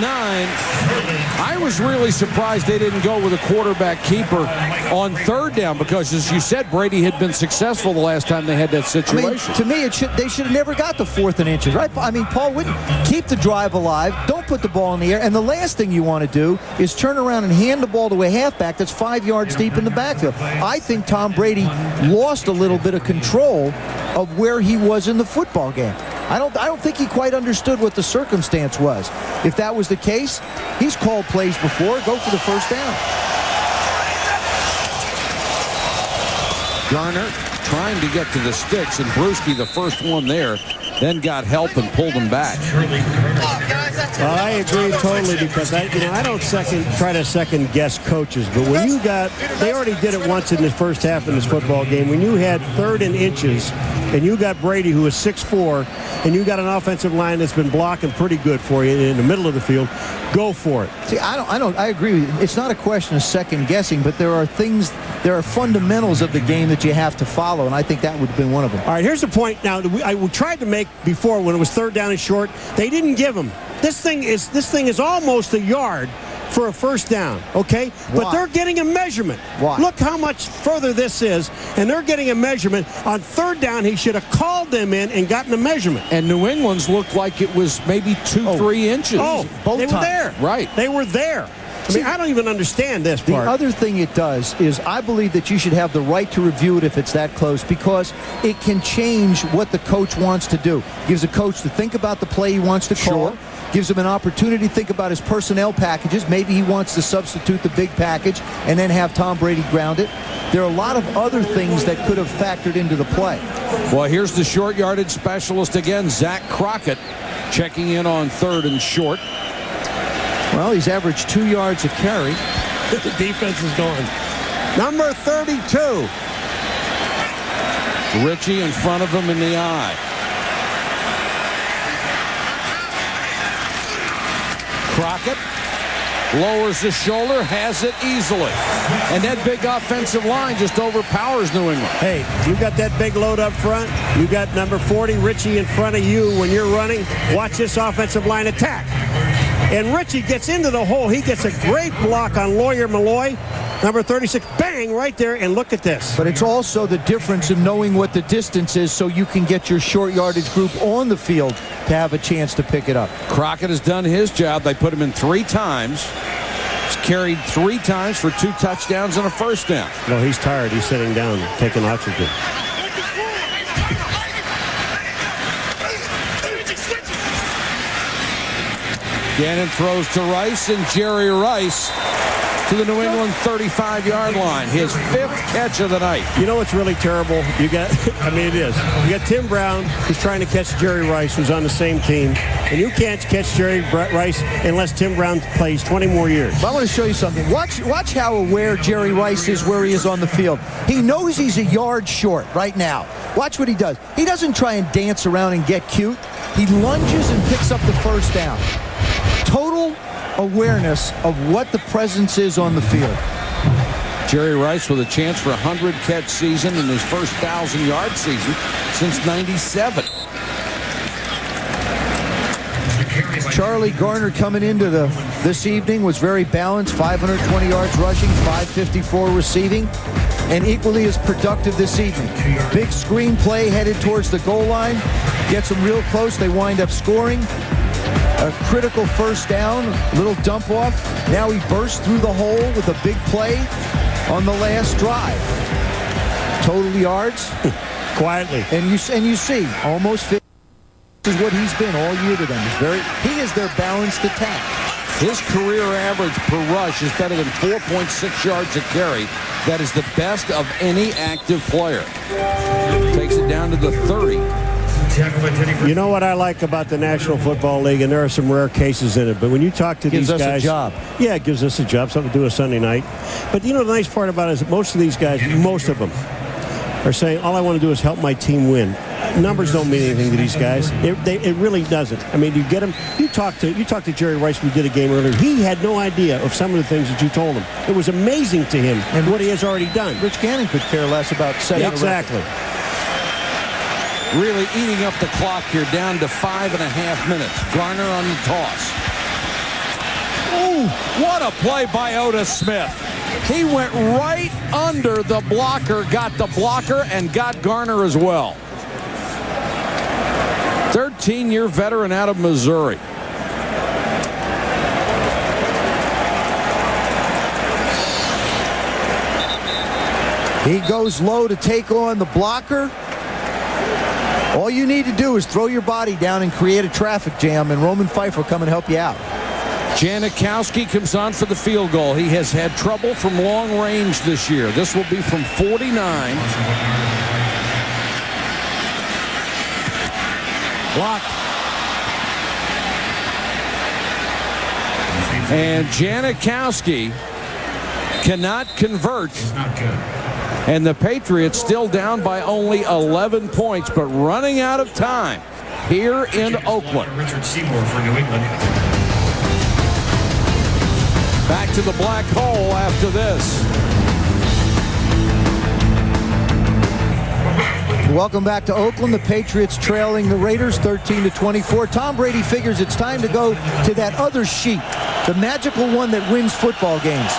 I was really surprised they didn't go with a quarterback keeper on 3rd down because, as you said, Brady had been successful the last time they had that situation. To me, they should have never got the 4th and inches, right? I mean, Paul wouldn't keep the drive alive. Don't put the ball in the air. And the last thing you want to do is turn around and hand the ball to a halfback that's 5 yards deep in the backfield. I think Tom Brady lost a little bit of control of where he was in the football game. I don't think he quite understood what the circumstance was. If that was the case, he's called plays before. Go for the 1st down. Garner trying to get to the sticks, and Brewski, the first one there, then got help and pulled him back. Well, I agree totally because I don't try to second guess coaches, but when they already did it once in the first half of this football game. When you had 3rd and inches, and you got Brady, who is 6'4", and you got an offensive line that's been blocking pretty good for you in the middle of the field, go for it. See, I agree with you. It's not a question of second guessing, but there are fundamentals of the game that you have to follow, and I think that would have been one of them. All right, here's the point now I tried to make before when it was 3rd down and short. They didn't give them. This thing is almost a yard for a 1st down, okay? Why? But they're getting a measurement. Why? Look how much further this is, and they're getting a measurement. On 3rd down, he should have called them in and gotten a measurement. And New England's looked like it was maybe 2-3 inches. Oh, both they times. were there. Right. They were there. I mean, I don't even understand this part. The other thing it does is I believe that you should have the right to review it if it's that close because it can change what the coach wants to do. Gives a coach to think about the play he wants to call. Sure. Gives him an opportunity to think about his personnel packages. Maybe he wants to substitute the big package and then have Tom Brady ground it. There are a lot of other things that could have factored into the play. Well, here's the short yardage specialist again, Zach Crockett, checking in on 3rd and short. Well, he's averaged 2 yards a carry. The defense is going. Number 32. Ritchie in front of him in the eye. Crockett lowers the shoulder, has it easily. And that big offensive line just overpowers New England. Hey, you got that big load up front. You got number 40, Ritchie, in front of you when you're running. Watch this offensive line attack. And Ritchie gets into the hole. He gets a great block on Lawyer Malloy. Number 36, bang, right there, and look at this. But it's also the difference in knowing what the distance is so you can get your short yardage group on the field to have a chance to pick it up. Crockett has done his job. They put him in 3 times. He's carried 3 times for 2 touchdowns and a 1st down. No, he's tired. He's sitting down, taking oxygen. Gannon throws to Rice, and Jerry Rice to the New England 35-yard line. His 5th catch of the night. You know what's really terrible? You got, it is. You got Tim Brown, who's trying to catch Jerry Rice, who's on the same team. And you can't catch Jerry Rice unless Tim Brown plays 20 more years. But I want to show you something. Watch how aware Jerry Rice is where he is on the field. He knows he's a yard short right now. Watch what he does. He doesn't try and dance around and get cute. He lunges and picks up the 1st down. Total awareness of what the presence is on the field. Jerry Rice with a chance for a 100-catch season in his first 1,000-yard season since '97. Charlie Garner coming into this evening was very balanced, 520 yards rushing, 554 receiving, and equally as productive this evening. Big screen play headed towards the goal line, gets them real close, they wind up scoring. A critical first down, little dump off. Now he bursts through the hole with a big play on the last drive. Total yards. Quietly. And you see, almost 50. This is what he's been all year to them. He is their balanced attack. His career average per rush is better than 4.6 yards a carry. That is the best of any active player. Takes it down to the 30. You know what I like about the National Football League, and there are some rare cases in it, but when you talk to these guys... Gives us a job. Yeah, it gives us a job, something to do a Sunday night. But you know the nice part about it is that most of these guys, most of them, are saying, all I want to do is help my team win. Numbers don't mean anything to these guys. It really doesn't. I mean, you get them. You talk to Jerry Rice. We did a game earlier. He had no idea of some of the things that you told him. It was amazing to him and what he has already done. Rich Gannon could care less about setting exactly. Really eating up the clock here, down to 5.5 minutes. Garner on the toss. Ooh, what a play by Otis Smith. He went right under the blocker, got the blocker, and got Garner as well. 13-year veteran out of Missouri. He goes low to take on the blocker. All you need to do is throw your body down and create a traffic jam, and Roman Pfeiffer will come and help you out. Janikowski comes on for the field goal. He has had trouble from long range this year. This will be from 49. Blocked. And Janikowski cannot convert. And the Patriots still down by only 11 points, but running out of time here in Oakland. Richard Seymour for New England. Back to the black hole after this. Welcome back to Oakland. The Patriots trailing the Raiders 13-24. Tom Brady figures it's time to go to that other sheet, the magical one that wins football games.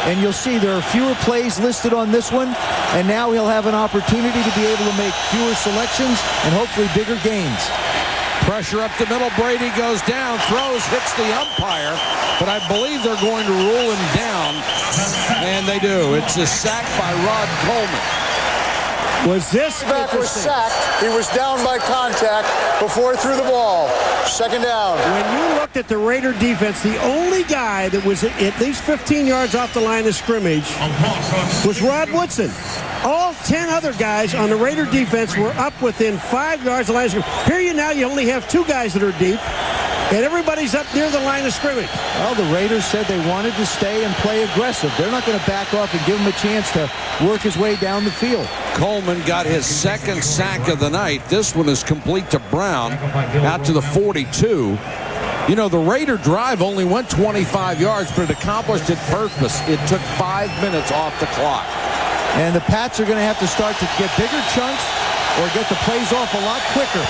And you'll see there are fewer plays listed on this one, and now he'll have an opportunity to be able to make fewer selections and hopefully bigger gains. Pressure up the middle. Brady goes down, throws, hits the umpire, but I believe they're going to rule him down, and they do. It's a sack by Rod Coleman. Was this back was sacked? He was down by contact before he threw the ball. Second down. When you looked at the Raider defense, the only guy that was at least 15 yards off the line of scrimmage was Rod Woodson. All 10 other guys on the Raider defense were up within 5 yards of the line of scrimmage. Here you only have 2 guys that are deep, and everybody's up near the line of scrimmage. Well, the Raiders said they wanted to stay and play aggressive. They're not going to back off and give him a chance to work his way down the field. Coleman got his second sack of the night. This one is complete to Brown, out to the 42. You know, the Raider drive only went 25 yards, but it accomplished its purpose. It took 5 minutes off the clock. And the Pats are going to have to start to get bigger chunks or get the plays off a lot quicker.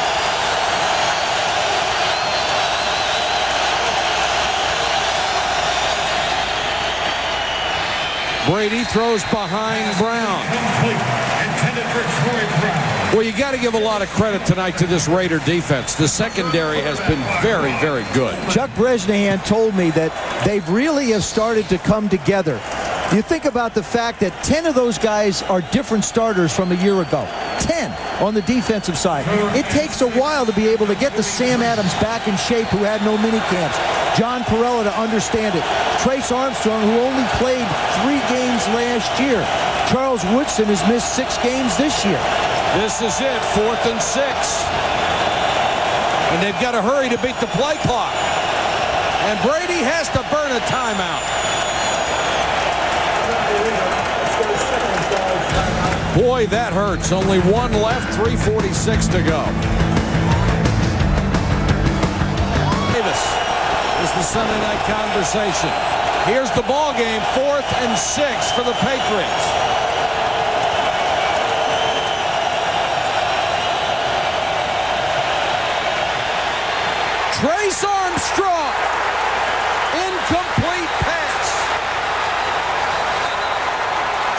Brady throws behind Brown. Well, you got to give a lot of credit tonight to this Raider defense. The secondary has been very, very good. Chuck Bresnahan told me that they really have started to come together. You think about the fact that 10 of those guys are different starters from a year ago. 10 on the defensive side. It takes a while to be able to get the Sam Adams back in shape who had no mini camps. John Perella to understand it. Trace Armstrong, who only played 3 games last year. Charles Woodson has missed 6 games this year. This is it, 4th and 6. And they've got to hurry to beat the play clock. And Brady has to burn a timeout. Boy, that hurts. Only 1 left, 3:46 to go. Davis is the Sunday night conversation. Here's the ball game, 4th and 6 for the Patriots. Trace Armstrong Armstrong. Incomplete pass.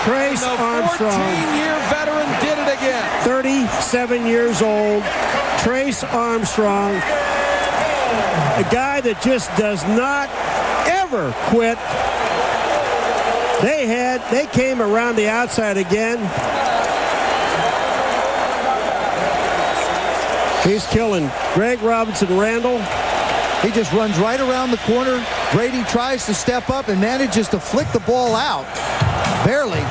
Trace Armstrong. 14-year veteran did it again. 37 years old. Trace Armstrong. A guy that just does not ever quit. They came around the outside again. He's killing Greg Robinson-Randall. He just runs right around the corner. Brady tries to step up and manages to flick the ball out. Barely.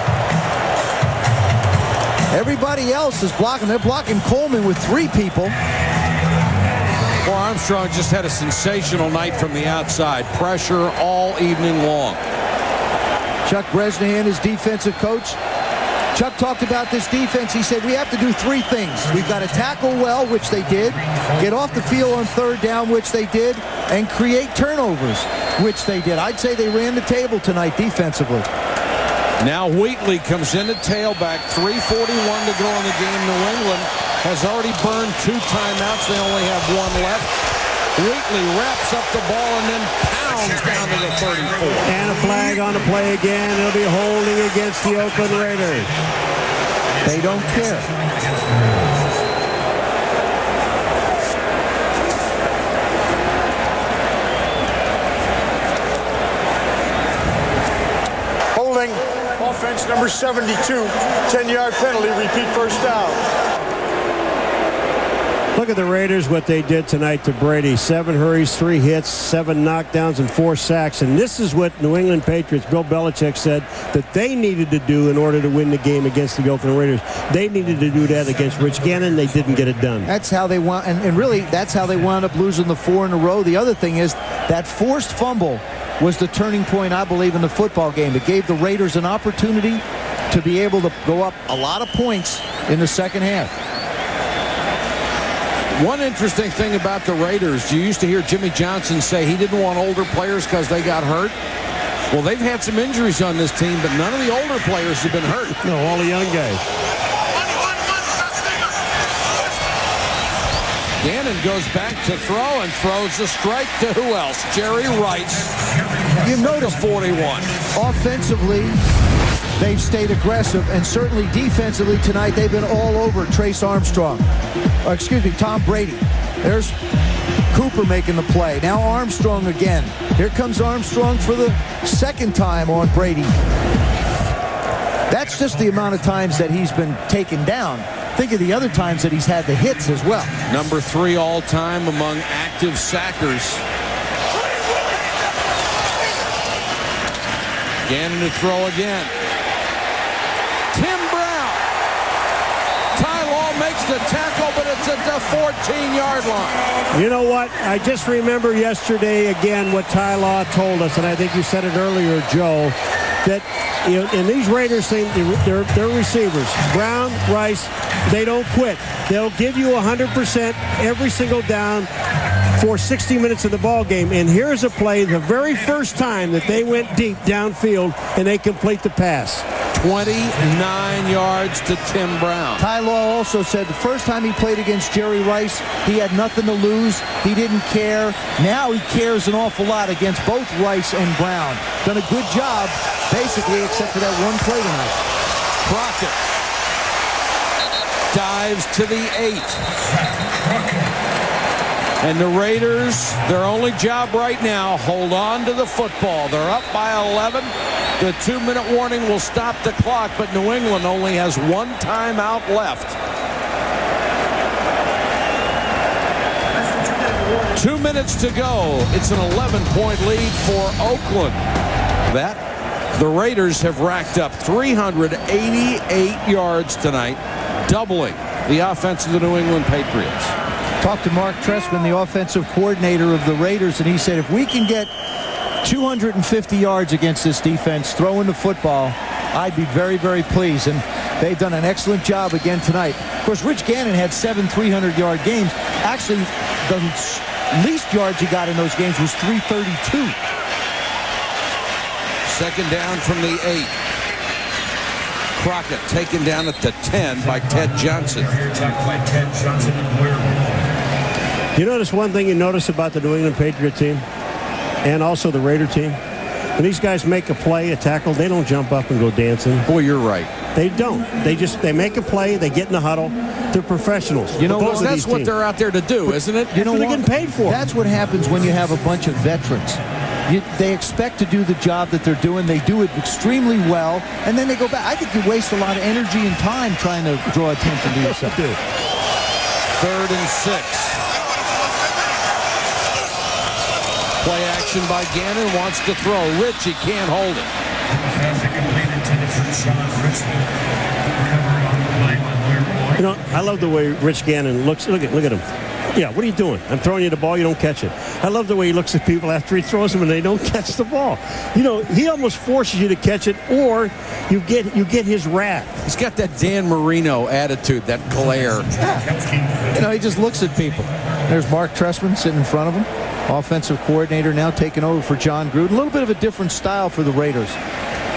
Everybody else is blocking. They're blocking Coleman with 3 people. Well, Armstrong just had a sensational night from the outside. Pressure all evening long. Chuck Bresnahan, his defensive coach. Chuck talked about this defense. He said, we have to do 3 things. We've got to tackle well, which they did, get off the field on 3rd down, which they did, and create turnovers, which they did. I'd say they ran the table tonight defensively. Now Wheatley comes in at tailback. 3:41 to go in the game. New England has already burned 2 timeouts. They only have 1 left. Wheatley wraps up the ball and then pounds down to the 34. And a flag on the play again. It'll be holding against the Oakland Raiders. They don't care. Holding, offense number 72, 10-yard penalty, repeat first down. Look at the Raiders, what they did tonight to Brady. 7 hurries, 3 hits, 7 knockdowns, and 4 sacks. And this is what New England Patriots, Bill Belichick, said that they needed to do in order to win the game against the Oakland Raiders. They needed to do that against Rich Gannon. They didn't get it done. That's how they want, and really, that's how they wound up losing the 4 in a row. The other thing is that forced fumble was the turning point, I believe, in the football game. It gave the Raiders an opportunity to be able to go up a lot of points in the second half. One interesting thing about the Raiders, you used to hear Jimmy Johnson say he didn't want older players because they got hurt. Well, they've had some injuries on this team, but none of the older players have been hurt. No, all the young guys. Gannon goes back to throw and throws a strike to who else? Jerry Rice. You've noticed 41. Offensively, they've stayed aggressive, and certainly defensively tonight, they've been all over Trace Armstrong. Tom Brady. There's Cooper making the play. Now Armstrong again. Here comes Armstrong for the 2nd time on Brady. That's just the amount of times that he's been taken down. Think of the other times that he's had the hits as well. Number 3 all-time among active sackers. Gannon to throw again. Tim Brown. Ty Law makes the tackle, but it's at the 14-yard line. You know what? I just remember yesterday again what Ty Law told us, and I think you said it earlier, Joe, that in these Raiders thing, they're receivers. Brown, Rice, they don't quit. They'll give you 100% every single down for 60 minutes of the ball game. And here's a play, the very first time that they went deep downfield and they complete the pass. 29 yards to Tim Brown. Ty Law also said the first time he played against Jerry Rice, he had nothing to lose. He didn't care. Now he cares an awful lot against both Rice and Brown. Done a good job, basically, except for that one play tonight. Crockett dives to the 8. And the Raiders, their only job right now, hold on to the football. They're up by 11. The 2-minute warning will stop the clock, but New England only has 1 timeout left. 2 minutes to go. It's an 11-point lead for Oakland. The Raiders have racked up 388 yards tonight, doubling the offense of the New England Patriots. Talked to Mark Trestman, the offensive coordinator of the Raiders, and he said if we can get 250 yards against this defense throwing the football, I'd be very, very pleased. And they've done an excellent job again tonight. Of course, Rich Gannon had 7 300-yard games. Actually, the least yards he got in those games was 332. 2nd down from the 8. Crockett taken down at the 10 by Ted Johnson. You notice one thing you notice about the New England Patriot team and also the Raider team? When these guys make a play, a tackle, they don't jump up and go dancing. Boy, you're right. They don't. They make a play, they get in the huddle. They're professionals. You know, that's what they're out there to do, isn't it? You know what? They're getting paid for. That's what happens when you have a bunch of veterans. They expect to do the job that they're doing. They do it extremely well, and then they go back. I think you waste a lot of energy and time trying to draw attention to yourself. 3rd and 6. Play action by Gannon, wants to throw. Richie can't hold it. You know, I love the way Rich Gannon looks. Look at him. Yeah, what are you doing? I'm throwing you the ball, you don't catch it. I love the way he looks at people after he throws them and they don't catch the ball. You know, he almost forces you to catch it, or you get his wrath. He's got that Dan Marino attitude, that glare. Yeah. You know, he just looks at people. There's Mark Trestman sitting in front of him. Offensive coordinator now taking over for John Gruden. A little bit of a different style for the Raiders.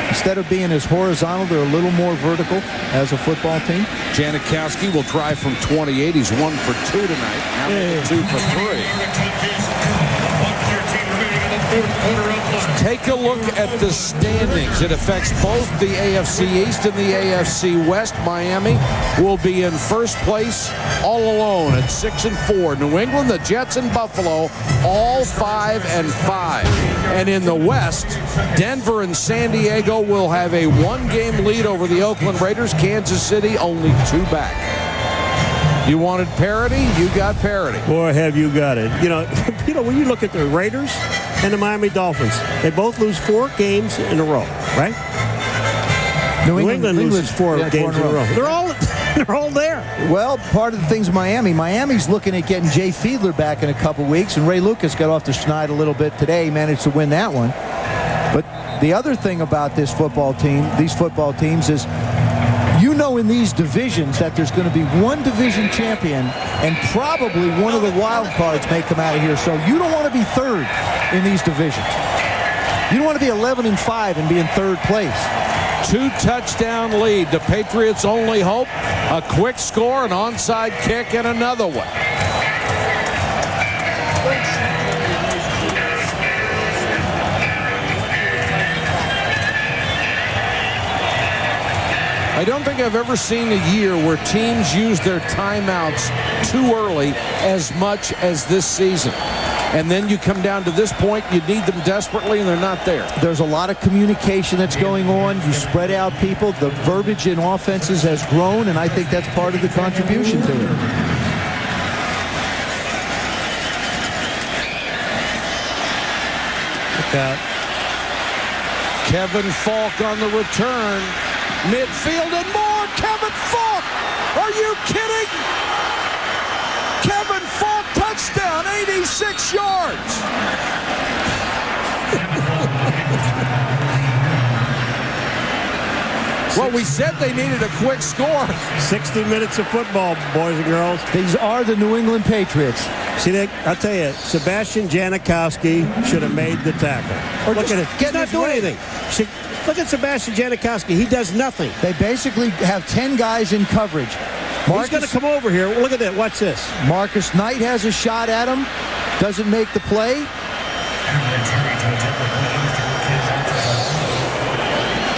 Instead of being as horizontal, they're a little more vertical as a football team. Janikowski will try from 28. He's 1 for 2 tonight. Now 2 for 3. Take a look at the standings. It affects both the AFC East and the AFC West. Miami will be in first place all alone at 6 and 4. New England, the Jets, and Buffalo all 5 and 5. And in the West, Denver and San Diego will have a 1-game lead over the Oakland Raiders. Kansas City only 2 back. You wanted parity? You got parity. Boy, have you got it. You know, when you look at the Raiders and the Miami Dolphins, they both lose 4 games in a row, right? New England loses 4 games in a row. They're all there. Well, part of the things Miami's looking at getting Jay Fiedler back in a couple weeks, and Ray Lucas got off the schneid a little bit today. He managed to win that one. But the other thing about these football teams is, you know, in these divisions that there's going to be one division champion, and probably one of the wild cards may come out of here. So you don't want to be third in these divisions. You don't want to be 11 and 5 and be in third place. 2-touchdown lead. The Patriots' only hope, a quick score, an onside kick, and another one. I don't think I've ever seen a year where teams use their timeouts too early as much as this season. And then you come down to this point, you need them desperately, and they're not there. There's a lot of communication that's going on. You spread out people. The verbiage in offenses has grown, and I think that's part of the contribution to it. Look out. Kevin Falk on the return. Midfield and more. Kevin Falk! Are you kidding? Kevin Falk, touchdown, 86 yards. Well, we said they needed a quick score. 60 minutes of football, boys and girls. These are the New England Patriots. See, I'll tell you, Sebastian Janikowski should have made the tackle. Look at it. He's not doing anything. Look at Sebastian Janikowski. He does nothing. They basically have 10 guys in coverage. He's going to come over here. Look at that. Watch this. Marcus Knight has a shot at him. Doesn't make the play.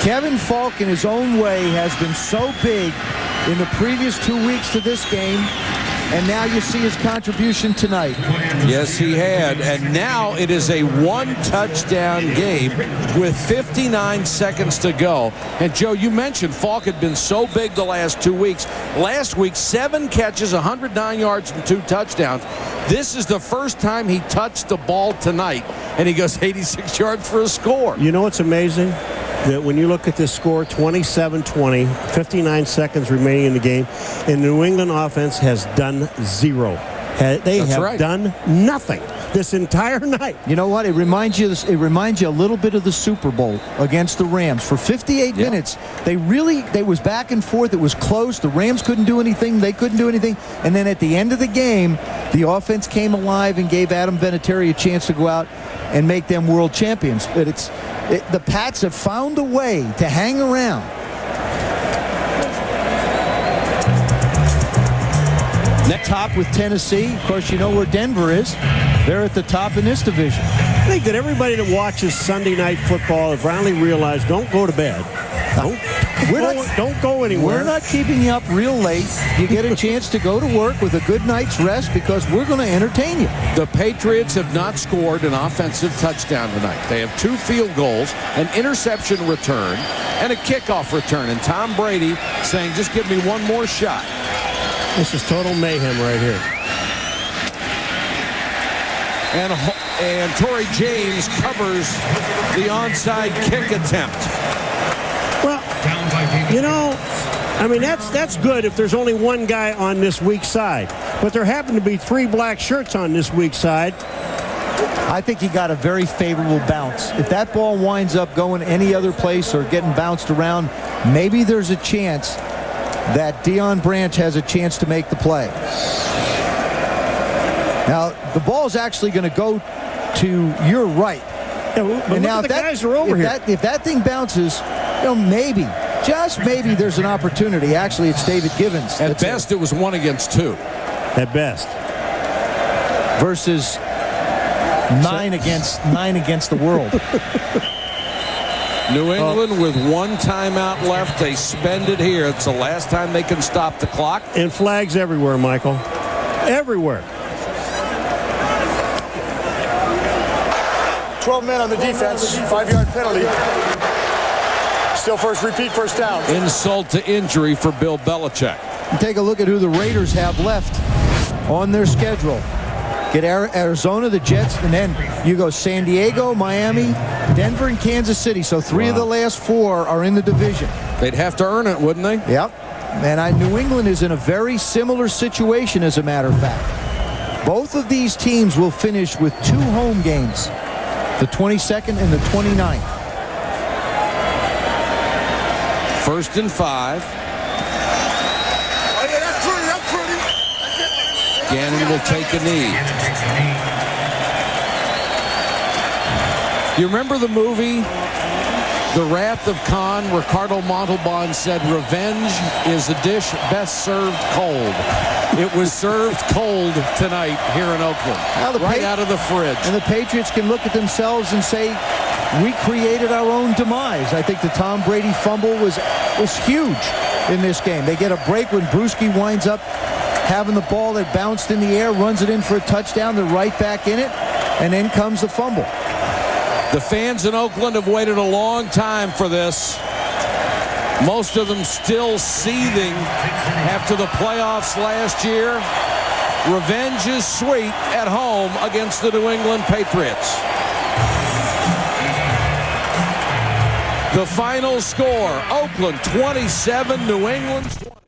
Kevin Falk, in his own way, has been so big in the previous 2 weeks to this game. And now you see his contribution tonight. Yes, he had. And now it is a 1-touchdown game with 59 seconds to go. And, Joe, you mentioned Falk had been so big the last 2 weeks. Last week, 7 catches, 109 yards, and 2 touchdowns. This is the first time he touched the ball tonight, and he goes 86 yards for a score. You know what's amazing? That when you look at this score, 27-20, 59 seconds remaining in the game, and the New England offense has done zero. They have done nothing this entire night. You know what? It reminds you a little bit of the Super Bowl against the Rams. For 58 minutes, they was back and forth. It was close. The Rams couldn't do anything. They couldn't do anything. And then at the end of the game, the offense came alive and gave Adam Vinatieri a chance to go out and make them world champions. But the Pats have found a way to hang around. Top with Tennessee. Of course, you know where Denver is. They're at the top in this division. I think that everybody that watches Sunday Night Football have finally realized, don't go to bed. Don't go anywhere. We're not keeping you up real late. You get a chance to go to work with a good night's rest because we're going to entertain you. The Patriots have not scored an offensive touchdown tonight. They have 2 field goals, an interception return, and a kickoff return. And Tom Brady saying, just give me one more shot. This is total mayhem right here. And Torrey James covers the onside kick attempt. Well, you know, I mean, that's good if there's only one guy on this weak side. But there happen to be 3 black shirts on this weak side. I think he got a very favorable bounce. If that ball winds up going any other place or getting bounced around, maybe there's a chance that Deion Branch has a chance to make the play. Now, the ball's actually going to go to your right. Yeah, and now, if the guys are over here. If that thing bounces, you know, maybe, just maybe, there's an opportunity. Actually, it's David Givens. At best, it was 1 against 2. At best. Versus 9 against the world. New England with 1 timeout left. They spend it here. It's the last time they can stop the clock. And flags everywhere, Michael. Everywhere. 12 men on the defense, 5-yard penalty. Still repeat first down. Insult to injury for Bill Belichick. Take a look at who the Raiders have left on their schedule. Get Arizona, the Jets, and then you go San Diego, Miami, Denver, and Kansas City. So 3 of the last 4 are in the division. They'd have to earn it, wouldn't they? Yep. And New England is in a very similar situation, as a matter of fact. Both of these teams will finish with 2 home games, the 22nd and the 29th. 1st and 5. Gannon will take a knee. You remember the movie The Wrath of Khan? Ricardo Montalban said, revenge is a dish best served cold. It was served cold tonight here in Oakland, right out of the fridge. And the Patriots can look at themselves and say, we created our own demise. I think the Tom Brady fumble was huge in this game. They get a break when Bruschi winds up having the ball that bounced in the air, runs it in for a touchdown. They're right back in it, and then comes the fumble. The fans in Oakland have waited a long time for this. Most of them still seething after the playoffs last year. Revenge is sweet at home against the New England Patriots. The final score, Oakland 27, New England 20.